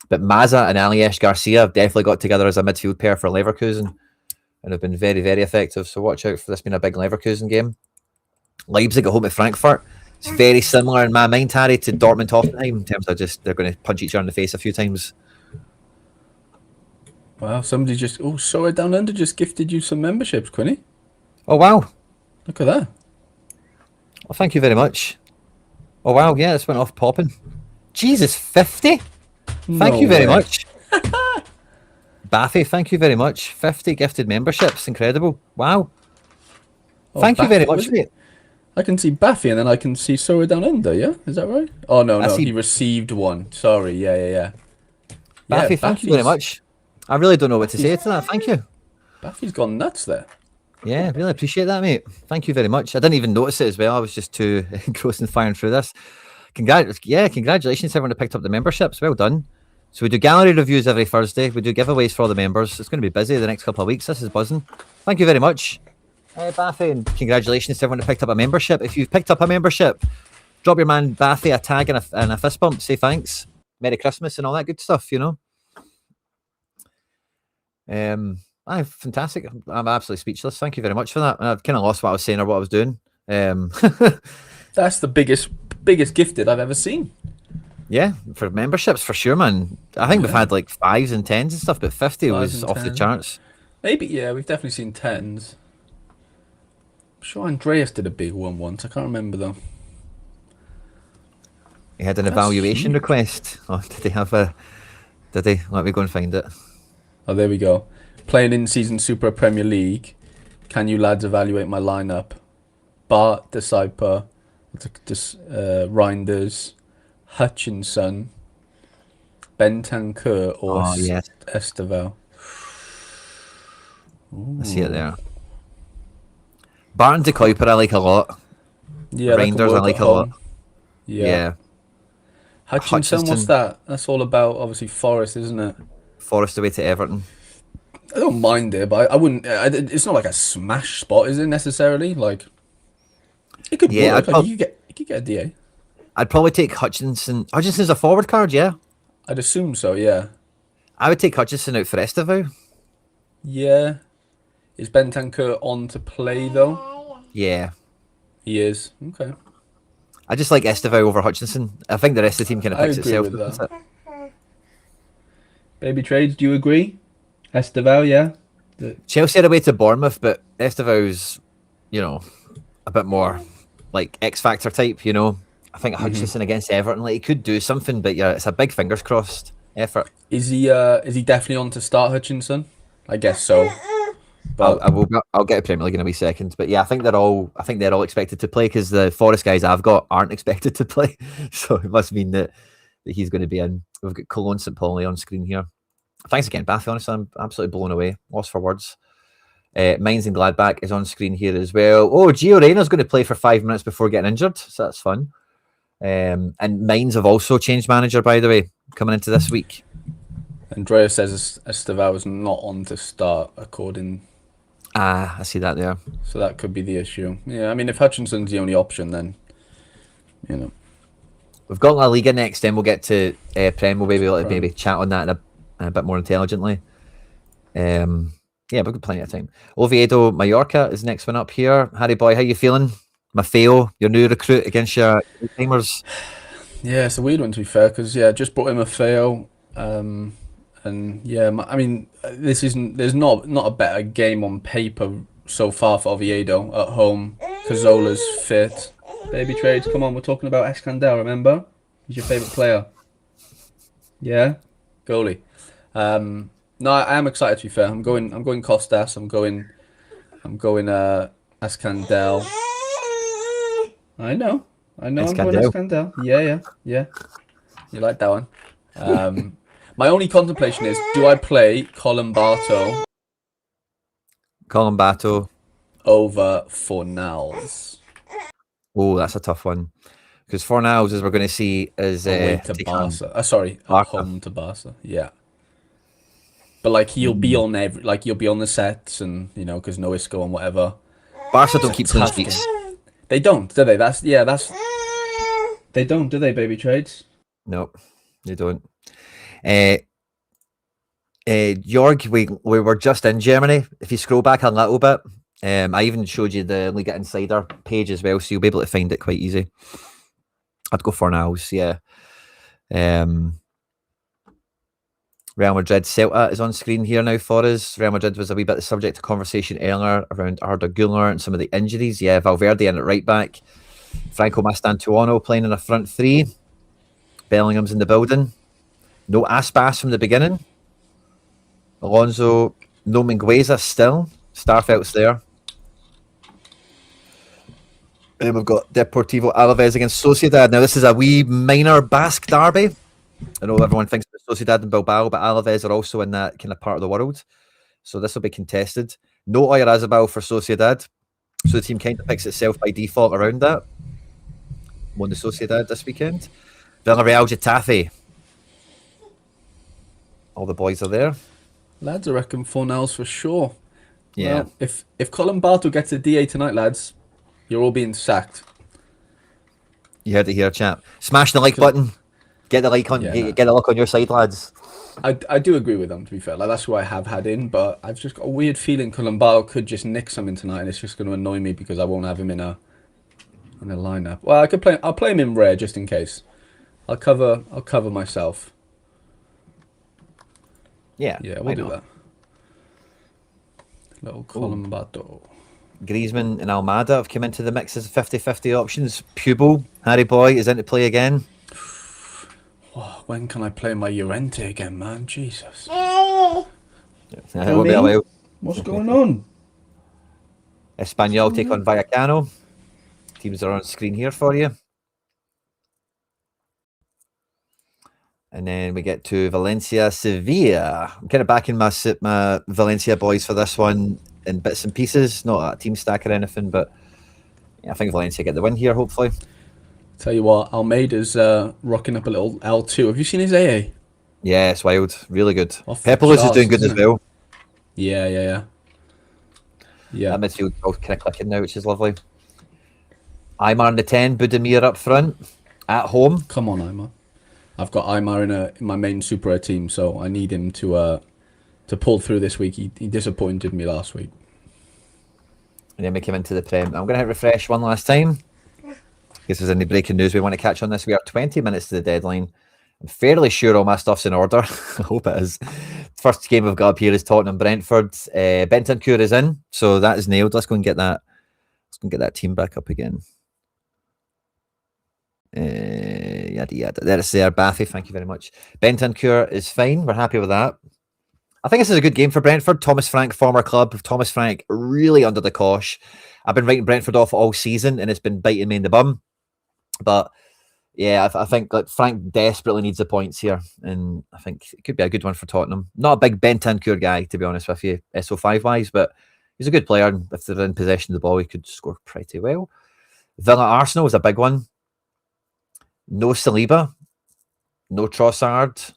But Maza and Aliesh Garcia have definitely got together as a midfield pair for Leverkusen and have been very, very effective. So watch out for this being a big Leverkusen game. Leipzig at home at Frankfurt. It's very similar in my mind, Harry, to Dortmund Hoffenheim in terms of just they're going to punch each other in the face a few times. Wow, somebody just... Oh, Sorare Down Under just gifted you some memberships, Quinny. Oh, wow. Look at that. Well, thank you very much. Oh, wow. Yeah, this went off popping. Jesus, 50? Thank you very much. Baffy, thank you very much. 50 gifted memberships. Incredible. Wow. Oh, thank you very much, mate. I can see Baffy and then I can see Sorare Down Under, yeah? Is that right? Oh, no, I see... he received one. Sorry, yeah. Baffy, thank you very much. I really don't know what to say to that. Thank you. Baffy's gone nuts there. Yeah, really appreciate that, mate. Thank you very much. I didn't even notice it as well. I was just too engrossed in firing through this. Congratulations to everyone who picked up the memberships. Well done. So we do gallery reviews every Thursday. We do giveaways for all the members. It's going to be busy the next couple of weeks. This is buzzing. Thank you very much. Baffy, and congratulations to everyone who picked up a membership. If you've picked up a membership, drop your man Baffy a tag and a fist bump. Say thanks. Merry Christmas and all that good stuff, you know. Fantastic. I'm absolutely speechless. Thank you very much for that. I've kind of lost what I was saying or what I was doing. That's the biggest gifted I've ever seen. Yeah, for memberships for sure, man. I think we've had like 5s and 10s and stuff, but 50 was off the charts. Maybe, yeah, we've definitely seen 10s. I'm sure Andreas did a big one once. I can't remember though. He had an evaluation request. Oh, did he have a? Did he? Let me go and find it. Oh, there we go. Playing in season Super Premier League. Can you lads evaluate my lineup? Bart, Disciple, Reinders, Hutchinson, Bentancur, or Esteval. I see it there. Barton de Kuiper I like a lot. Yeah, Reinders I like a lot. Yeah. Hutchinson, what's that? That's all about, obviously, Forest, isn't it? Forest away to Everton. I don't mind it, but I wouldn't... it's not like a smash spot, is it, necessarily? Like, it could work. Like, you could get a DA. I'd probably take Hutchinson. Hutchinson's a forward card, yeah? I'd assume so, yeah. I would take Hutchinson out for Esteval. Yeah. Is Bentancur on to play, though? Yeah. He is. Okay. I just like Esteval over Hutchinson. I think the rest of the team kind of picks itself. With that. Baby Trades, do you agree? Esteval, yeah? Chelsea are away to Bournemouth, but Esteval's, a bit more like X-Factor type, I think Hutchinson against Everton, like he could do something, but yeah, it's a big fingers crossed effort. Is he definitely on to start Hutchinson? I guess so. But I'll get a Premier League in a wee second. But yeah, I think they're all expected to play because the Forest guys I've got aren't expected to play. So it must mean that he's going to be in. We've got Cologne St. Pauli on screen here. Thanks again, Bath. Honestly, I'm absolutely blown away. Lost for words. Mainz and Gladbach is on screen here as well. Oh, Gio Reyna's going to play for 5 minutes before getting injured, so that's fun. And Mainz have also changed manager, by the way, coming into this week. Andrea says Estevao is not on to start, according. I see that there. So that could be the issue. Yeah, I mean, if Hutchinson's the only option, then, you know. We've got La Liga next, then we'll get to Prem. We'll be able to maybe chat on that a bit more intelligently. Yeah, we've got plenty of time. Oviedo, Mallorca is next one up here. Harry boy, how you feeling? Maffeo, your new recruit against your timers. Yeah, it's a weird one to be fair, because just brought him a fail. And yeah, I mean, there's not a better game on paper so far for Oviedo at home. Cazorla's fit. Baby Trades, come on, we're talking about Escandel, remember? He's your favourite player. Yeah? Goalie. No, I am excited to be fair. I'm going Costas, I'm going Escandel. I know, I'm going Escandel. Yeah. You like that one? My only contemplation is, do I play Colombato over Fornals? Oh, that's a tough one. Because Fornals, as we're going to see, is away to Barca. At home to Barca. Yeah. But like he'll be on he'll be on the sets, and because no Isco and whatever. Barca don't keep clean sheets. They don't, do they? They don't, do they, Baby Trades? No, they don't. Jorg, we were just in Germany. If you scroll back a little bit, I even showed you the Liga Insider page as well, so you'll be able to find it quite easy. I'd go Fornals, yeah. Real Madrid Celta is on screen here now for us. Real Madrid was a wee bit the subject of conversation earlier around Arda Güler and some of the injuries. Yeah, Valverde in at right back. Franco Mastantuono playing in a front three. Bellingham's in the building. No Aspas from the beginning. Alonso, no Mingueza still. Starfelt's there. And we've got Deportivo Alaves against Sociedad. Now, this is a wee minor Basque derby. I know everyone thinks about Sociedad and Bilbao, but Alaves are also in that kind of part of the world. So this will be contested. No Oyarzabal for Sociedad. So the team kind of picks itself by default around that. Won the Sociedad this weekend. Villarreal Getafe. All the boys are there. Lads, I reckon Fornals for sure. Yeah. Well, if Colombato gets a DA tonight, lads, you're all being sacked. You heard it here, chap. Smash the like button. Get the like on. Get the look on your side, lads. I do agree with them, to be fair. Like, that's who I have had in, but I've just got a weird feeling Colombato could just nick something tonight, and it's just going to annoy me because I won't have him in a lineup. Well, I'll play him in rare just in case. I'll cover myself. Yeah, we'll do that. Little Colombato. Griezmann and Almada have come into the mix as 50-50 options. Pupil, Harry boy, is in to play again. Oh, when can I play my Llorente again, man? Jesus. What's going on? Espanyol take on Vallecano. Teams are on screen here for you. And then we get to Valencia, Sevilla. I'm kind of backing my Valencia boys for this one in bits and pieces. Not a team stack or anything, but yeah, I think Valencia get the win here, hopefully. Tell you what, Almeida's rocking up a little L2. Have you seen his AA? Yeah, it's wild. Really good. Pepelos is doing good as well. Yeah. That midfield all kind of clicking now, which is lovely. Aymar in the 10, Budimir up front. At home. Come on, Aymar. I've got Aymar in my main Super Air team, so I need him to pull through this week. He disappointed me last week. And then we came into the Prem. I'm going to hit refresh one last time. In case there's any breaking news we want to catch on this. We are 20 minutes to the deadline. I'm fairly sure all my stuff's in order. I hope it is. First game we've got up here is Tottenham-Brentford. Bentancur is in, so that is nailed. Let's go and get that. Let's go and get that team back up again. Yada yada. There it's there. Bathy, thank you very much. Bentancur is fine. We're happy with that. I think this is a good game for Brentford. Thomas Frank, former club. Thomas Frank really under the cosh. I've been writing Brentford off all season, and it's been biting me in the bum. But yeah, I think like Frank desperately needs the points here, and I think it could be a good one for Tottenham. Not a big Bentancur guy, to be honest with you, SO5 wise, but He's a good player, and if they're in possession of the ball, he could score pretty well. Villa Arsenal is a big one. No Saliba, no Trossard.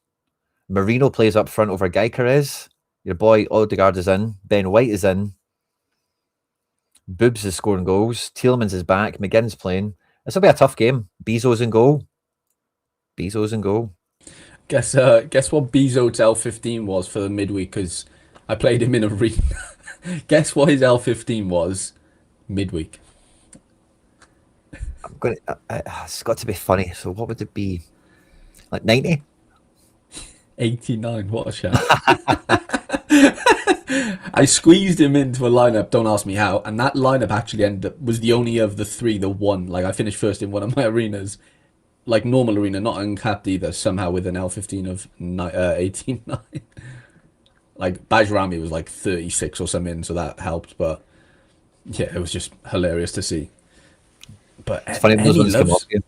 Marino plays up front over Gyökeres. Your boy Odegaard is in. Ben White is in. Boobs is scoring goals. Tielemans is back. McGinn's playing. This will be a tough game. Bezo's in goal. Bezo's in goal. Guess what Bezo's L15 was for the midweek, because I played him in arena. Guess what his L15 was midweek. I'm going to, it's got to be funny. So what would it be? Like 90? 89. What a shot. I squeezed him into a lineup, don't ask me how, and that lineup actually was the only of the three that won. Like, I finished first in one of my arenas, like normal arena, not uncapped either, somehow with an L15 of 89. Like, Bajrami was like 36 or something, so that helped, but yeah, it was just hilarious to see. But It's funny when those ones come off you.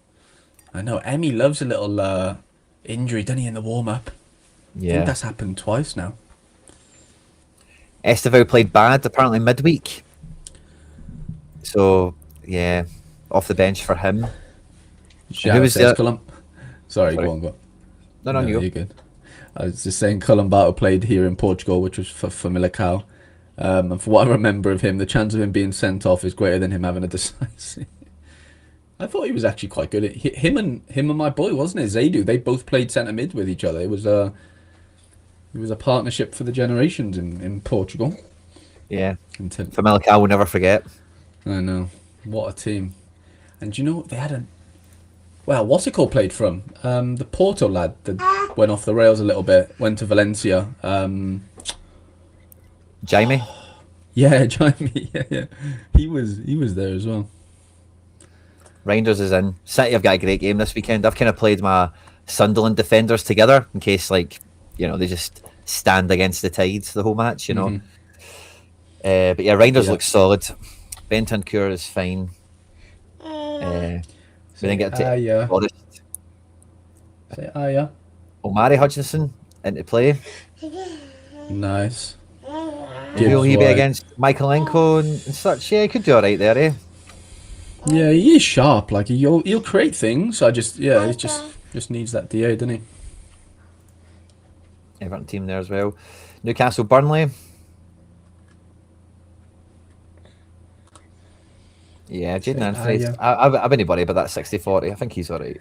I know, Emmy loves a little injury, doesn't he, in the warm-up? I think Yeah. that's happened twice now. Estevao played bad, apparently midweek. So, yeah, off the bench for him. Shout who out was to the- Cullum. Sorry, Sorry. go on, go on. No, you. You're good. I was just saying Cullen Bartle played here in Portugal, which was for Millicao. And for what I remember of him, the chance of him being sent off is greater than him having a decisive. I thought he was actually quite good. Him and my boy, wasn't it? Zaidu. They both played centre mid with each other. It was a partnership for the generations in Portugal. Yeah. Until, For Millicao, we'll never forget. I know. What a team. And do you know, they had a... Well, what's it called played from? The Porto lad that went off the rails a little bit, went to Valencia. Jaime? Yeah, Jaime. Yeah. He was there as well. Reinders is in. City have got a great game this weekend. I've kind of played my Sunderland defenders together in case, like, you know, they just stand against the tide the whole match, you know. Mhm. But yeah, Reinders Yeah. looks solid. Bentancur is fine. We then get to yeah. Forest. Say yeah. Omari Hutchinson into play. Nice. Who will he be White. against? Michaelenko and such? Yeah, he could do alright there, eh? Yeah, he is sharp. Like he'll create things. He just needs that DA, doesn't he? Everton team there as well. Newcastle Burnley. Yeah, Jaden Anthony. I've anybody but that 60-40. I think he's alright.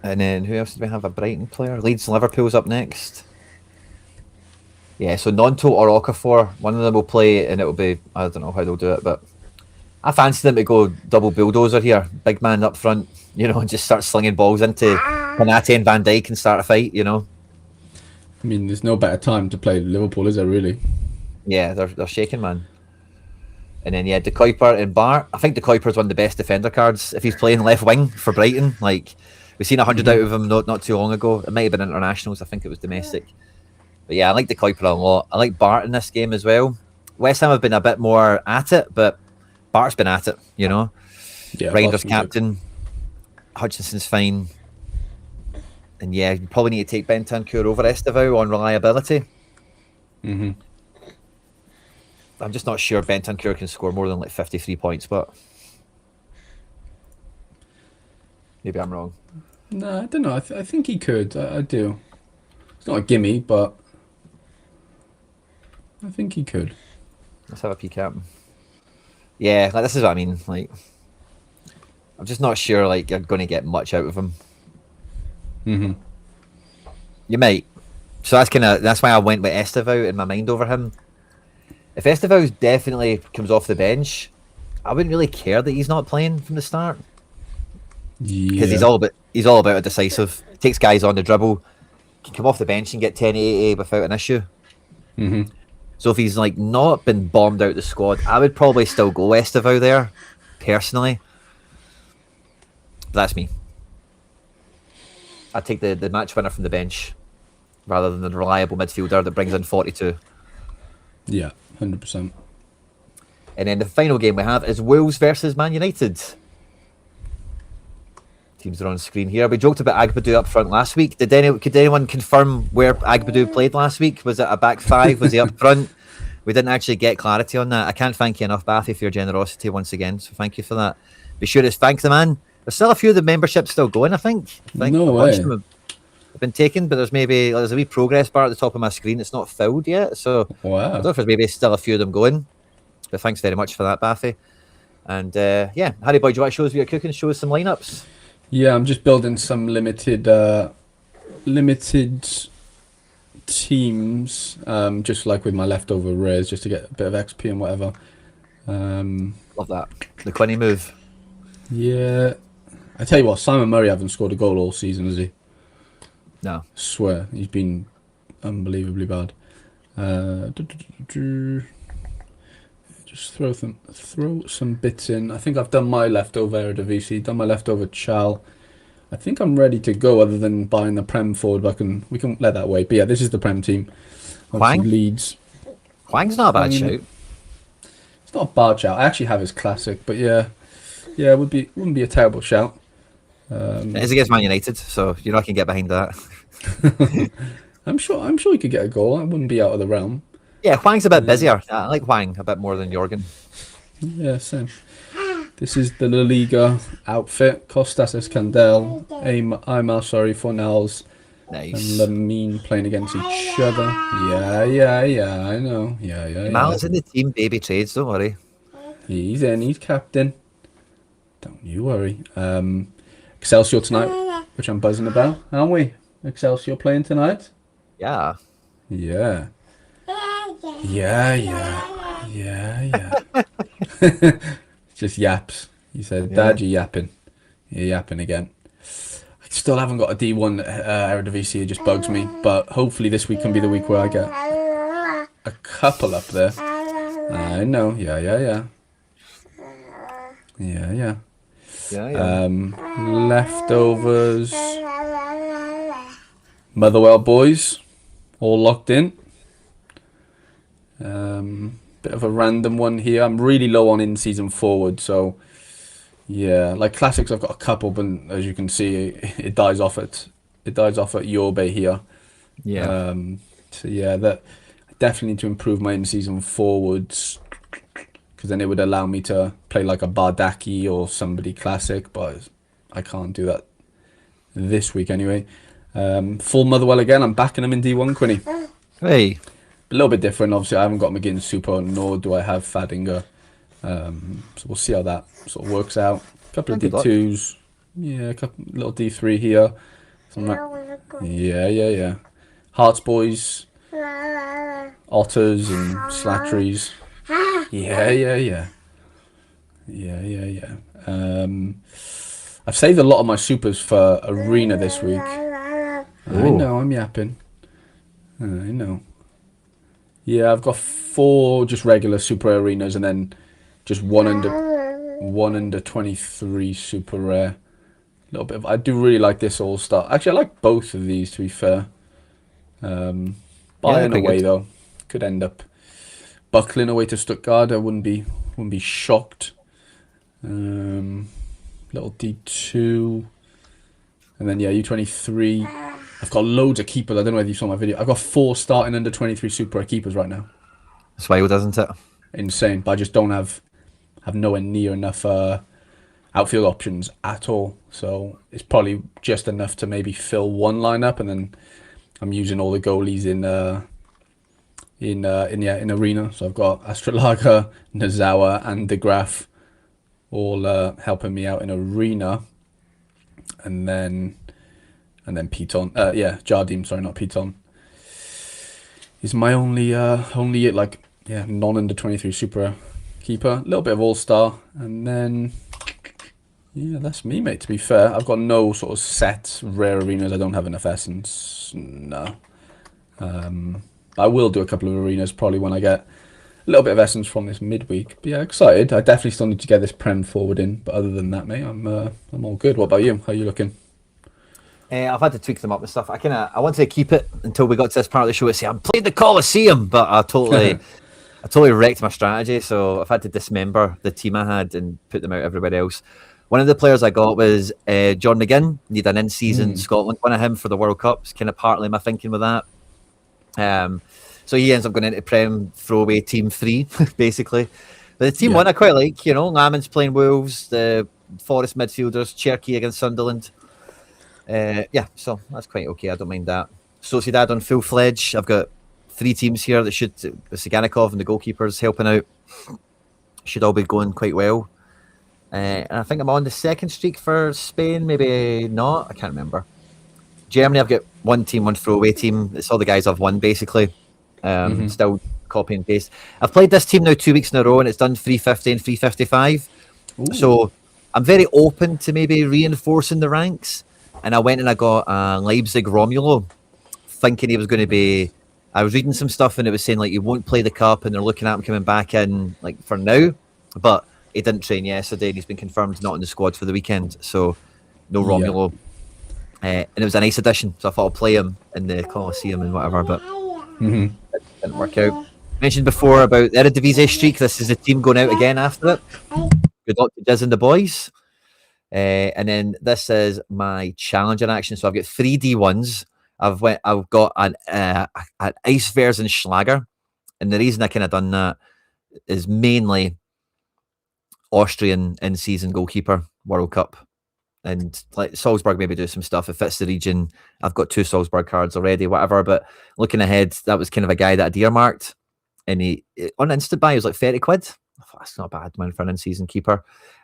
And then who else did we have? A Brighton player. Leeds and Liverpool's up next. Yeah, so Nonto or Okafor, one of them will play, and it'll be, I don't know how they'll do it, but I fancy them to go double bulldozer here. Big man up front, you know, and just start slinging balls into Konate and Van Dijk and start a fight, you know. I mean, there's no better time to play Liverpool, is there, really? Yeah, they're shaking, man. And then, yeah, De Kuyper and Bart. I think De Kuyper's one of the best defender cards if he's playing left wing for Brighton. Like, we've seen 100 out of him not too long ago. It might have been internationals. I think it was domestic. But yeah, I like De Kuyper a lot. I like Bart in this game as well. West Ham have been a bit more at it, but Bart's been at it, you know. Yeah. Rangers captain. Hutchinson's fine. And yeah, you probably need to take Bentancur over Estevao on reliability. Mm-hmm. I'm just not sure Bentancur can score more than like 53 points, but maybe I'm wrong. No, I don't know. I think he could. I do. It's not a gimme, but I think he could. Let's have a peek at him. Yeah, like this is what I mean. Like, I'm just not sure like you're going to get much out of him. Mm-hmm. You might. So that's why I went with Estevao in my mind over him. If Estevao definitely comes off the bench, I wouldn't really care that he's not playing from the start because he's all about a decisive. Takes guys on the dribble, can come off the bench and get 10-80 without an issue. Mm-hmm. So if he's like not been bombed out the squad, I would probably still go Estevao there, personally. But that's me. I'd take the match winner from the bench rather than the reliable midfielder that brings in 42. Yeah, 100%. And then the final game we have is Wolves versus Man United. Teams are on screen here. We joked about Agbadu up front last week. Could anyone confirm where Agbadu played last week? Was it a back five? Was he up front? We didn't actually get clarity on that. I can't thank you enough, Bathy, for your generosity once again. So thank you for that. Be sure to thank the man. There's still a few of the memberships still going, I think. No a way. bunch of them have been taken, but there's a wee progress bar at the top of my screen. It's not filled yet. So I Wow. don't know if there's maybe still a few of them going. But thanks very much for that, Bathy. And yeah, Harry Boy, do you want to show us what you're cooking? Show us some lineups. Yeah, I'm just building some limited teams, just like with my leftover rares, just to get a bit of XP and whatever. Love that. The Quinny move. Yeah, I tell you what, Simon Murray hasn't scored a goal all season, has he? No. I swear, he's been unbelievably bad. Just throw some bits in. I think I've done my leftover Eredivisie, done my leftover Chal. I think I'm ready to go, other than buying the Prem forward, but we can let that wait. But yeah, this is the Prem team. Hwang? Leeds. Hwang's not a bad shout. It's not a bad shout. I actually have his classic, but yeah, it wouldn't be a terrible shout. It is against Man United, so you know I can get behind that. I'm sure he could get a goal. I wouldn't be out of the realm. Yeah, Hwang's a bit busier. I like Hwang a bit more than Jorgen. Yeah, same. This is the La Liga outfit. Costas Escandel, Aymar, Fornals, Nice. and Lamine playing against each other. Yeah, I know. Yeah. Mal's in the team, baby trades, don't worry. He's in, he's captain. Don't you worry. Excelsior tonight, which I'm buzzing about, aren't we? Excelsior playing tonight? Yeah. Yeah. Just yaps. He said, Dad, you're yapping. You're yapping again. I still haven't got a D1 Eredivisie. It just bugs me. But hopefully this week can be the week where I get a couple up there. I know. Yeah. Leftovers. Motherwell boys. All locked in. Bit of a random one here. I'm really low on in-season forward, so yeah, like classics I've got a couple, but as you can see, it dies off at Yorbe here. Yeah. So yeah, that I definitely need to improve my in-season forwards, because then it would allow me to play like a Bardaki or somebody classic, but I can't do that this week anyway. Full Motherwell again. I'm backing them in D1, Quinny. Hey. A little bit different, obviously. I haven't got McGinn Super, nor do I have Fadinger. So we'll see how that sort of works out. A couple of D2s. Yeah, a couple little D3 here. Yeah. Hearts boys. Otters and Slatteries. Yeah. I've saved a lot of my supers for Arena this week. Ooh. I know, I'm yapping. I know. Yeah, I've got 4 just regular super arenas and then just one under 23 super rare. A little bit of, I do really like this all star. Actually, I like both of these, to be fair. Buying away though, could end up buckling away to Stuttgart. I wouldn't be shocked. Little D2, and then yeah, U23. I've got loads of keepers. I don't know whether you saw my video. I've got 4 starting under 23 super keepers right now. That's wild, isn't it? Insane. But I just don't have nowhere near enough outfield options at all. So it's probably just enough to maybe fill one lineup, and then I'm using all the goalies in Arena. So I've got Astrolaga, Nazawa, and De Graaf all helping me out in Arena, and then Piton. Jardim. Sorry, not Piton. Is my only non under 23 super keeper. A little bit of all star, and then yeah, that's me, mate. To be fair, I've got no sort of set rare arenas. I don't have enough essence. No. I will do a couple of arenas probably when I get a little bit of essence from this midweek. But yeah, excited. I definitely still need to get this Prem forward in. But other than that, mate, I'm all good. What about you? How are you looking? I've had to tweak them up and stuff. I wanted to keep it until we got to this part of the show to say I'm playing the Coliseum, but I totally wrecked my strategy. So I've had to dismember the team I had and put them out everywhere else. One of the players I got was John McGinn. Need an in-season Scotland one of him for the World Cup. It's kind of partly my thinking with that. So he ends up going into Prem throwaway team 3, basically. But the team 1 I quite like, Lamon's playing Wolves, the Forest midfielders, Cherky against Sunderland. So that's quite okay. I don't mind that. Sociedad on full-fledged. I've got 3 teams here that should, Siganikov and the goalkeepers helping out. Should all be going quite well. And I think I'm on the second streak for Spain. Maybe not. I can't remember. Germany, I've got 1 team, 1 throwaway team. It's all the guys I've won, basically. Still copy and paste. I've played this team now 2 weeks in a row, and it's done 350 and 355. Ooh. So I'm very open to maybe reinforcing the ranks. And I went and I got Leipzig Romulo, thinking he was going to be... I was reading some stuff, and it was saying, like, he won't play the cup, and they're looking at him coming back in, like, for now. But he didn't train yesterday, and he's been confirmed not in the squad for the weekend. So no Romulo. And it was a nice addition, so I thought I'll play him in the Coliseum and whatever, but it didn't work out. Mentioned before about the Eredivisie streak. This is the team going out again after it. Good luck to Diz and the boys. And then this is my challenger action. So I've got 3 D1s. I've got an Iceversen Schlager, and the reason I kind of done that is mainly Austrian in-season goalkeeper World Cup. And like Salzburg maybe do some stuff if it's the region. I've got 2 Salzburg cards already, whatever. But looking ahead, that was kind of a guy that I'd earmarked. And he on instant buy, he was like 30 quid. I thought, that's not bad, man, for an in-season keeper.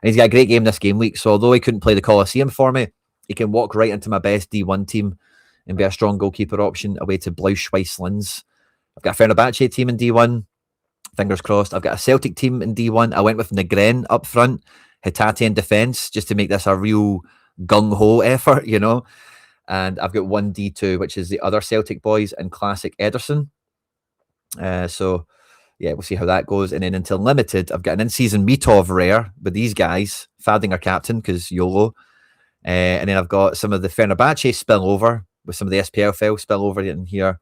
And he's got a great game this game week. So although he couldn't play the Coliseum for me, he can walk right into my best D1 team and be a strong goalkeeper option away to Blauschweiss-Linz. I've got a Fenerbahce team in D1. Fingers crossed. I've got a Celtic team in D1. I went with Negren up front, Hatate in defence, just to make this a real gung-ho effort, And I've got 1 D2, which is the other Celtic boys, and Classic Ederson. So, yeah, we'll see how that goes. And then until limited, I've got an in-season Mitov rare with these guys, Fadinger captain, because YOLO. And then I've got some of the Fenerbahce spillover, with some of the SPL file spillover in here.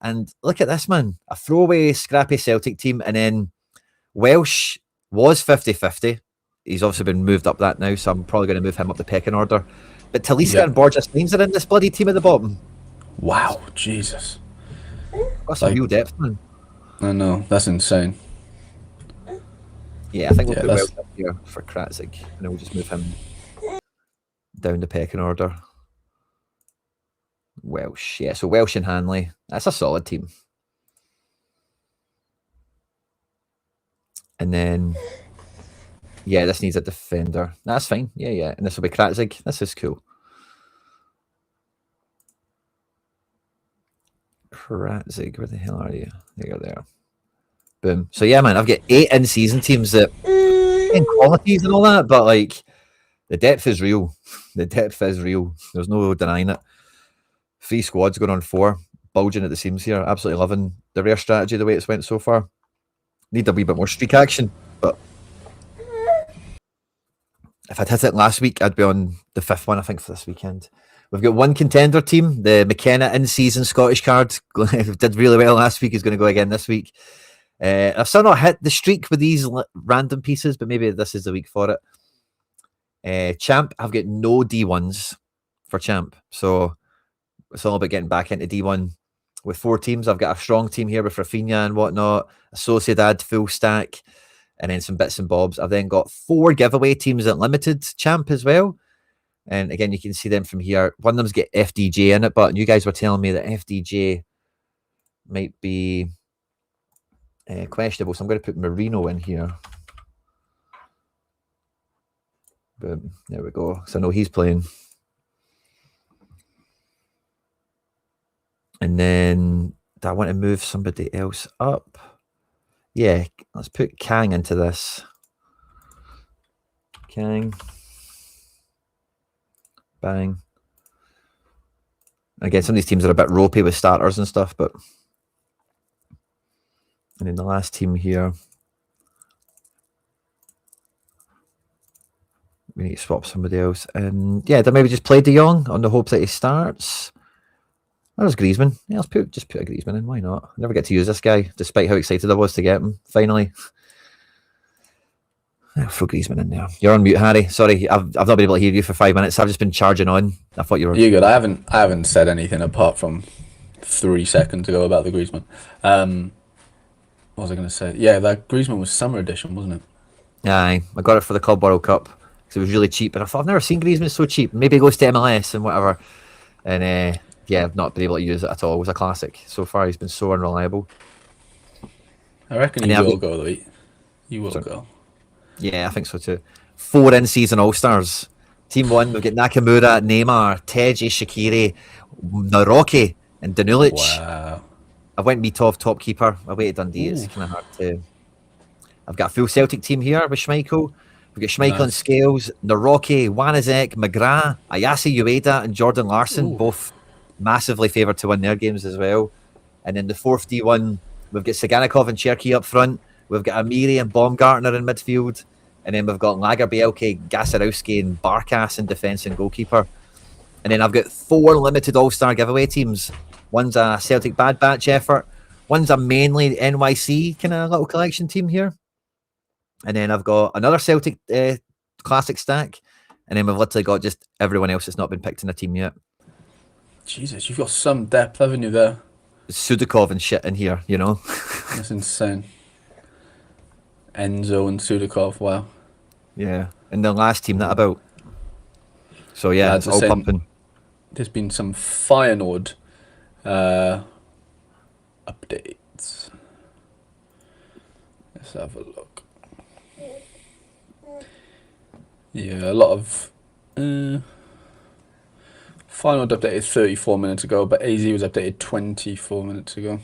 And look at this, man. A throwaway, scrappy Celtic team. And then Welsh was 50-50. He's obviously been moved up that now, so I'm probably going to move him up the pecking order. But Talisca and Borja Steins are in this bloody team at the bottom. Wow, Jesus. That's some real depth, man. I know, that's insane. Yeah, I think we'll put Welsh up here for Kratzig, and then we'll just move him down the pecking order. Welsh, yeah, so Welsh and Hanley. That's a solid team. And then, yeah, this needs a defender. That's fine. Yeah. And this will be Kratzig. This is cool. Kratzig, where the hell are you? There you're there. Boom. So yeah, man, I've got 8 in-season teams that in qualities and all that, but like the depth is real. The depth is real. There's no denying it. 3 squads going on 4, bulging at the seams here. Absolutely loving the rare strategy the way it's went so far. Need a wee bit more streak action, but if I'd hit it last week, I'd be on the 5th one, I think, for this weekend. We've got 1 contender team. The McKenna in-season Scottish card did really well last week. He's going to go again this week. I've still not hit the streak with these random pieces, but maybe this is the week for it. Champ, I've got no D1s for Champ. So it's all about getting back into D1 with 4 teams. I've got a strong team here with Rafinha and whatnot, a Sociedad full stack, and then some bits and bobs. I've then got 4 giveaway teams at limited Champ as well. And again, you can see them from here. One of them's got FDJ in it, but you guys were telling me that FDJ might be questionable. So I'm going to put Marino in here. Boom. There we go. So I know he's playing. And then do I want to move somebody else up? Yeah, let's put Kang into this. Kang. Bang. Again, some of these teams are a bit ropey with starters and stuff, but... And then the last team here... We need to swap somebody else. And yeah, then maybe just play De Jong on the hope that he starts. There's Griezmann. Yeah, just put a Griezmann in. Why not? I never get to use this guy, despite how excited I was to get him. Finally. throw Griezmann in there. You're on mute, Harry. Sorry, I've not been able to hear you for 5 minutes. I've just been charging on. I thought you were. You're good. I haven't said anything apart from 3 seconds ago about the Griezmann. What was I going to say? Yeah, that Griezmann was summer edition, wasn't it? Aye, I got it for the Club World Cup because it was really cheap. And I thought I've never seen Griezmann so cheap. Maybe it goes to MLS and whatever. And yeah, I've not been able to use it at all. It was a classic. So far, he's been so unreliable. I reckon you will go, though. You will go. Yeah, I think so too. 4 in-season All-Stars. Team 1, we've got Nakamura, Neymar, Teji, Shaqiri, Naroki, and Danulic. Wow. I went Mitov top keeper. I waited Dundee. It's kind of hard to. I've got a full Celtic team here with Schmeichel. We've got Schmeichel and Scales, Naroki, Wanizek, McGrath, Ayase Ueda, and Jordan Larson, both massively favoured to win their games as well. And then the 4th D1, we've got Saganikov and Cherky up front. We've got Amiri and Baumgartner in midfield. And then we've got Lagerbielke, Gasarowski, and Barkas in defence and goalkeeper. And then I've got 4 limited All-Star giveaway teams. One's a Celtic Bad Batch effort. One's a mainly NYC kind of little collection team here. And then I've got another Celtic classic stack. And then we've literally got just everyone else that's not been picked in the team yet. Jesus, you've got some depth, haven't you, there? Sudakov and shit in here, you know? That's insane. Enzo and Sudakov, wow. Yeah, and the last team that about. So yeah, it's all pumping. There's been some Feyenoord updates. Let's have a look. Yeah, a lot of Feyenoord updated 34 minutes ago, but AZ was updated 24 minutes ago.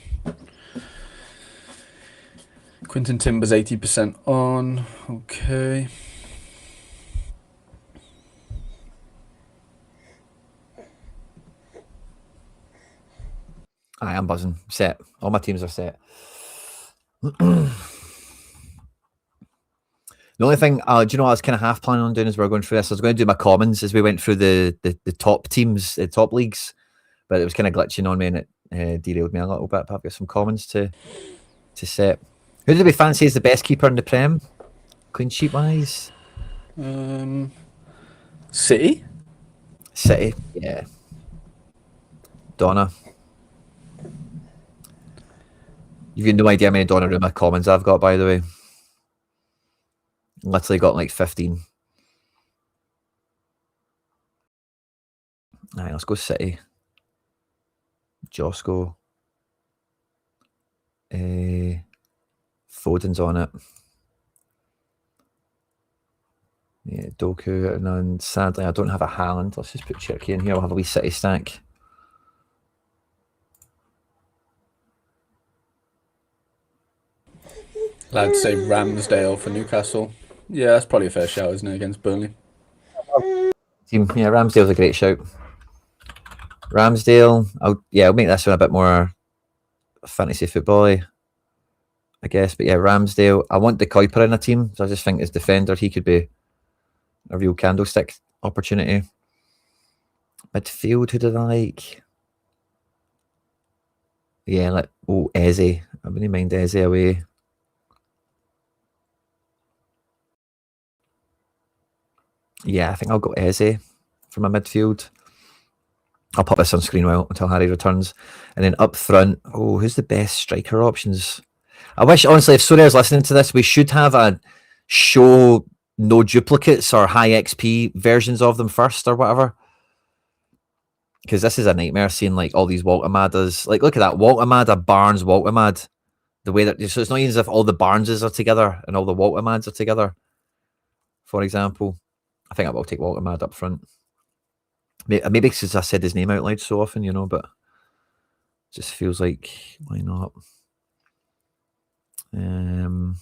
Quinton Timber's 80% on. Okay. I am buzzing. Set. All my teams are set. The only thing, do you know what I was kind of half planning on doing as we were going through this? I was going to do my commons as we went through the top teams, the top leagues, but it was kind of glitching on me and it derailed me a little bit. But I've got some commons to set. Who do we fancy as the best keeper in the Prem? Clean sheet wise? City? City, yeah. Donna. You've got no idea how many Donnarumma commons I've got, by the way. Literally got like 15. Alright, let's go City. Josko. Foden's on it. Yeah, Doku. And then sadly, I don't have a Haaland. Let's just put Cherky in here. We'll have a wee City stack. Lads say Ramsdale for Newcastle. Yeah, that's probably a fair shout, isn't it, against Burnley? Yeah, Ramsdale's a great shout. Ramsdale, I'll make this one a bit more fantasy football-y, I guess. But yeah, Ramsdale. I want the Kuiper in a team, so I just think as defender he could be a real candlestick opportunity. Midfield, who did I like? Yeah, Eze. I wouldn't mind Eze away. Yeah, I think I'll go Eze for my midfield. I'll pop this on screen until Harry returns. And then up front, who's the best striker options? I wish, honestly, if Sorare's listening to this, we should have a show no duplicates or high XP versions of them first or whatever. Because this is a nightmare seeing like all these Waltamadas. Like, look at that, Waltamada, Barnes, Waltamad. The way that, so it's not even as if all the Barneses are together and all the Waltamads are together, for example. I think I will take Waltamad up front. Maybe because I said his name out loud so often, but it just feels like, why not? There's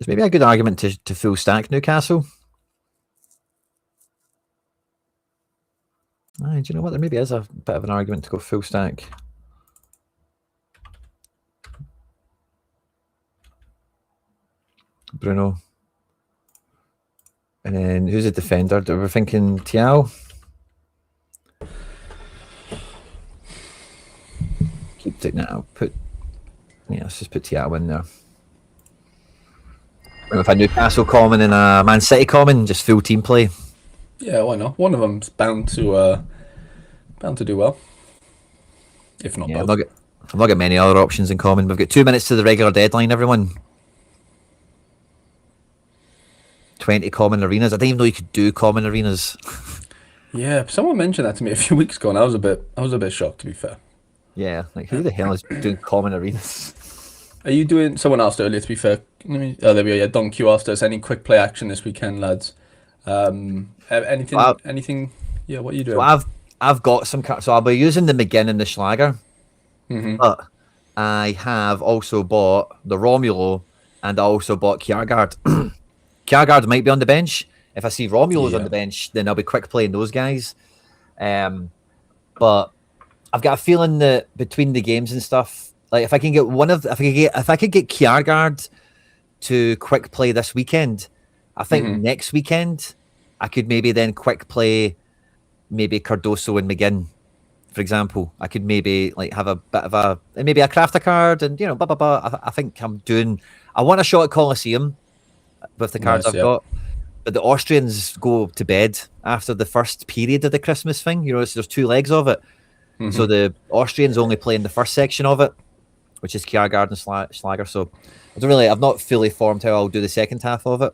maybe a good argument to full stack Newcastle. Do you know what? There maybe is a bit of an argument to go full stack. Bruno. And then who's a defender? We're thinking Thiago. Keep it now. Let's just put Thiago in there. With a Newcastle common and a Man City common, just full team play. Yeah, why not? One of them's bound to do well, if not Yeah, both. I've not got many other options in common. We've got 2 minutes to the regular deadline, everyone. 20 common arenas. I didn't even know you could do common arenas. Yeah, someone mentioned that to me a few weeks ago, and I was a bit shocked, to be fair. Yeah, like who the hell is doing common arenas? Are you doing? Someone asked earlier, to be fair. Oh, there we go. Yeah, Don Q asked us any quick play action this weekend, lads. So, I, Anything? Yeah, what are you so doing? I've got some cards. So I'll be using the McGinn and the Schlager, Hmm. but I have also bought the Romulo and I also bought Kjaergaard. Kjaergaard might be on the bench. If I see Romulo's on Yeah. the bench, then I'll be quick playing those guys. But I've got a feeling that between the games and stuff, like if I can get if I could get Kjaergaard to quick play this weekend, I think Hmm. next weekend I could maybe then quick play maybe Cardoso and McGinn, for example. I could maybe like have a bit of a maybe I craft a card and blah blah blah. I think I'm doing. I want a shot at Colosseum with the cards Nice. I've Yeah. got. But the Austrians go to bed after the first period of the Christmas thing. There's two legs of it. So Hmm. the Austrians only play in the first section of it, which is Kjaergaard and Schlager. So I've not fully formed how I'll do the second half of it.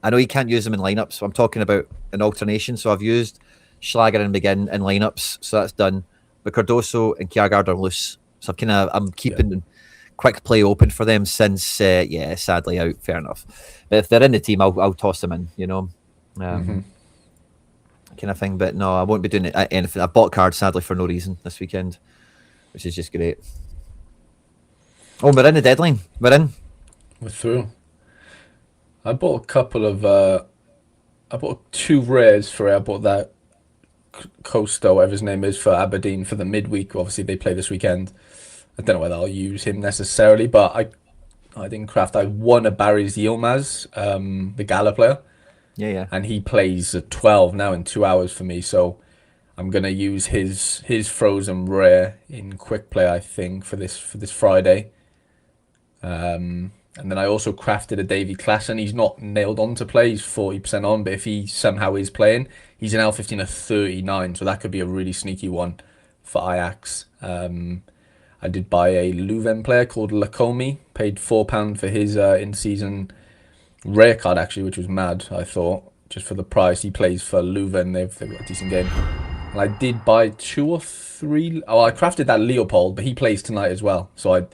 I know you can't use them in lineups. So I'm talking about an alternation. So I've used Schlager and McGinn in lineups. So that's done. But Cardoso and Kjaergaard are loose. So I'm Yeah. keeping quick play open for them since, yeah, sadly out. Fair enough. But if they're in the team, I'll toss them in. Hmm. Um, kind of thing. But no, I won't be doing anything. I bought cards sadly for no reason this weekend, which is just great. Oh, we're in the deadline. We're in. We're through. I bought a couple of. I bought two rares for it. I bought that Costa, whatever his name is, for Aberdeen for the midweek. Obviously, they play this weekend. I don't know whether I'll use him necessarily, but I didn't craft. I won a Barry's Yilmaz, the Gala player, Yeah, yeah. and he plays at 12 now in 2 hours for me. So I'm gonna use his frozen rare in quick play, I think, for this Friday. And then I also crafted a Davy Klaassen. He's not nailed on to play. He's 40% on, but if he somehow is playing, he's an L15 of 39, so that could be a really sneaky one for Ajax. I did buy a Leuven player called Lacomi, paid £4 for his in-season rare card actually, which was mad. I thought just for the price. He plays for Leuven. They've got a decent game. And I did buy two or three. Oh, I crafted that Leopold, but he plays tonight as well. So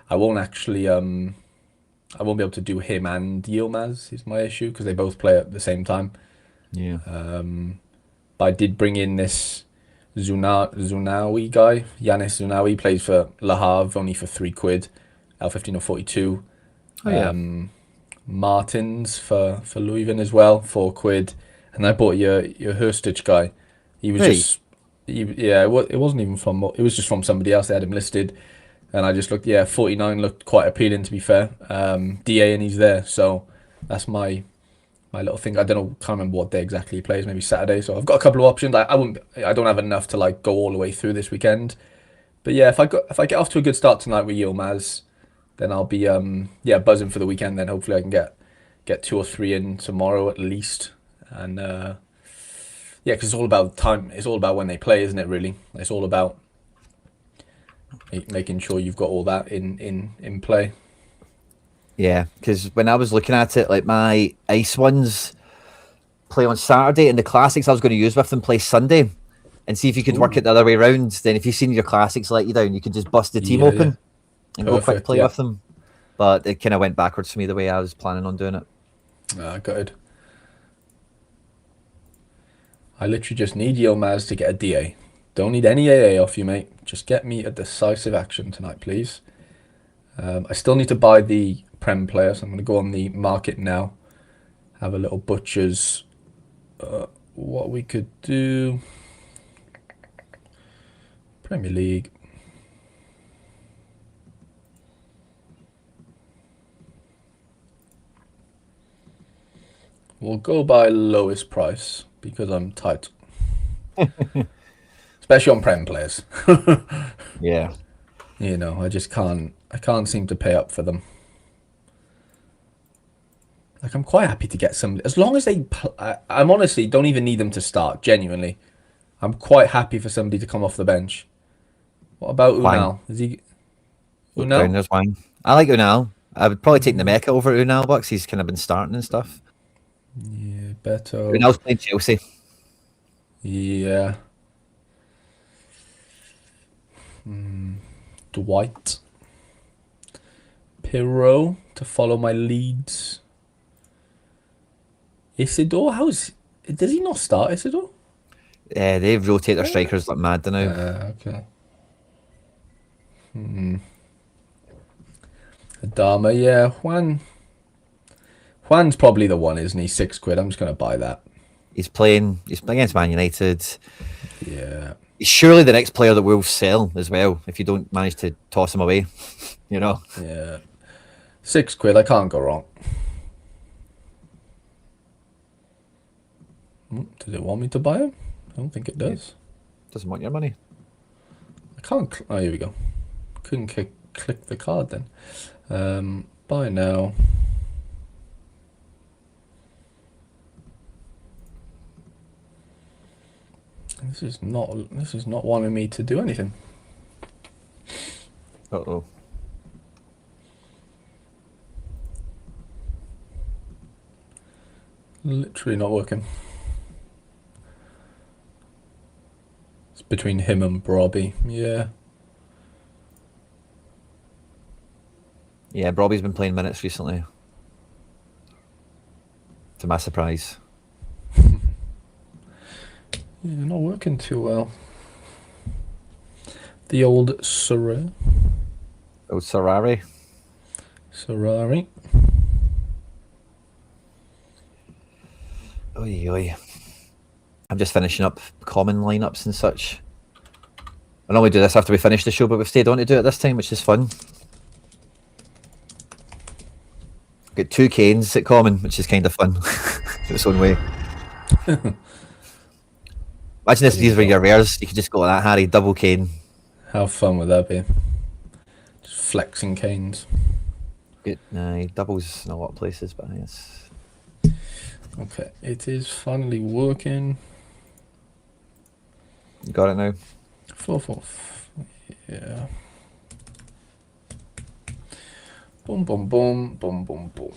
I won't actually I won't be able to do him and Yilmaz is my issue because they both play at the same time. Yeah. But I did bring in this Zunawi guy. Yanis Zunawi plays for Le Havre only for £3, L15 or 42. Oh, yeah. Martins for Leuven as well, £4. And I bought your Hurstich guy. He was Right. just yeah, it wasn't even from it was just from somebody else. They had him listed, and I just looked. Yeah, 49 looked quite appealing to be fair. DA and he's there, so that's my little thing. I don't know, can't remember what day exactly he plays. Maybe Saturday. So I've got a couple of options. I wouldn't. I don't have enough to like go all the way through this weekend. But yeah, if I get off to a good start tonight with Yilmaz, then I'll be yeah buzzing for the weekend. Then hopefully I can get two or three in tomorrow at least. And yeah, because it's all about time. It's all about when they play, isn't it? Really, it's all about making sure you've got all that in play. Yeah, because when I was looking at it, like my ice ones play on Saturday, and the classics I was going to use with them play Sunday, and see if you could work Ooh, it the other way around. Then if you've seen your classics let you down, you could just bust the team yeah, yeah, open and go quick perfect. play Yeah, with them. But it kind of went backwards for me the way I was planning on doing it. good. I literally just need Yilmaz to get a DA. Don't need any AA off you, mate. Just get me a decisive action tonight, please. I still need to buy the Prem player, so I'm going to go on the market now. Have a little butcher's. What we could do. Premier League. We'll go by lowest price because I'm tight. Especially on Prem players. Yeah. I just can't. I can't seem to pay up for them. Like, I'm quite happy to get some, as long as they. I'm honestly don't even need them to start. Genuinely, I'm quite happy for somebody to come off the bench. What about Wang. Unal? Is he Look down, Unal? there's Wang. I like Unal. I would probably take Mm, Nemeka over Unal, but he's kind of been starting and stuff. yeah, Beto. Unal's playing Chelsea. Yeah. Dwight. Pirro to follow my leads. Isidore, does he not start Isidore? They rotate their strikers like mad now. Okay. Adama, yeah. Juan's probably the one, isn't he? £6. I'm just gonna buy that. He's playing against Man United. Yeah. He's surely the next player that will sell as well if you don't manage to toss him away. You know. Yeah. £6. I can't go wrong. Does it want me to buy him? I don't think it does. Doesn't want your money. I can't. Oh, here we go. Couldn't click the card then. Buy now. This is not wanting me to do anything. Uh-oh. Literally not working. It's between him and Robbie. Yeah. Yeah, Robbie's been playing minutes recently. To my surprise. Yeah, not working too well. The old Sorare. Oh, Sorare. Sorare. Oy, oy. I'm just finishing up common lineups and such. I normally do this after we finish the show, but we've stayed on to do it this time, which is fun. Got 2 Canes at common, which is kind of fun in its own way. Imagine if these were your rares. You could just go like that, Harry, double Cane. How fun would that be? Just flexing canes. Good. Doubles in a lot of places, but I guess. Okay, it is finally working. You got it now? 4-4. Yeah. Boom, boom, boom, boom, boom, boom.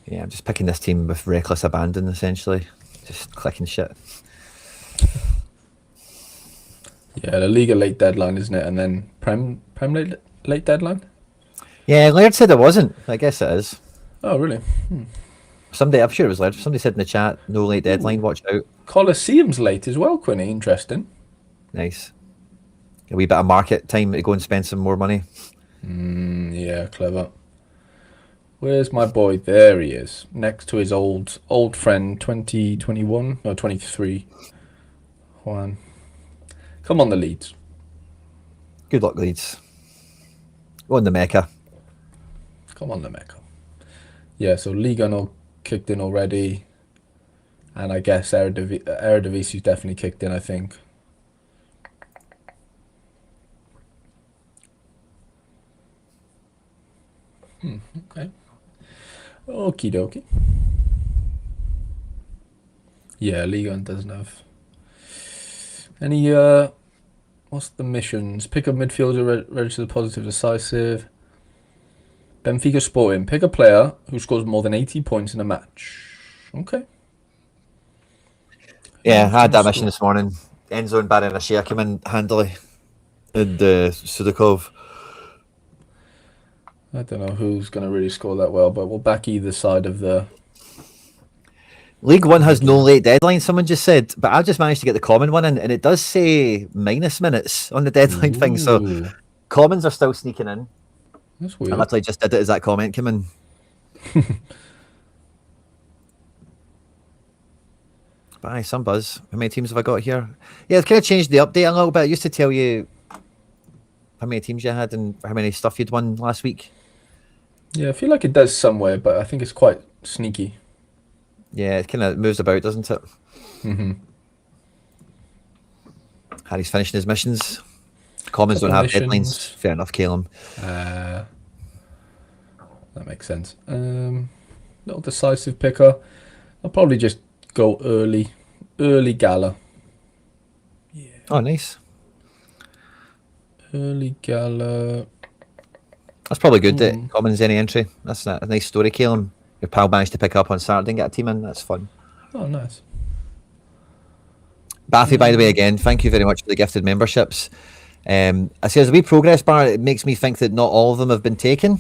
Yeah, I'm just picking this team with reckless abandon, essentially. Just clicking shit. Yeah, the Liga late deadline, isn't it? And then Prem late deadline? Yeah, Laird said it wasn't. I guess it is. Oh, really? Somebody, I'm sure it was Laird. Somebody said in the chat, no late deadline, watch out. Colosseum's late as well, Quinny. Interesting. Nice. A wee bit of market time to go and spend some more money. Yeah, clever. Where's my boy? There he is, next to his old friend, 2021 or 23. Juan, come on the Leeds. Good luck, Leeds. Go on the Mecca. Come on the Mecca. Yeah, so Liga no kicked in already, and I guess Eredivisie's definitely kicked in. I think. Okay. Okie dokie. Yeah, Liga doesn't have any. What's the missions? Pick a midfielder, register the positive, decisive. Benfica Sporting. Pick a player who scores more than 80 points in a match. Okay. Yeah, I had that Score. mission this morning. Enzo and Baranashia came in handily. And Sudakov. I don't know who's going to really score that well, but we'll back either side of the... League One has no late deadline, someone just said, but I just managed to get the common one in, and it does say minus minutes on the deadline thing, so Ooh, commons are still sneaking in. that's I weird. literally just did it as that comment came in. But aye, some buzz. How many teams have I got here? Yeah, it's kind of changed the update a little bit. It used to tell you how many teams you had and how many stuff you'd won last week. Yeah, I feel like it does somewhere, but I think it's quite sneaky. Yeah, it kind of moves about, doesn't it? Mm-hmm. Harry's finishing his missions. Commons don't Couple have of deadlines. missions. Fair enough, Caleb. That makes sense. Little decisive picker. I'll probably just go early gala. Oh, nice. Early gala. That's probably good that Commons any entry. That's a nice story, Caleb. Your pal managed to pick up on Saturday and get a team in. That's fun. Oh, nice. Baffy, by the way, again, thank you very much for the gifted memberships. I see as a wee progress bar, it makes me think that not all of them have been taken.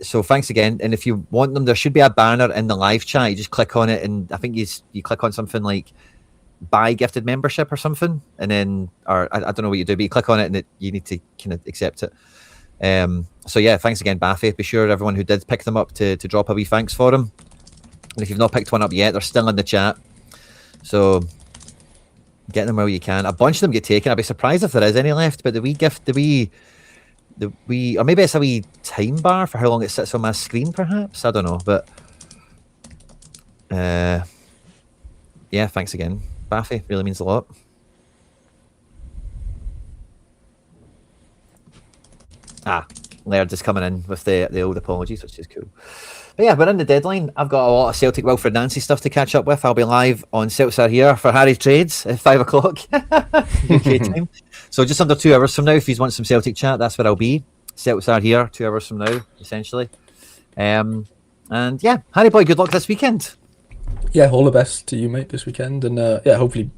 So thanks again. And if you want them, there should be a banner in the live chat. You just click on it, and I think you click on something like buy gifted membership or something, and then or I don't know what you do, but you click on it and you need to kind of accept it. So yeah, thanks again, Baffy. Be sure everyone who did pick them up to drop a wee thanks for them. And if you've not picked one up yet, they're still in the chat. So get them where you can. A bunch of them get taken. I'd be surprised if there is any left. But the wee gift, or maybe it's a wee time bar for how long it sits on my screen, perhaps. I don't know, but yeah, thanks again, Baffy. Really means a lot. Laird is coming in with the old apologies, which is cool. But yeah, we're in the deadline. I've got a lot of Celtic Wilfred Nancy stuff to catch up with. I'll be live on Celts here for Harry Trades at 5 o'clock UK time. So just under 2 hours from now, if you want some Celtic chat, that's where I'll be. Celts here 2 hours from now, essentially. And yeah, Harry boy, good luck this weekend. Yeah, all the best to you, mate, this weekend. And yeah, hopefully,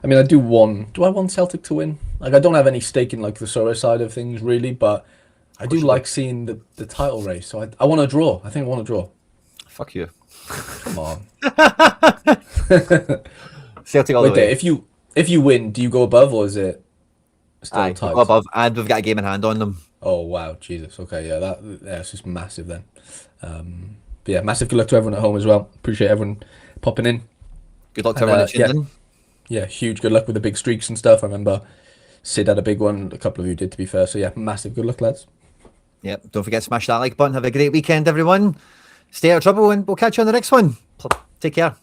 I mean, do I want Celtic to win? Like, I don't have any stake in like the Sorare side of things really, but I do like seeing the title race. So I want to draw. I think I want to draw. Fuck you. Come on. Celtic all the way. If you win, do you go above or is it still tight? Go above, and we've got a game in hand on them. Oh wow, Jesus. Okay, yeah, that's just massive then. But yeah, massive good luck to everyone at home as well. Appreciate everyone popping in. Good luck to everyone that tuned in. Yeah, huge good luck with the big streaks and stuff. I remember Sid had a big one. A couple of you did, to be fair. So yeah, massive good luck, lads. Yep. Don't forget to smash that like button. Have a great weekend, everyone. Stay out of trouble, and we'll catch you on the next one. Take care.